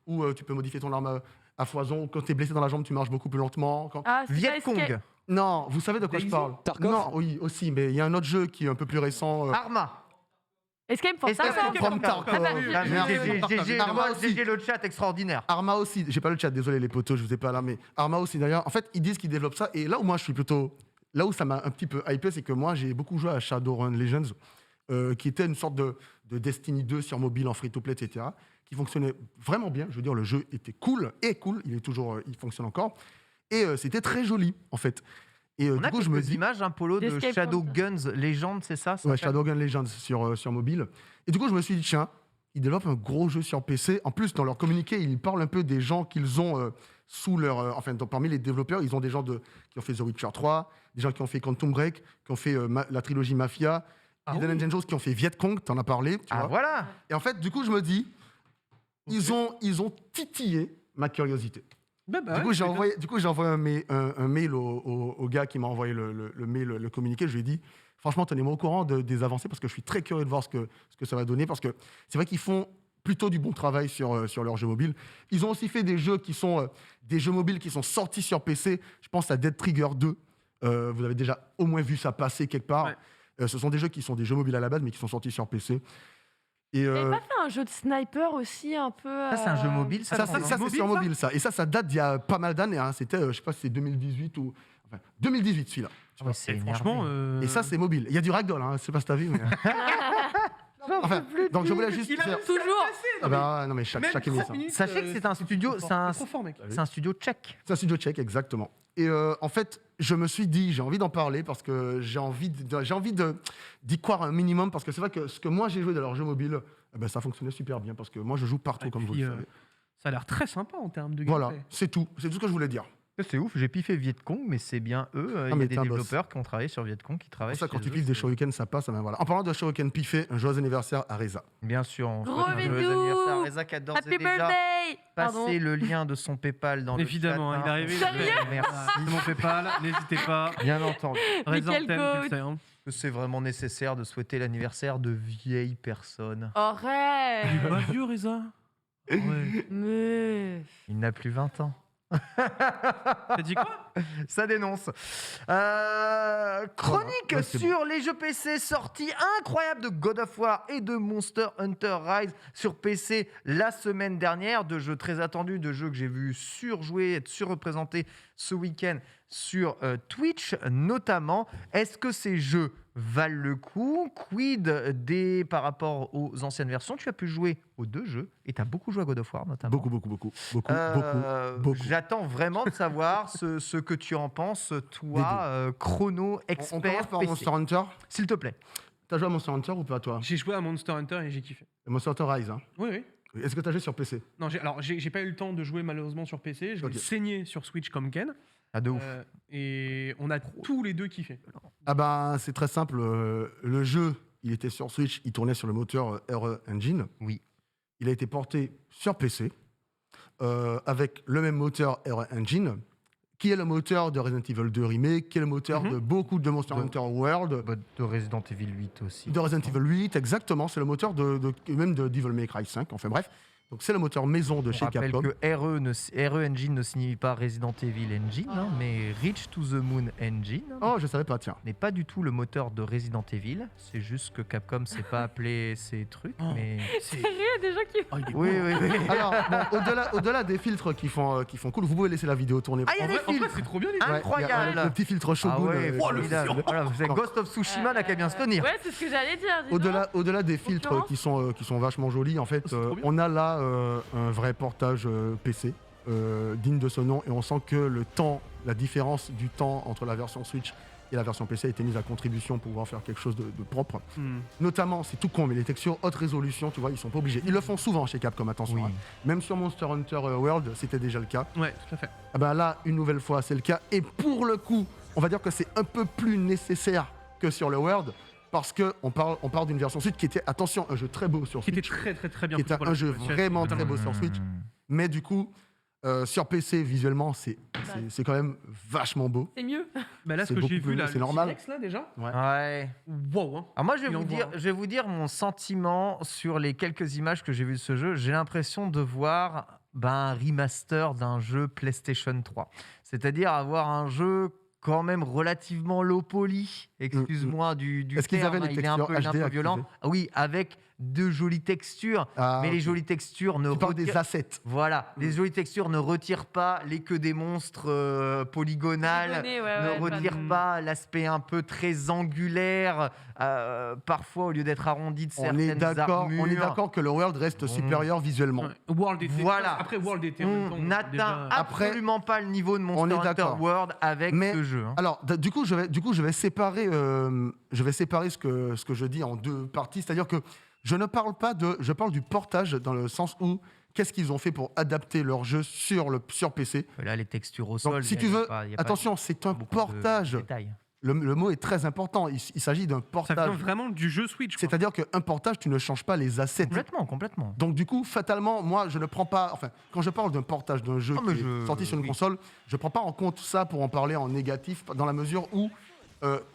où tu peux modifier ton arme à foison. Quand tu es blessé dans la jambe, tu marches beaucoup plus lentement. Ah, c'est pas Viet Escape. Cong, Non, vous savez de quoi je Daisy parle? Tarkov Non, oui, aussi, mais il y a un autre jeu qui est un peu plus récent. Arma. Escape from Escape Tarkov. from Tarkov. Ah bah, Ah, Merci. GG, Arma aussi. le chat extraordinaire. Arma aussi, j'ai pas le chat, désolé les potos, je vous ai pas là, mais Arma aussi d'ailleurs. En fait, ils disent qu'ils développent ça, et là où moi je suis plutôt. Là où ça m'a un petit peu hypé, c'est que moi j'ai beaucoup joué à Shadowrun Legends, qui était une sorte de Destiny 2 sur mobile en free-to-play, etc., qui fonctionnait vraiment bien. Je veux dire, le jeu était cool, il est toujours, il fonctionne encore, et c'était très joli en fait. Et On du a coup, je me quelques dis. images, Polo, de D'Escape Shadow from Guns Legends, c'est ça? Ouais, Shadowgun Legends sur mobile. Et du coup, je me suis dit, tiens, ils développent un gros jeu sur PC. En plus, dans leur communiqué, ils parlent un peu des gens qu'ils ont sous leur. Enfin, parmi les développeurs, ils ont des gens qui ont fait The Witcher 3, des gens qui ont fait Quantum Break, qui ont fait la trilogie Mafia, Hidden Angels qui ont fait Viet Cong, t'en as parlé. Tu Ah vois. voilà. Et en fait, du coup, je me dis, ils ont titillé ma curiosité. Bah, Du coup, j'ai envoyé un mail au gars qui m'a envoyé le mail, le communiqué. Je lui ai dit, franchement, tenez-moi au courant des avancées parce que je suis très curieux de voir ce que ça va donner. Parce que c'est vrai qu'ils font plutôt du bon travail sur leurs jeux mobiles. Ils ont aussi fait des jeux qui sont des jeux mobiles qui sont sortis sur PC. Je pense à Dead Trigger 2. Vous avez déjà au moins vu ça passer quelque part. Ouais. Ce sont des jeux qui sont des jeux mobiles à la base, mais qui sont sortis sur PC. Et Vous n'avez pas fait un jeu de sniper aussi un peu. Ça, c'est un jeu mobile, ça, ça, je c'est pense, ça, hein. c'est sur mobile, ça. Et ça date d'il y a pas mal d'années. Hein. C'était, je sais pas si c'est 2018 ou. Enfin, 2018, celui-là. Ah ouais, c'est Et franchement. Et ça, c'est mobile. Il y a du ragdoll, hein. Je sais pas si t'as vu. Mais... enfin, donc je voulais juste. Il a faire- réussi à le Toujours. passer, Ah bah, non, mais chaque Même émission. 30 minutes, Sachez que c'est un studio, c'est un- trop fort, mec. C'est un studio tchèque. C'est un studio tchèque, exactement. Et en fait, je me suis dit, j'ai envie d'en parler parce que j'ai envie d'y croire un minimum. Parce que c'est vrai que ce que moi j'ai joué dans leur jeu mobile, eh ben, ça fonctionnait super bien. Parce que moi je joue partout, Et comme vous puis, le savez. Ça a l'air très sympa en termes de Voilà, gameplay. c'est tout. C'est tout ce que je voulais dire. C'est ouf, j'ai piffé Vietcong, mais c'est bien eux. Il y mais a des t'es un boss. développeurs qui ont travaillé sur Vietcong, qui C'est travaillent pour ça, chez quand tu eux, piffes des c'est- shurikens, ça passe. Ben voilà. En parlant de shuriken piffé, un joyeux anniversaire à Reza. Bien sûr, on Gros souhaite un joyeux bisous. anniversaire à Reza qui a d'ores et Happy déjà birthday Pardon. passé le lien de son PayPal dans Évidemment, le chat. il est arrivé. Sérieux Merci, C'est mon PayPal, n'hésitez pas. bien entendu. Reza, on quel t'aime, tu le coach. sais, hein. Que c'est vraiment nécessaire de souhaiter l'anniversaire de vieilles personnes. Arrête Il est pas vieux, Reza. Ouais. Mais... Il n'a plus 20 ans. T'as dit quoi? Ça dénonce. Chronique Ouais, c'est sur les jeux PC, sortie incroyable de God of War et de Monster Hunter Rise sur PC la semaine dernière. Deux jeux très attendus, deux jeux que j'ai vu surjouer, être surreprésentés ce week-end sur Twitch notamment. Est-ce que ces jeux valent le coup? Quid par rapport aux anciennes versions? Tu as pu jouer aux deux jeux et tu as beaucoup joué à God of War notamment. Beaucoup. J'attends vraiment de savoir ce que tu en penses, toi, chrono On expert commence par PC. Monster Hunter. S'il te plaît. T'as joué à Monster Hunter ou pas, toi? J'ai joué à Monster Hunter et j'ai kiffé. Monster Hunter Rise, hein. Oui, oui. Est-ce que t'as joué sur PC? Non, j'ai pas eu le temps de jouer malheureusement sur PC. Je l'ai Ok. saigné sur Switch comme Ken. Ah, de ouf. Et on a tous les deux kiffé. Ah ben, c'est très simple. Le jeu, il était sur Switch, il tournait sur le moteur RE Engine. Oui. Il a été porté sur PC avec le même moteur RE Engine, qui est le moteur de Resident Evil 2 Remake, qui est le moteur de beaucoup de Monster Hunter World, De Resident Evil 8 aussi. de Resident Evil 8, exactement. C'est le moteur même de Devil May Cry 5. Enfin bref, donc c'est le moteur maison de On chez rappelle Capcom. que RE Engine ne signifie pas Resident Evil Engine, hein, mais Reach to the Moon Engine Oh, je savais pas, tiens. n'est pas du tout le moteur de Resident Evil. C'est juste que Capcom ne sait pas appeler ces trucs. Oh. Mais... Sérieux, des gens qui... Oh, il est Oui, bon. oui, oui. Alors, bon, au-delà des filtres qui font cool, vous pouvez laisser la vidéo tourner. Ah, il y a En des vrai, filtres. c'est trop bien les Ah, gars. incroyable. Il y a le petit filtre Ah Shogun. ouais, le formidable. Voilà, c'est Non. Ghost of Tsushima n'a qu'à bien se tenir. Ouais, c'est ce que j'allais dire. dis donc. Au-delà des filtres Concurrence. qui sont vachement jolis, en fait, C'est trop bien. on a là un vrai portage PC digne de ce nom, et on sent que la différence du temps entre la version Switch et la version PC a été mise à contribution pour pouvoir faire quelque chose de propre. Hmm. Notamment, c'est tout con, mais les textures haute résolution, tu vois, ils sont pas obligés. Ils le font souvent chez Capcom, attention. Oui. Hein. Même sur Monster Hunter World, c'était déjà le cas. Ouais, tout à fait. Ah ben là, une nouvelle fois, c'est le cas. Et pour le coup, on va dire que c'est un peu plus nécessaire que sur le World, parce qu'on parle d'une version Switch qui était, attention, un jeu très beau sur Qui était Switch, très bien. qui foutu était pour un la jeu Switch. vraiment très Totalement. beau sur Switch. Mais du coup, sur PC, visuellement, c'est quand même vachement beau. C'est mieux. Bah là, ce C'est que j'ai beaucoup vu plus- là, c'est le normal. T-Rex, là déjà. Ouais. Wow. Hein. Alors moi, je Il vais, envoie, hein. je vais vous dire mon sentiment sur les quelques images que j'ai vues de ce jeu. J'ai l'impression de voir un remaster d'un jeu PlayStation 3. C'est-à-dire avoir un jeu quand même relativement low poly, excuse-moi du Est-ce qu'ils terme, avaient les il est un peu, textures HD violent. activées Ah oui, avec de jolies textures, Ah, mais les ok. jolies textures ne Tu parles des retirent- assets. Voilà, les jolies textures ne retirent pas les queues des monstres polygonales, Polygoné, ouais, ne ouais, retirent pas- pas l'aspect un peu très angulaire, parfois au lieu d'être arrondi de certaines armures. On est d'accord que le World reste supérieur visuellement. Ouais. World était. Voilà. Après World était. en même temps, On n'atteint déjà- Après, absolument pas le niveau de on Monster est Hunter d'accord. World avec Mais- ce jeu. Hein. Alors, du coup, je vais séparer ce que je dis en deux parties. C'est-à-dire que je parle du portage dans le sens où qu'est-ce qu'ils ont fait pour adapter leur jeu sur PC. Là, les textures au sol. si il y a- tu il y a veux, pas- il y a pas attention, c'est un beaucoup de portage. détails. Le mot est très important. Il s'agit d'un Ça vient portage. vraiment du jeu Switch. quoi. C'est-à-dire qu'un portage, tu ne changes pas les assets. Complètement. Donc du coup, fatalement, moi, je ne prends pas... Enfin, quand je parle d'un portage d'un jeu Ah, mais qui est sorti sur une oui. console, je ne prends pas en compte ça pour en parler en négatif, dans la mesure où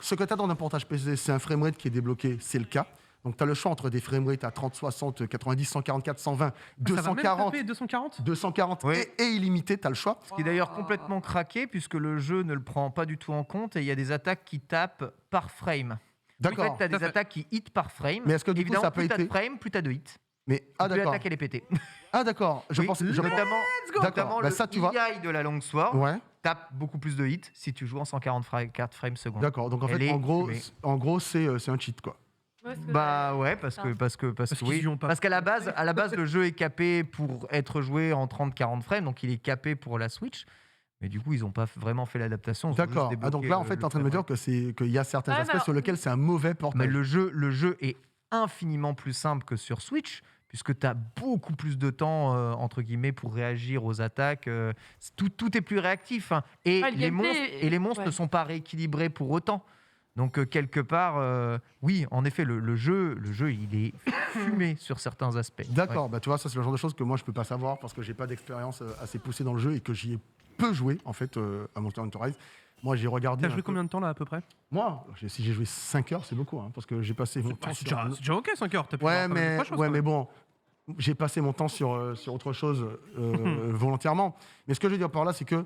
ce que tu as dans un portage PC, c'est un framerate qui est débloqué, c'est le cas. Donc tu as le choix entre des framerates à 30, 60, 90, 144, 120, Ça va même 240, taper 240. 240 Oui. et illimité, tu as le choix. Ce qui est d'ailleurs complètement craqué puisque le jeu ne le prend pas du tout en compte et il y a des attaques qui tapent par frame. En fait, D'accord. tu as tout à des fait. attaques qui hit par frame. Mais est-ce que du coup, Évidemment, ça a pas plus tu as de été- frame, plus tu as de hits. Mais, ah Plus d'accord. l'attaque, elle est pétée. Ah d'accord. Je Oui, pense... notamment, D'accord. notamment Bah, le ça, tu vois. EI de la Longsword Ouais, tape beaucoup plus de hits si tu joues en 144 frames secondes. d'accord. Donc en Elle fait, est fumée. en gros c'est un cheat, quoi. Ouais, c'est ce que Bah j'allais- ouais, parce que qu'ils oui. y ont pas Parce qu'à la base, le jeu est capé pour être joué en 30-40 frames, donc il est capé pour la Switch. Mais du coup, ils n'ont pas vraiment fait l'adaptation. ils ont D'accord. juste Ah, donc débloqué là, en fait, tu es en train de me dire qu'il y a certains Ouais, aspects mais sur lesquels c'est un mauvais Mais portage. le jeu est infiniment plus simple que sur Switch, puisque tu as beaucoup plus de temps, entre guillemets, pour réagir aux attaques. Tout est plus réactif, hein. Et Ouais, le les monstres ouais. ne sont pas rééquilibrés pour autant. Donc, quelque part, oui, en effet, le jeu, il est fumé sur certains aspects. D'accord, Ouais. bah, tu vois, ça c'est le genre de choses que moi je peux pas savoir parce que j'ai pas d'expérience assez poussée dans le jeu et que j'y ai peu joué en fait à Monster Hunter Rise. Moi j'ai regardé. T'as un joué peu- combien de temps là à peu près? Moi, si j'ai joué 5 heures, c'est beaucoup, hein, parce que j'ai passé mon temps C'est sur. déjà ok 5 heures. T'as pu Ouais, voir pas mal de mais, fois, chose, ouais, quand mais même. bon, j'ai passé mon temps sur autre chose volontairement. Mais ce que je veux dire par là, c'est que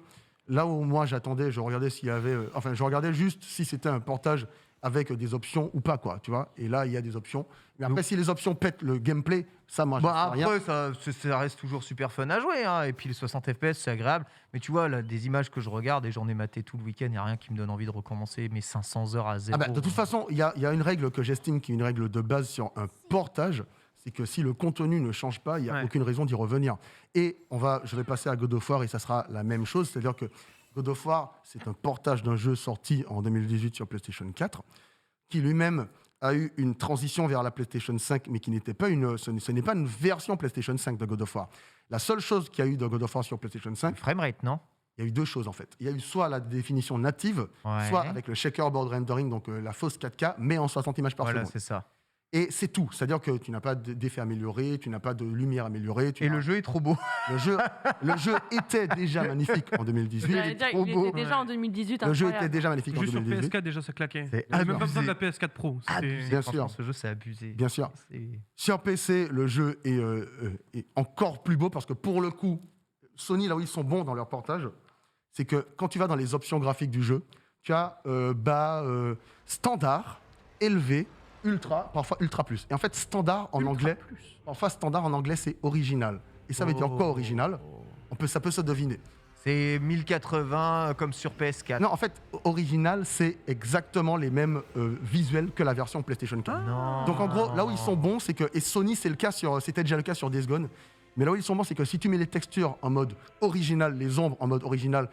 là où moi j'attendais, je regardais s'il y avait. Enfin, je regardais juste si c'était un portage avec des options ou pas, quoi, tu vois. Et là, il y a des options. Mais après, si les options pètent le gameplay, ça, moi, je Bah, sais rien. après, ça reste toujours super fun à jouer, hein. Et puis les 60 FPS, c'est agréable. Mais tu vois, là, des images que je regarde, et j'en ai maté tout le week-end, il n'y a rien qui me donne envie de recommencer mes 500 heures à zéro. Ah bah, de toute façon, il y a une règle que j'estime qui est une règle de base sur un portage, c'est que si le contenu ne change pas, il n'y a Ouais. aucune raison d'y revenir. Et je vais passer à God of War et ça sera la même chose, c'est-à-dire que God of War, c'est un portage d'un jeu sorti en 2018 sur PlayStation 4, qui lui-même a eu une transition vers la PlayStation 5, mais qui n'était pas ce n'est pas une version PlayStation 5 de God of War. La seule chose qu'il y a eu de God of War sur PlayStation Le 5, framerate, non? il y a eu deux choses en fait. Il y a eu soit la définition native, Ouais. soit avec le checkerboard rendering, donc la fausse 4K, mais en 60 images par Voilà, seconde. c'est ça. Et c'est tout. C'est-à-dire que tu n'as pas d'effet amélioré, tu n'as pas de lumière améliorée. Et le jeu est trop beau. le jeu était déjà magnifique en 2018. J'allais dire, trop il beau. était déjà en 2018. Le jeu incroyable. était déjà magnifique en Juste sur 2018. PS4 déjà ça claquait. C'est Il y avait même pas besoin de abusé. la PS4 Pro. C'était- Abusé, Bien franchement, sûr. ce jeu, c'est abusé. Bien sûr. C'est- Sur PC, le jeu est encore plus beau parce que pour le coup, Sony, là où ils sont bons dans leur portage, c'est que quand tu vas dans les options graphiques du jeu, tu as bas, standard, élevé, ultra, parfois ultra plus. Et en fait, standard en Ultra anglais, plus. parfois standard en anglais, c'est original. Et ça veut dire quoi original? Ça peut se deviner. C'est 1080 comme sur PS4. Non, en fait, original, c'est exactement les mêmes visuels que la version PlayStation 4. Non. Donc en gros, là où ils sont bons, c'est que, et Sony, c'était déjà le cas sur Days Gone, mais là où ils sont bons, c'est que si tu mets les textures en mode original, les ombres en mode original,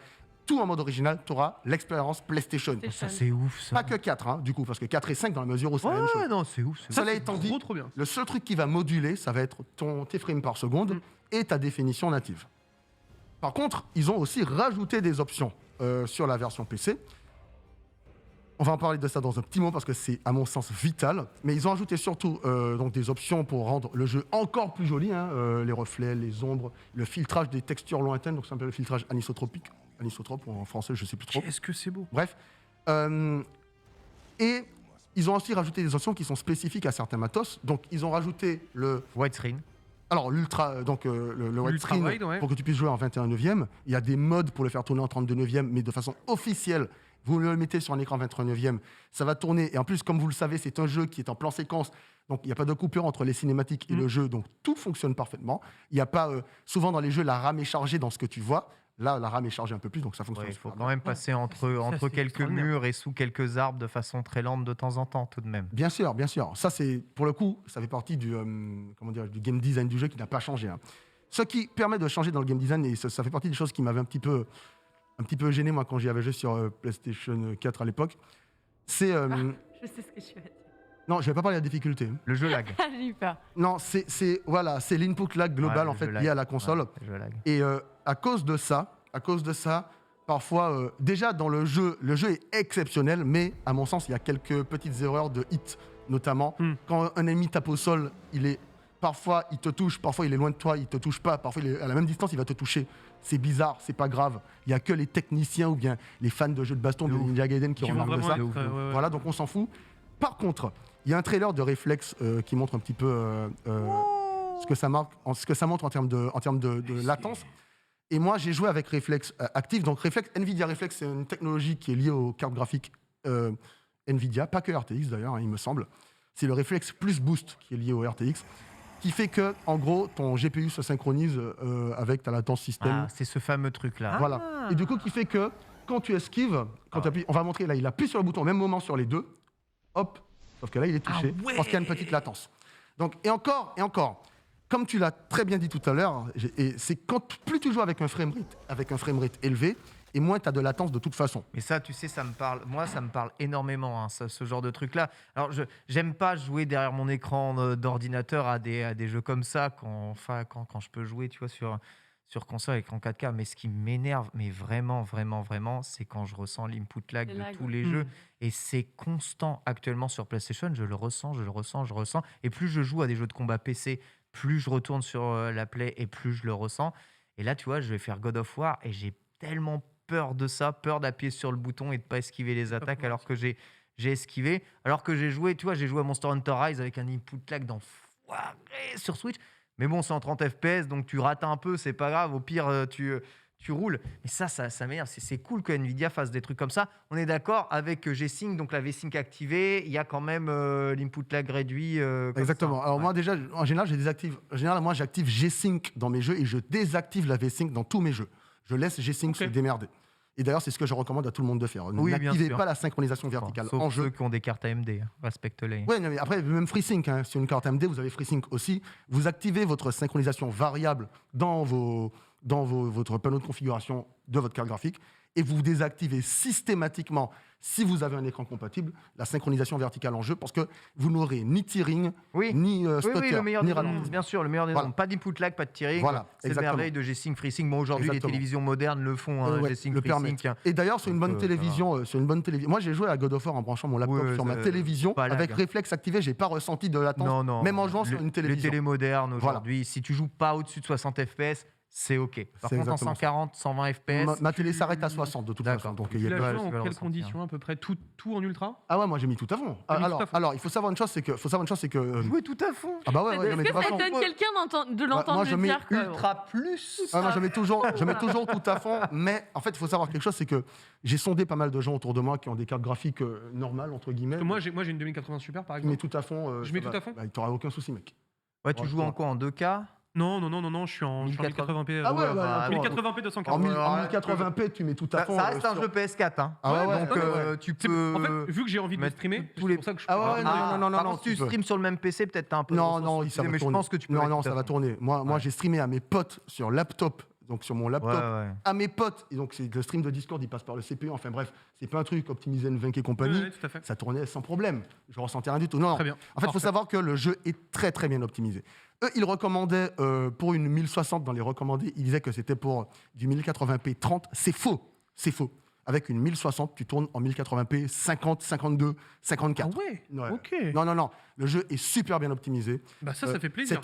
tout en mode original, tu auras l'expérience PlayStation. Ça, c'est ouf, ça. Pas que 4, hein, du coup, parce que 4 et 5 dans la mesure où c'est la même chose. Ouais, non, c'est ouf. c'est Ça ouf. Cela étant dit, Trop bien. le seul truc qui va moduler, ça va être tes frames par seconde et ta définition native. Par contre, ils ont aussi rajouté des options sur la version PC. On va en parler de ça dans un petit moment parce que c'est, à mon sens, vital. Mais ils ont ajouté surtout donc des options pour rendre le jeu encore plus joli, hein, les reflets, les ombres, le filtrage des textures lointaines, donc ça s'appelle le filtrage anisotrope, ou en français, je ne sais plus trop. Qu'est-ce que c'est beau. Bref. Et ils ont aussi rajouté des options qui sont spécifiques à certains matos. Donc, ils ont rajouté Widescreen. alors l'ultra, donc le widescreen Ultra-wide, ouais. pour que tu puisses jouer en 21/9. Il y a des modes pour le faire tourner en 32/9, mais de façon officielle. Vous le mettez sur un écran 23/9, ça va tourner. Et en plus, comme vous le savez, c'est un jeu qui est en plan séquence. Donc, il n'y a pas de coupure entre les cinématiques et le jeu. Donc, tout fonctionne parfaitement. Il n'y a pas... souvent, dans les jeux, la RAM est chargée dans ce que tu vois. Là, la RAM est chargée un peu plus, donc ça fonctionne Il faut super quand bien. même passer entre c'est quelques extraordinaire. murs et sous quelques arbres de façon très lente de temps en temps, tout de même. Bien sûr, bien sûr. Ça, c'est pour le coup, ça fait partie du game design du jeu qui n'a pas changé, hein. Ce qui permet de changer dans le game design, et ça fait partie des choses qui m'avaient un petit peu gêné, moi, quand j'y avais joué sur PlayStation 4 à l'époque, c'est... Je sais ce que tu vas dire. Non, je vais pas parler de la difficulté. Le jeu lag. J'ai eu peur. Non, c'est l'input lag global, Ouais, en le fait, jeu lié lag. à la console. Ouais, le jeu lag. Et à cause de ça, parfois, déjà dans le jeu est exceptionnel, mais à mon sens, il y a quelques petites erreurs de hit, notamment quand un ennemi tape au sol, parfois il te touche, parfois il est loin de toi, il te touche pas, parfois il est à la même distance, il va te toucher. C'est bizarre, c'est pas grave. Il y a que les techniciens ou bien les fans de jeux de baston de Ninja Gaiden qui Qui vont remarquent de vraiment ça. être, ouais. Voilà, donc on s'en fout. Par contre, il y a un trailer de Reflex qui montre un petit peu ce que ça montre en termes de latence. Et moi, j'ai joué avec Reflex Active. Donc, NVIDIA Reflex, c'est une technologie qui est liée aux cartes graphiques NVIDIA, pas que RTX d'ailleurs, hein, il me semble. C'est le Reflex Plus Boost qui est lié au RTX, qui fait que, en gros, ton GPU se synchronise avec ta latence système. Ah, c'est ce fameux truc-là. Voilà. Et du coup, qui fait que quand tu esquives, quand tu appuies, on va montrer là, il appuie sur le bouton au même moment sur les deux, hop, sauf que là, il est touché, Ah ouais. parce qu'il y a une petite latence. Donc, et encore, comme tu l'as très bien dit tout à l'heure, c'est quand plus tu joues avec un framerate élevé, et moins tu as de latence de toute façon. Mais ça, tu sais, ça me parle énormément, hein, ce genre de truc-là. Alors, j'aime pas jouer derrière mon écran d'ordinateur à des jeux comme ça quand je peux jouer, tu vois, sur console avec en 4K. Mais ce qui m'énerve, mais vraiment, vraiment, vraiment, c'est quand je ressens l'input lag Les de lags, tous ouais. les jeux. Et c'est constant actuellement sur PlayStation. Je le ressens. Et plus je joue à des jeux de combat PC, plus je retourne sur la Play et plus je le ressens. Et là, tu vois, je vais faire God of War et j'ai tellement peur de ça, peur d'appuyer sur le bouton et de pas esquiver les attaques pour alors ça. que j'ai esquivé. Alors que j'ai joué, tu vois, j'ai joué à Monster Hunter Rise avec un input lag d'enfoiré sur Switch. Mais bon, c'est en 30 FPS, donc tu rates un peu, c'est pas grave. Au pire, tu roules. Mais ça m'énerve. C'est cool que Nvidia fasse des trucs comme ça. On est d'accord avec G-Sync, donc la V-Sync activée. Il y a quand même l'input lag réduit. Comme Exactement. ça. Alors Ouais. moi déjà, en général, moi j'active G-Sync dans mes jeux et je désactive la V-Sync dans tous mes jeux. Je laisse G-Sync Ok. se démerder. Et d'ailleurs, c'est ce que je recommande à tout le monde de faire. Oui, bien N'activez sûr. pas la synchronisation verticale Sauf en ceux jeu. qui ont des cartes AMD. Respecte-les. Ouais, non, mais après, même FreeSync, hein, sur une carte AMD, vous avez FreeSync aussi. Vous activez votre synchronisation variable dans votre panneau de configuration de votre carte graphique et vous désactivez systématiquement, si vous avez un écran compatible, la synchronisation verticale en jeu parce que vous n'aurez ni tearing, Oui. ni Oui, stutter, le meilleur ni des ralenti. mondes, bien sûr, le meilleur des Voilà. mondes. Pas d'input lag, pas de tearing. Voilà, C'est la exactement. merveille de G-Sync, FreeSync. Bon, aujourd'hui, les Exactement. télévisions modernes le font, hein, Ouais, G-Sync, le FreeSync. permettent. Et d'ailleurs, sur une Donc, bonne ça va. télévision, moi j'ai joué à God of War en branchant mon laptop Ouais, sur ma ça- télévision pas lag, avec hein. réflexe activé, j'ai pas ressenti de latence, Non. même en jouant sur une Les télévision. télé modernes Voilà. aujourd'hui, si tu joues pas au-dessus de 60 FPS, c'est OK. Par C'est contre, en exactement ça. 140, 120 FPS. Ma télé s'arrête à 60 de toute D'accord. façon. Donc, Tu il y a l'as pas- Ouais, joué tu en vas le quelles ressentir. conditions à peu près tout en ultra? Ah ouais, moi j'ai mis tout à fond. T'as mis Alors, tout à fond. alors, il faut savoir une chose, c'est que. Jouer tout à fond. Ah bah ouais, Est-ce non, mais de que toute ça façon. étonne quelqu'un de l'entendre moi, je le mets dire quoi. Ultra plus. Moi, je mets toujours tout à fond, mais en fait, il faut savoir quelque chose, c'est que j'ai sondé pas mal de gens autour de moi qui ont des cartes graphiques normales, entre guillemets. Moi, j'ai une 2080 Super par Tu mets exemple. tout à fond. Je mets ça tout va. à fond Bah, t'auras aucun souci, mec. Ouais, tu joues en quoi? En 2K? Non, je suis en 1080p. Ah ouais, bah, bah, ouais. 1080p En 240. 1080p, tu mets tout à fond. Ça reste un sur- jeu PS4. Hein. Ah ouais, Donc, ouais. tu C'est- peux. En fait, vu que j'ai envie de mettre streamer, tous c'est les- pour ça que je Ah ouais, peux- non, Par non, contre, si tu tu peux. streams sur le même PC, peut-être t'as un peu de Non, ressources ça va mais tourner. je pense que tu peux. Non, mettre non, tout ça à va fond. tourner. Moi, Ouais. j'ai streamé à mes potes sur laptop, donc sur mon laptop. Ouais. À mes potes, et donc c'est le stream de Discord, il passe par le CPU. Enfin bref, c'est pas un truc optimisé Nvenc et compagnie. Ouais, tout à fait. Ça tournait sans problème. Je ressentais rien du tout. Non, Très bien. En fait, il faut Parfait. savoir que le jeu est très très bien optimisé. Eux, ils recommandaient pour une 1060 dans les recommandés, ils disaient que c'était pour du 1080p 30. C'est faux. Avec une 1060, tu tournes en 1080p 50, 52, 54. Ah ouais, Ouais. ok. Non. Le jeu est super bien optimisé. Bah ça fait plaisir.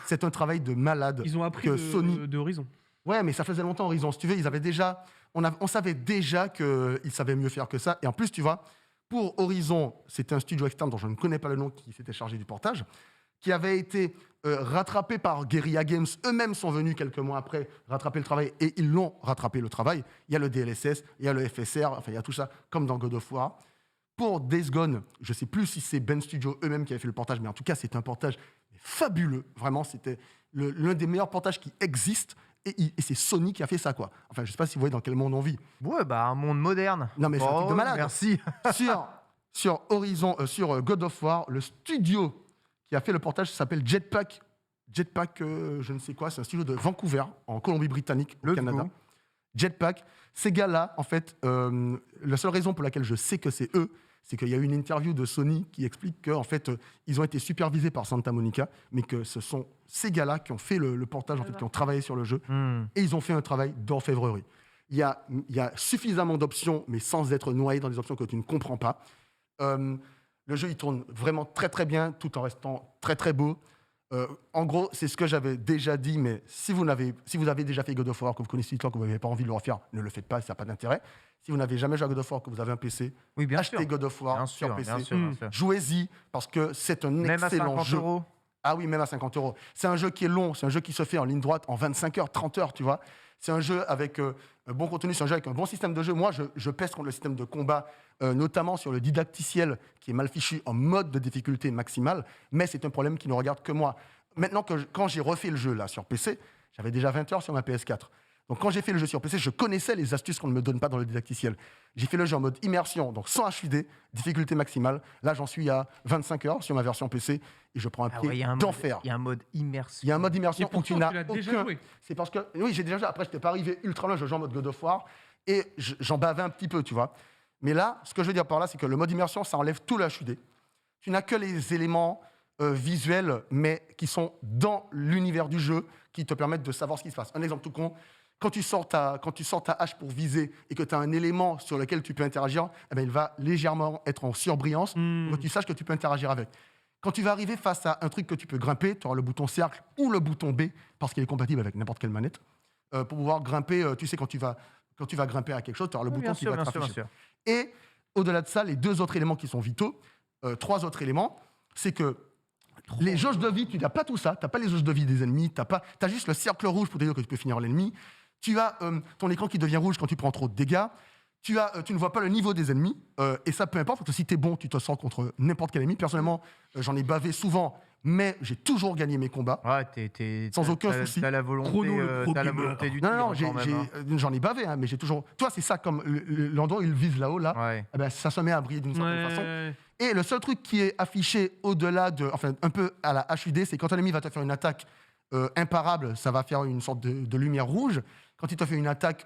C'est un travail de malade. Ils ont appris que Sony. de Horizon. Ouais, mais ça faisait longtemps Horizon. Si tu veux, ils avaient déjà, on savait déjà qu'ils savaient mieux faire que ça. Et en plus, tu vois, pour Horizon, c'était un studio externe dont je ne connais pas le nom qui s'était chargé du portage, qui avait été rattrapé par Guerrilla Games. Eux-mêmes sont venus quelques mois après rattraper le travail et ils l'ont rattrapé le travail. Il y a le DLSS, il y a le FSR, enfin il y a tout ça, comme dans God of War. Pour Days Gone, je ne sais plus si c'est Ben Studio eux-mêmes qui avaient fait le portage, mais en tout cas, c'est un portage fabuleux. Vraiment, c'était l'un des meilleurs portages qui existent. Et c'est Sony qui a fait ça, quoi. Enfin, je ne sais pas si vous voyez dans quel monde on vit. Ouais, bah un monde moderne. Non, mais c'est un truc de malade. Merci. Sur Horizon, sur God of War, le studio qui a fait le portage s'appelle Jetpack. Jetpack, je ne sais quoi, c'est un studio de Vancouver, en Colombie-Britannique, au Let's Canada. go. Jetpack, ces gars-là, en fait, la seule raison pour laquelle je sais que c'est eux, c'est qu'il y a eu une interview de Sony qui explique qu'en fait, ils ont été supervisés par Santa Monica, mais que ce sont ces gars-là qui ont fait le portage, en fait, qui ont travaillé sur le jeu, et ils ont fait un travail d'orfèvrerie. Il y a suffisamment d'options, mais sans être noyé dans des options que tu ne comprends pas. Le jeu, il tourne vraiment très très bien, tout en restant très très beau. En gros, c'est ce que j'avais déjà dit, mais si vous avez déjà fait God of War, que vous connaissez l'histoire, que vous n'avez pas envie de le refaire, ne le faites pas, ça n'a pas d'intérêt. Si vous n'avez jamais joué à God of War, que vous avez un PC, Oui, bien achetez sûr. God of War Bien sur sûr, PC. bien sûr, bien sûr. Jouez-y, parce que c'est un Même à excellent 50 jeu. euros. Ah oui, même à 50 euros. C'est un jeu qui est long, c'est un jeu qui se fait en ligne droite en 25 heures, 30 heures, tu vois. C'est un jeu avec un bon contenu, c'est un jeu avec un bon système de jeu. Moi, je pèse contre le système de combat, notamment sur le didacticiel, qui est mal fichu en mode de difficulté maximale, mais c'est un problème qui ne regarde que moi. Maintenant, quand j'ai refait le jeu là sur PC, j'avais déjà 20 heures sur ma PS4. Donc quand j'ai fait le jeu sur PC, je connaissais les astuces qu'on ne me donne pas dans le didacticiel. J'ai fait le jeu en mode immersion, donc sans HUD, difficulté maximale. Là, j'en suis à 25 heures sur ma version PC et je prends un Ah pied ouais, il y a un d'enfer. mode- il y a un mode immersion. Il y a un mode immersion Et où tu pourtant, n'as tu l'as déjà aucun... joué. C'est parce que... Oui, j'ai déjà joué. Après, je n'étais pas arrivé ultra loin, je joue en mode God of War. Et j'en bavais un petit peu, tu vois. Mais là, ce que je veux dire par là, c'est que le mode immersion, ça enlève tout le HUD. Tu n'as que les éléments visuels, mais qui sont dans l'univers du jeu, qui te permettent de savoir ce qui se passe. Un exemple tout con, quand tu sors ta hache pour viser et que tu as un élément sur lequel tu peux interagir, eh bien, il va légèrement être en surbrillance pour que tu saches que tu peux interagir avec. Quand tu vas arriver face à un truc que tu peux grimper, tu auras le bouton cercle ou le bouton B, parce qu'il est compatible avec n'importe quelle manette, pour pouvoir grimper, tu sais, quand tu vas grimper à quelque chose, tu auras le bouton qui va t'afficher. Et au-delà de ça, les 2 autres éléments qui sont vitaux, 3 autres éléments, c'est que les jauges de vie, tu n'as pas tout ça, tu n'as pas les jauges de vie des ennemis, tu as juste le cercle rouge pour te dire que tu peux finir l'ennemi, tu as ton écran qui devient rouge quand tu prends trop de dégâts, tu ne vois pas le niveau des ennemis, et ça peu importe, parce que si tu es bon, tu te sors contre n'importe quel ennemi. Personnellement, j'en ai bavé souvent, mais j'ai toujours gagné mes combats. Ouais, sans aucun souci. T'as la volonté, t'as la volonté du tir. Non, quand même, hein. j'en ai bavé, hein, mais j'ai toujours... Toi, c'est ça, comme l'endroit où il vise là-haut, là, Ouais. eh ben, ça se met à briller d'une certaine façon. Et le seul truc qui est affiché au-delà de... Enfin, un peu à la HUD, c'est quand un ennemi va te faire une attaque imparable, ça va faire une sorte de lumière rouge. Quand il te fait une attaque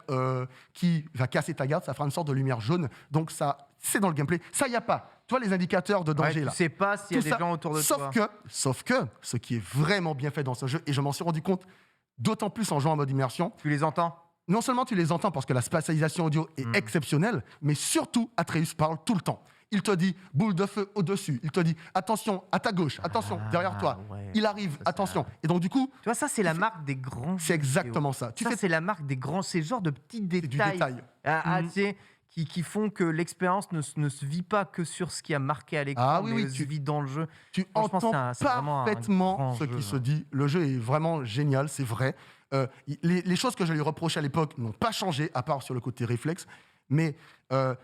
qui va casser ta garde, ça fera une sorte de lumière jaune. Donc ça, c'est dans le gameplay. Ça, il n'y a pas. Toi, les indicateurs de danger, Ouais, là. tu sais pas s'il y a Tout des ça, gens autour de toi. Sauf que, ce qui est vraiment bien fait dans ce jeu, et je m'en suis rendu compte d'autant plus en jouant en mode immersion, Tu les entends? non seulement tu les entends parce que la spatialisation audio est exceptionnelle, mais surtout, Atreus parle tout le temps. Il te dit boule de feu au-dessus. Il te dit attention, à ta gauche, attention, derrière toi. Ouais. Il arrive, Ça, attention. Et donc, du coup, Tu vois, ça, c'est la marque des grands c'est jeux exactement ça. vidéo. Ça, c'est la marque des grands. C'est le genre de petits du détails. détail. Tu sais, qui font que l'expérience ne se vit pas que sur ce qui a marqué à l'écran, Ah oui, mais oui, se vit dans le jeu. Tu Franchement, entends c'est vraiment un parfaitement grand ce jeu, qui se hein. dit. Le jeu est vraiment génial, c'est vrai. Les choses que je lui reprochais à l'époque n'ont pas changé, à part sur le côté réflexe. Mais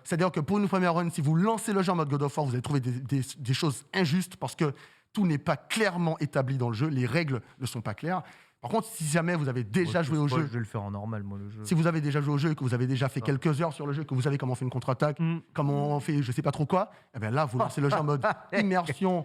c'est-à-dire que pour une première run, si vous lancez le jeu en mode God of War, vous allez trouver des choses injustes parce que tout n'est pas clairement établi dans le jeu. Les règles ne sont pas claires. Par contre, si jamais vous avez déjà joué au jeu, Je vais le faire en normal, moi, le jeu. si vous avez déjà joué au jeu et que vous avez déjà fait quelques heures sur le jeu, que vous savez comment on fait une contre-attaque, comment on fait je sais pas trop quoi, eh bien là, vous lancez le jeu en mode immersion,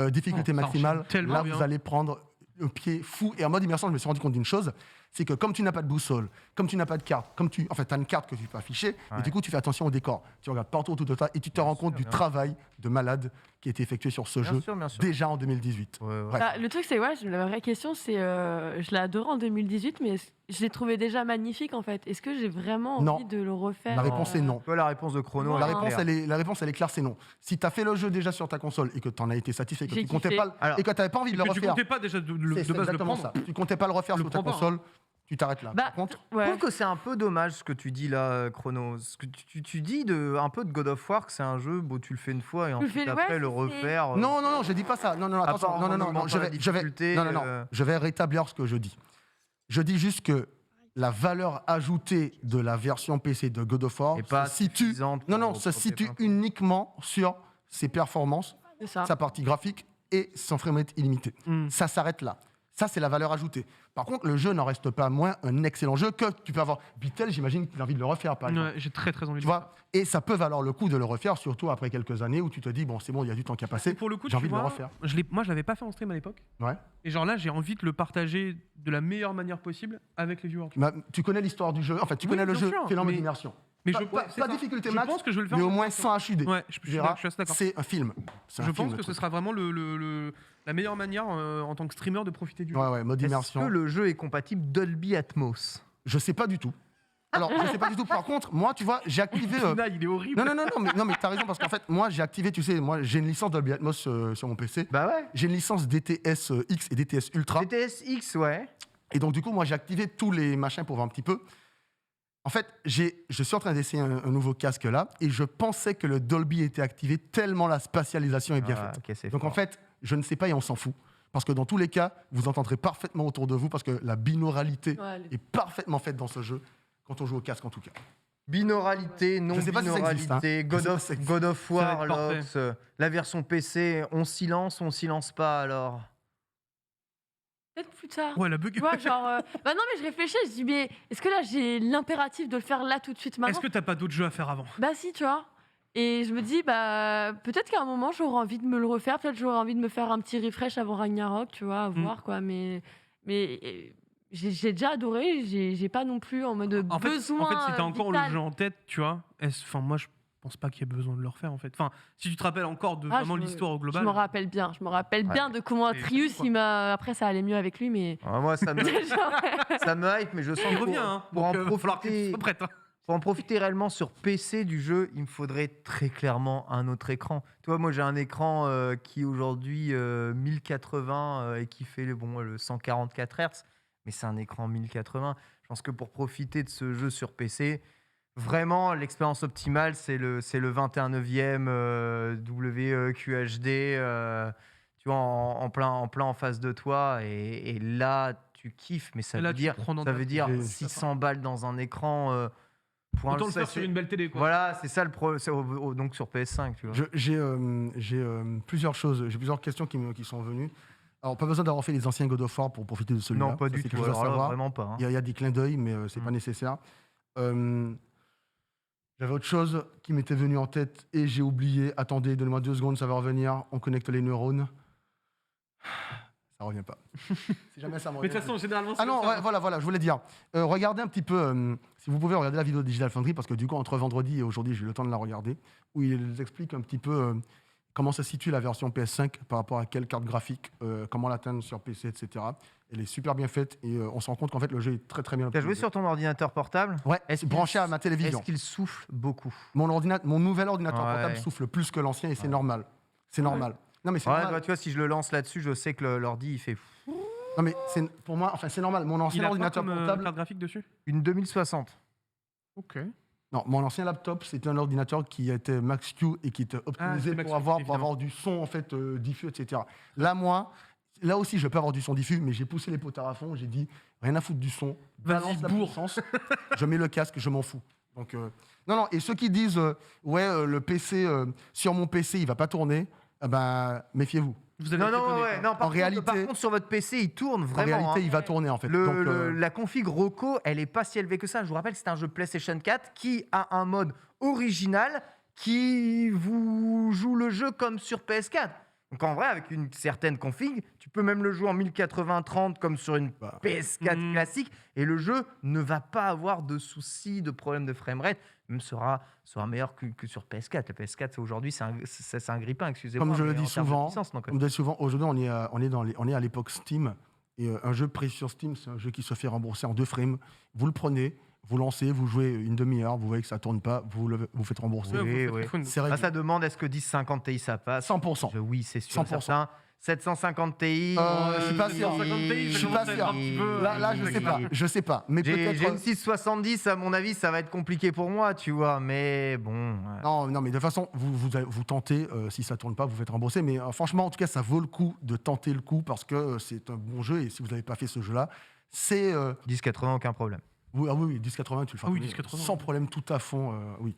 difficulté Ça maximale. enchaîne tellement Là, bien. vous allez prendre un pied fou. Et en mode immersion, je me suis rendu compte d'une chose, c'est que comme tu n'as pas de boussole, comme tu n'as pas de carte, tu as une carte que tu peux afficher, Ouais. et du coup, tu fais attention au décor. Tu regardes partout autour de toi et tu te rends compte du bien travail de malade qui a été effectué sur ce jeu Bien sûr. déjà en 2018. Ouais, ouais. Bref. Bah, le truc, c'est, la vraie question, c'est, je l'ai adoré en 2018, mais je l'ai trouvé déjà magnifique, en fait. Est-ce que j'ai vraiment Non. envie de le refaire La réponse est non. Toi, la réponse de Chrono, Non. La elle est réponse, claire. la réponse, elle est claire, c'est non. Si tu as fait le jeu déjà sur ta console et que tu en as été satisfait, que J'ai tu comptais kiffé. pas, Alors, et que tu n'avais pas envie de le Que tu refaire, comptais pas déjà de c'est base de le exactement prendre. ça. Tu comptais pas le refaire Le sur ta prends pas, console, tu t'arrêtes là. Bah, Par contre, Je ouais. trouve que c'est un peu dommage ce que tu dis là, Chrono. Ce que tu dis un peu de God of War, que c'est un jeu, bon, tu le fais une fois et le ensuite fais- après ouais, le c'est- refaire. non, je dis pas ça. Non, attention, part en augmentant je la vais, difficulté, je vais rétablir ce que je dis. Je dis juste que la valeur ajoutée de la version PC de God of War Et pas se situe, suffisante se pour situe tes fins. uniquement sur ses performances, C'est ça. sa partie graphique et son framerate illimité. Ça s'arrête là. Ça, c'est la valeur ajoutée. Par contre, le jeu n'en reste pas moins un excellent jeu que tu peux avoir. Beatle, j'imagine qu'il a envie de le refaire, par exemple. Ouais, j'ai très envie de Tu vois, et ça peut valoir le coup de le refaire, surtout après quelques années où tu te dis, bon, c'est bon, il y a du temps qui a passé, Pour le coup, j'ai envie tu de le vois, refaire. moi, je l'avais pas fait en stream à l'époque. Ouais. Et genre là, j'ai envie de le partager de la meilleure manière possible avec les viewers. Tu connais l'histoire du jeu, enfin, tu Oui, connais le bien jeu, sûr, fais-le en mode mais- immersion. Mais Pas- je pas- c'est pas ça. difficulté Je max, pense que je vais le faire mais en au moins immersion. sans HUD. Ouais, je Tu verras, suis assez d'accord. c'est un film. C'est un Je film, pense le que ce truc. sera vraiment la meilleure manière en tant que streamer de profiter du jeu. Ouais, mode Est-ce immersion. que le jeu est compatible Dolby Atmos? Je sais pas du tout. Alors, je sais pas du tout. Par contre, moi, tu vois, j'ai activé. Là, il est horrible. Non, mais t'as raison, parce qu'en fait, moi, j'ai activé, tu sais, moi, j'ai une licence Dolby Atmos sur mon PC. Bah ouais. J'ai une licence DTS X et DTS Ultra. DTS X, ouais. Et donc, du coup, moi, j'ai activé tous les machins pour voir un petit peu. En fait, je suis en train d'essayer un nouveau casque là, et je pensais que le Dolby était activé tellement la spatialisation est bien Ah, faite. ok, c'est Donc, en fort. fait, je ne sais pas et on s'en fout. Parce que dans tous les cas, vous entendrez parfaitement autour de vous, parce que la binauralité Ouais, est parfaitement faite dans ce jeu, quand on joue au casque en tout cas. Binauralité, non Je sais pas si ça existe, hein. binaralité, Je sais pas si ça existe. God of Ça va War, être parfait. Lox, la version PC, on silence pas alors. Peut-être plus tard. Ouais, la bug. Tu vois, genre. Bah non, mais je réfléchis, je dis, mais est-ce que là, j'ai l'impératif de le faire là tout de suite Est-ce maintenant que t'as pas d'autres jeux à faire avant? Bah si, tu vois. Et je me dis, bah peut-être qu'à un moment, j'aurais envie de me le refaire. Peut-être j'aurais envie de me faire un petit refresh avant Ragnarok, tu vois, à voir quoi. Mais j'ai déjà adoré, j'ai pas non plus en mode En fait, besoin si t'as encore le vital. jeu en tête, tu vois, enfin, moi, je pense pas qu'il y ait besoin de le refaire, en fait. Enfin, si tu te rappelles encore de Ah, vraiment je me- l'histoire au Je global. me rappelle bien, Ouais. de comment C'est Atreus, fou, quoi. après ça allait mieux avec lui, mais Moi, ça me, Genre, ça me hype, mais je sens Il que revient, hein. pour Donc, en va falloir que tu profiter, sois prête. Hein. pour en profiter réellement sur PC du jeu, il me faudrait très clairement un autre écran. Tu vois, moi j'ai un écran qui est aujourd'hui 1080 et qui fait le 144 Hz, mais c'est un écran 1080. Je pense que pour profiter de ce jeu sur PC, vraiment l'expérience optimale, c'est le 21/9 WQHD, tu vois, en plein en face de toi, et là tu kiffes, mais ça Et là, veut tu dire, prends dans ça ta veut dire tête. 600 balles dans un écran. Pour un- Autant le ça, faire sur c'est- une belle télé, quoi. Voilà, c'est ça le problème. Donc sur PS5, tu vois. J'ai plusieurs choses, j'ai plusieurs questions qui sont venues. Alors, pas besoin d'avoir fait les anciens God of War pour profiter de celui-là. Non, pas Ça, du c'est tout. quelque chose à Alors là, savoir. vraiment pas. Hein. Il y a des clins d'œil, mais c'est pas nécessaire. J'avais autre chose qui m'était venu en tête et j'ai oublié. Attendez, donnez-moi 2 secondes, ça va revenir. On connecte les neurones. Ça revient pas. Si jamais ça me Mais revient. de toute façon, généralement, c'est Ah non, comme ça, ouais, hein. voilà, je voulais dire. Regardez un petit peu, si vous pouvez regarder la vidéo de Digital Foundry, parce que du coup, entre vendredi et aujourd'hui, j'ai eu le temps de la regarder, où ils expliquent un petit peu comment se situe la version PS5 par rapport à quelle carte graphique, comment l'atteindre sur PC, etc. Elle est super bien faite et on se rend compte qu'en fait, le jeu est très très bien Tu as joué optimisé. sur ton ordinateur portable? Ouais, Est-ce qu'il- branché à ma télévision. Est-ce qu'il souffle beaucoup? Mon nouvel ordinateur Ouais. portable souffle plus que l'ancien et c'est Ouais. normal. C'est normal. Non, mais c'est Ouais, normal. bah, tu vois, si je le lance là-dessus, je sais que l'ordi il fait Non, mais pour moi, enfin, c'est normal. Mon Il ancien a quoi ordinateur comme portable. carte graphique dessus? une 2060. Ok. Non, mon ancien laptop, c'était un ordinateur qui était Max-Q et qui était optimisé c'était Max-Q, pour avoir évidemment. du son en fait diffus, etc. Là, moi, là aussi, je peux avoir du son diffus, mais j'ai poussé les potards à fond. J'ai dit rien à foutre du son. Vas-y, Balance la bourre. puissance. Je mets le casque, je m'en fous. Donc non. Et ceux qui disent le PC sur mon PC, il va pas tourner, méfiez-vous. Vous avez Non, été non, étonné, ouais, quoi. non. Par En réalité- contre, sur votre PC, il tourne En vraiment. réalité, hein. il va tourner en fait. Le- Donc, le- la config Roku, elle est pas si élevée que ça. Je vous rappelle que c'est un jeu PlayStation 4 qui a un mode original qui vous joue le jeu comme sur PS4. Donc en vrai, avec une certaine config, tu peux même le jouer en 1080-30 comme sur une Bah, PS4 Hmm. classique, et le jeu ne va pas avoir de soucis, de problèmes de framerate, même sera meilleur que sur PS4. La PS4 aujourd'hui, c'est un grippin, excusez-moi. Comme je le mais dis en termes de souvent, puissance, donc, Comme je dis souvent, aujourd'hui, on est à l'époque Steam. Et un jeu pris sur Steam, c'est un jeu qui se fait rembourser en 2 frames. Vous le prenez, vous lancez, vous jouez une demi-heure, vous voyez que ça tourne pas, vous faites rembourser. Ouais, Oui, vous oui. faites fun. C'est Ah, réglé. ça demande est-ce que 1050 Ti ça passe 100%. Oui, c'est sûr. 100%. Certain. 750 Ti. Je suis pas sûr. 750 Ti, Je ça suis commence pas à être sûr. un petit peu- Là, je sais pas. Mais J'ai peut-être. une 670, à mon avis, ça va être compliqué pour moi, tu vois. Mais bon. Non, mais de toute façon, vous tentez. Si ça tourne pas, vous faites rembourser. Mais franchement, en tout cas, ça vaut le coup de tenter le coup parce que c'est un bon jeu. Et si vous n'avez pas fait ce jeu-là, c'est. 1080, aucun problème. Oui, 1080, tu le fais. Ah oui, 1080. Sans problème, tout à fond. Oui.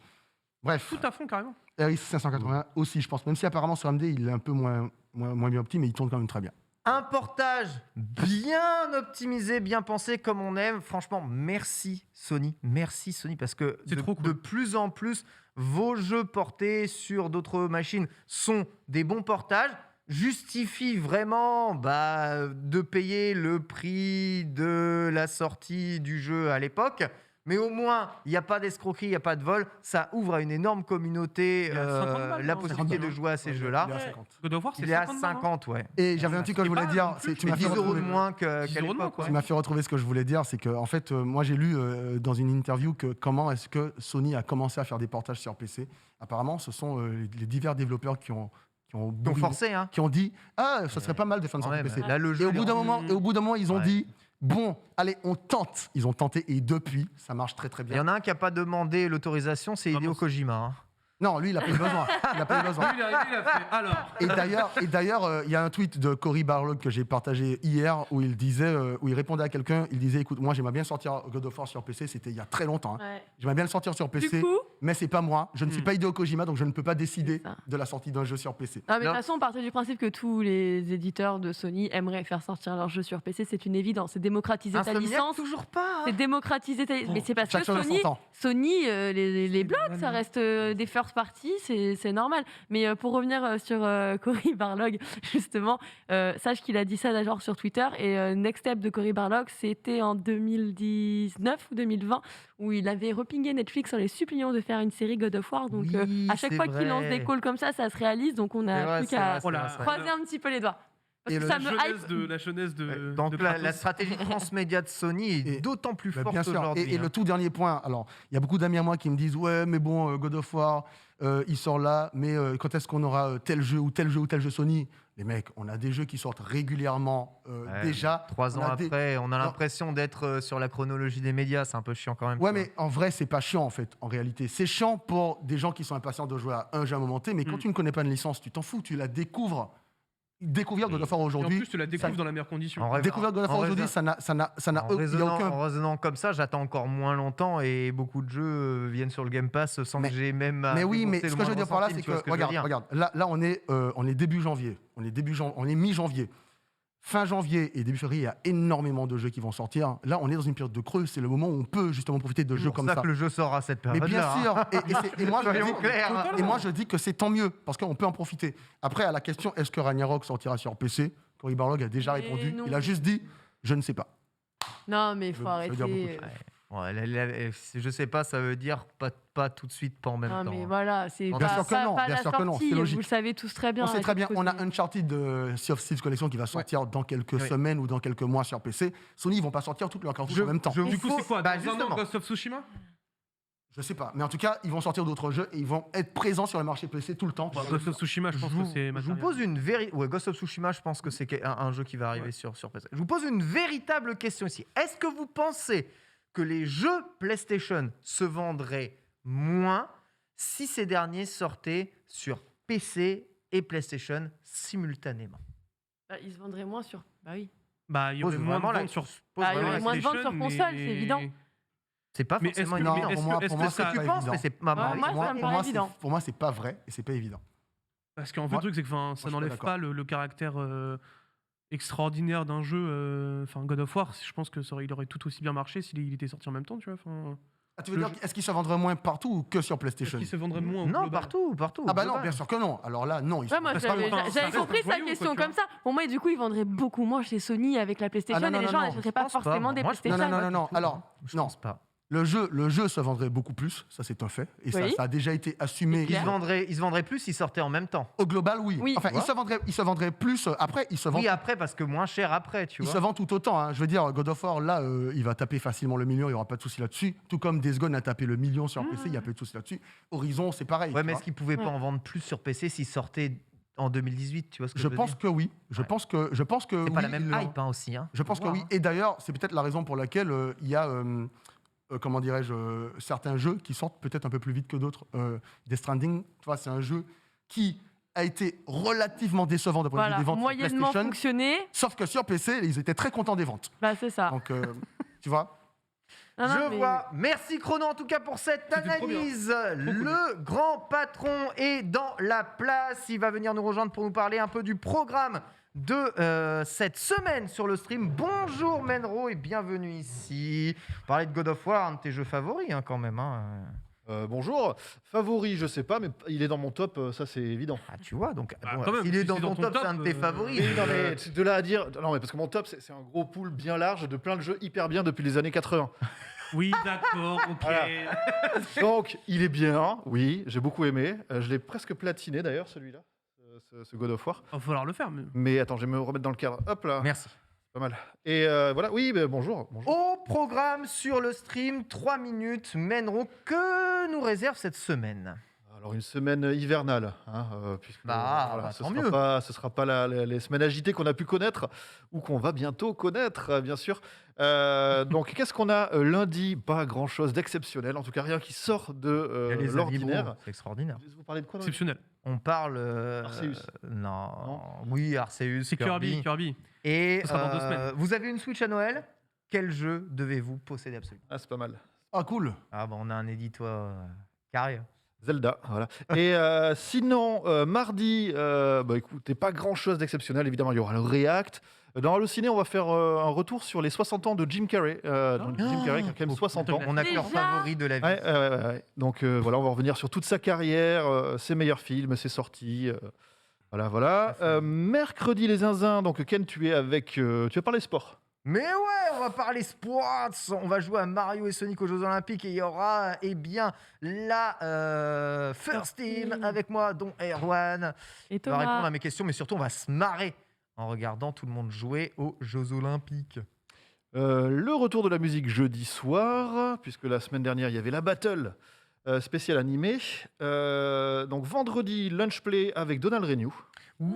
Bref. Tout à fond, carrément. RX 580 aussi, je pense. Même si apparemment sur AMD, il est un peu moins bien opti, mais il tourne quand même très bien. Un portage bien optimisé, bien pensé, comme on aime. Franchement, merci Sony. Merci Sony, parce que C'est trop cool. de plus en plus, vos jeux portés sur d'autres machines sont des bons portages, justifient vraiment de payer le prix de la sortie du jeu à l'époque. Mais au moins, il n'y a pas d'escroquerie, il n'y a pas de vol. Ça ouvre à une énorme communauté Il est à 50 balles, la non, possibilité 50 de jouer à ces jeux-là. Il est à 50. God of War, c'est Il est à 50 balles, hein. 50, ouais. Et j'avais un truc que je voulais dire. plus, Tu Mais m'as 10 fait euros de retrouver- moins 10 qu'à euros de moins, l'époque. quoi. ouais. Tu m'as fait retrouver ce que je voulais dire, c'est que en fait, moi j'ai lu dans une interview que comment est-ce que Sony a commencé à faire des portages sur PC. Apparemment, ce sont les divers développeurs qui ont Ils ont bouliné, forcé, hein. qui ont dit ça serait pas mal de faire une Quand sortie même. PC. Là, le Et jeu, au bout d'un moment, ils ont Ouais. dit bon, allez, on tente. Ils ont tenté et depuis, ça marche très très Il y bien. en a un qui n'a pas demandé l'autorisation, c'est Hideo Kojima. hein. Non, lui, il a pas eu besoin. Il a pas eu besoin. Lui, il a fait. Alors. Et d'ailleurs, il y a un tweet de Cory Barlog que j'ai partagé hier où il disait, où il répondait à quelqu'un, il disait, écoute, moi j'aimerais bien sortir God of War sur PC, c'était il y a très longtemps. hein. Ouais. J'aimerais bien le sortir sur Du PC, coup, mais c'est pas moi. Je ne suis pas Hideo Kojima, donc je ne peux pas décider C'est ça. de la sortie d'un jeu sur PC. non, mais de Non. toute façon, on partait du principe que tous les éditeurs de Sony aimeraient faire sortir leurs jeux sur PC. C'est une évidence. C'est démocratiser ta Insomniac, licence. toujours pas. C'est démocratiser ta... Mais c'est parce que Chaque chose a son Sony, temps. les blocs, ça reste des first first party, c'est normal. Mais pour revenir sur Cory Barlog, justement, sache qu'il a dit ça genre sur Twitter. Et Next Step de Cory Barlog, c'était en 2019 ou 2020, où il avait repingé Netflix en les suppliant de faire une série God of War. Donc Oui, à chaque c'est fois qu'il lance vrai. des calls comme ça se réalise. Donc on C'est a vrai, plus c'est qu'à vrai, c'est vrai, c'est vrai. croiser un petit peu les doigts. Parce Et que le- ça me hype. La jeunesse de. Donc de la Kratos. stratégie transmédia de Sony est Et- d'autant plus Bah, forte bien sûr. aujourd'hui. Et hein. le tout dernier point, alors, il y a beaucoup d'amis à moi qui me disent ouais, mais bon, God of War, il sort là, mais quand est-ce qu'on aura tel jeu ou tel jeu ou tel jeu Sony? Les mecs, on a des jeux qui sortent régulièrement Ouais, déjà. 3 On ans a des- après, on a Non. l'impression d'être sur la chronologie des médias. C'est un peu chiant quand même. Ouais, tu vois. mais en vrai, c'est pas chiant en fait, en réalité. C'est chiant pour des gens qui sont impatients de jouer à un jeu à un moment T, mais quand tu ne connais pas une licence, tu t'en fous, tu la découvres. Découvrir God of War Et en aujourd'hui. plus, tu la découvres dans la meilleure condition. En rêve- Découvrir God of en War aujourd'hui, raison- ça n'a il y a aucun. En raisonnant comme ça, j'attends encore moins longtemps et beaucoup de jeux viennent sur le Game Pass sans que j'ai même. à Mais oui, mais débourser ce le que je veux moindre dire par là, centime, c'est tu vois que, ce je veux dire. regarde, là on est début janvier, on est mi-janvier. Fin janvier et début février, il y a énormément de jeux qui vont sortir. Là, on est dans une période de creux, c'est le moment où on peut justement profiter de C'est jeux pour comme ça ça. que le jeu sort à cette Mais période-là. bien sûr, et moi, je Soyons dis, clairs. et moi je dis que c'est tant mieux, parce qu'on peut en profiter. Après, à la question, est-ce que Ragnarok sortira sur PC? Cory Barlog a déjà Mais répondu, non. il a juste dit, je ne sais pas. Non, mais il faut Ça veut dire arrêter. beaucoup de Ouais, je sais pas, ça veut dire pas tout de suite, pas en même Non, temps. mais hein. voilà, c'est Bien pas, sûr que pas- non, pas bien la sûr que non, sortie, c'est logique. vous le savez tous très bien. On sait très bien, on a un Uncharted de Sea of Thieves Collection qui va sortir dans quelques Oui. semaines ou dans quelques mois sur PC. Sony, ils vont pas sortir toutes leurs cartouches en même temps. je- Du coup, faut- c'est quoi bah, dans un an, justement. Ghost of Tsushima Je sais pas, mais en tout cas, ils vont sortir d'autres jeux et ils vont être présents sur le marché PC tout le temps. Ghost of Tsushima, je pense que c'est Je vous matériel. pose une ouais, Ghost of Tsushima, je pense que c'est un jeu qui va arriver Ouais. sur PC. Je vous pose une véritable question ici. Est-ce que vous pensez que les jeux PlayStation se vendraient moins si ces derniers sortaient sur PC et PlayStation simultanément? Bah, ils se vendraient moins sur. Bah oui. Bah, il y aurait Pose moins de vraiment la- ventes sur. pose Ah, il y vraiment aurait la moins de ventes question. sur console, c'est évident. C'est pas Mais forcément est-ce que- évident. mais est-ce pour moi, que- est-ce pour que moi, ça- c'est Tu pas penses, évident. mais c'est pas Ouais, moi, ça me paraît évident. Pour moi, c'est pas vrai et c'est pas évident. Parce qu'en fait, Moi- le truc, c'est que ça suis pas n'enlève d'accord. pas le caractère extraordinaire d'un jeu. Enfin, God of War, je pense que il aurait tout aussi bien marché s'il était sorti en même temps, tu vois. Enfin, Ah, tu veux Le dire, est-ce qu'il se vendrait moins partout ou que sur est-ce PlayStation? qu'il se vendrait moins au Non, global partout. Ah bah au non, global. bien sûr que non. Alors là, non. Ouais, moi, Parce que- j'avais enfin, ça j'avais reste compris un sa voyou, question quoi, tu comme ça. Pour moi, du coup, ils vendraient beaucoup moins chez Sony avec la PlayStation Ah, non, et les non, gens non, n'achèteraient je pas pense pas. forcément des Moi, je pense PlayStation. Non, non, non, non. Alors, Je non. pense pas. Le jeu se vendrait beaucoup plus, ça c'est un fait. Et Oui. ça a déjà été assumé. C'est clair. Ils se vendraient plus s'ils sortaient en même temps. Au global, oui. Oui. Enfin, Tu vois il se vendrait plus. Après, il se vend Oui, après, parce que moins cher après, tu il vois. se vend tout autant. Hein. Je veux dire, God of War, là, il va taper facilement le million, il n'y aura pas de souci là-dessus. Tout comme Days Gone a tapé le million sur PC, il n'y a pas de souci là-dessus. Horizon, c'est pareil. Ouais, tu mais vois. est-ce qu'ils pouvaient pas Ouais. en vendre plus sur PC s'ils sortaient en 2018, tu vois ce que je Je veux pense dire que oui. Je Ouais. pense que C'est pas oui, la même il leur- hype hein, aussi. Hein. Je pense que Faut oui. voir, Et d'ailleurs, c'est peut-être la raison pour laquelle il y a, comment dirais-je, certains jeux qui sortent peut-être un peu plus vite que d'autres. Death Stranding, tu vois, c'est un jeu qui a été relativement décevant de point de vue Voilà, des ventes sur moyennement PlayStation. fonctionné. Sauf que sur PC, ils étaient très contents des ventes. Bah, c'est ça. Donc, tu vois. Non, non, Je mais- vois. Merci Chrono en tout cas pour cette C'était trop bien. analyse. Le grand patron est dans la place. Il va venir nous rejoindre pour nous parler un peu du programme de cette semaine sur le stream. Bonjour Menro et bienvenue ici. Parler de God of War, un de tes jeux favoris hein, quand même. Hein. Bonjour, favori, je sais pas, mais il est dans mon top, ça c'est évident. Ah tu vois, donc Bah, bon, quand même, s'il est si dans c'est ton dans ton top, c'est top, un de tes favoris. Oui, non, mais c'est de là à dire. Non, mais parce que mon top, c'est un gros pool bien large de plein de jeux hyper bien depuis les années 80. Oui, d'accord, ok. Voilà. Donc, il est bien, oui, j'ai beaucoup aimé. Je l'ai presque platiné d'ailleurs, celui-là, ce God of War. Il va falloir le faire. Mais... Mais attends, je vais me remettre dans le cadre. Hop là, Merci. pas mal. Et voilà, oui, bonjour. bonjour. Au programme sur le stream, 3 minutes. Menro, que nous réserve cette semaine? Alors, une semaine hivernale, hein, puisque Bah, ce tant sera mieux. ce sera pas les semaines agitées qu'on a pu connaître ou qu'on va bientôt connaître, bien sûr. Donc, qu'est-ce qu'on a lundi? Pas grand-chose d'exceptionnel, en tout cas rien qui sort Il y de a les l'ordinaire. Amiibo, c'est extraordinaire. Vous parlez de quoi dans Exceptionnel. On parle. Arceus. Non. Non. Oui, Arceus. C'est Kirby. Et Ce sera dans 2 semaines. vous avez une Switch à Noël? Quel jeu devez-vous posséder absolument? Ah, c'est pas mal. Ah, cool. Ah, bon, on a un éditoire carré. Zelda, voilà. Et sinon, mardi, bah écoutez, pas grand-chose d'exceptionnel. Évidemment, il y aura le React. Dans Allociné, on va faire un retour sur les 60 ans de Jim Carrey. Donc Jim Carrey qui a quand même 60 ans. Mon acteur Déjà favori de la vie. Ouais. Donc voilà, on va revenir sur toute sa carrière, ses meilleurs films, ses sorties. Voilà. Mercredi, les zinzins. Donc Ken, tu es avec. Tu vas parler sport. Mais ouais, on va parler sports. On va jouer à Mario et Sonic aux Jeux Olympiques et il y aura la First Team avec moi, dont Erwan. Et On va répondre Thomas, à mes questions, mais surtout on va se marrer en regardant tout le monde jouer aux Jeux Olympiques. Le retour de la musique jeudi soir, puisque la semaine dernière, il y avait la battle spéciale animée. Donc vendredi, lunch play avec Donald Renew.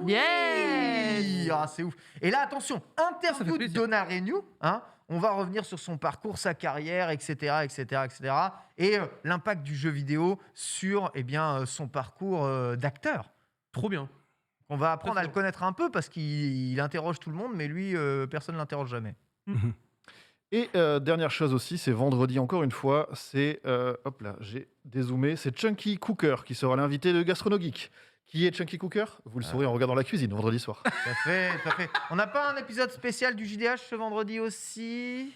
Yes. Ah, c'est ouf. Et là, attention, interview de plaisir. Donald Renew. On va revenir sur son parcours, sa carrière, etc. Et l'impact du jeu vidéo sur son parcours d'acteur. Trop bien. On va apprendre à le Très connaître un peu parce qu'il interroge tout le monde, mais lui, personne ne l'interroge jamais. Et dernière chose aussi, c'est vendredi encore une fois, c'est, hop là, j'ai dézoomé, c'est Chunky Cooker qui sera l'invité de Gastronogeek. Qui est Chunky Cooker? Vous le saurez en regardant la cuisine vendredi soir. Ça fait. On n'a pas un épisode spécial du JDH ce vendredi aussi?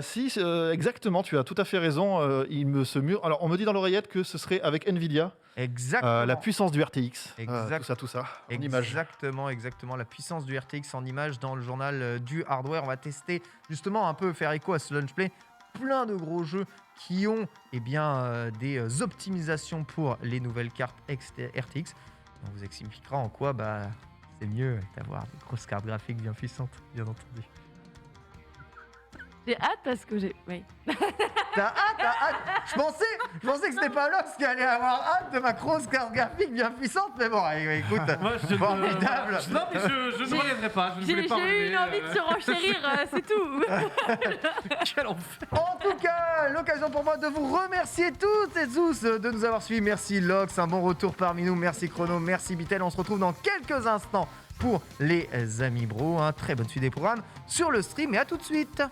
Si, exactement, tu as tout à fait raison. Alors, on me dit dans l'oreillette que ce serait avec Nvidia, Exactement. la puissance du RTX, Exact. tout ça, en image. Exactement. La puissance du RTX en image dans le journal du hardware. On va tester justement un peu, faire écho à ce lunch play. Plein de gros jeux qui ont des optimisations pour les nouvelles cartes RTX. On vous expliquera en quoi c'est mieux d'avoir des grosses cartes graphiques bien puissantes, bien entendu. j'ai hâte parce que j'ai. Oui. T'as hâte. Je pensais que c'était pas Lox qui allait avoir hâte de ma grosse carte graphique bien puissante, mais bon, écoute, formidable. Non, mais je ne reviendrai pas. Je ne J'ai voulais pas eu une envie de surenchérir, c'est tout. Quel enfer. En tout cas, l'occasion pour moi de vous remercier toutes et tous de nous avoir suivis. Merci Lox, un bon retour parmi nous. Merci Chrono, merci Bitel. On se retrouve dans quelques instants pour les Amis Bros. Très bonne suite des programmes sur le stream et à tout de suite.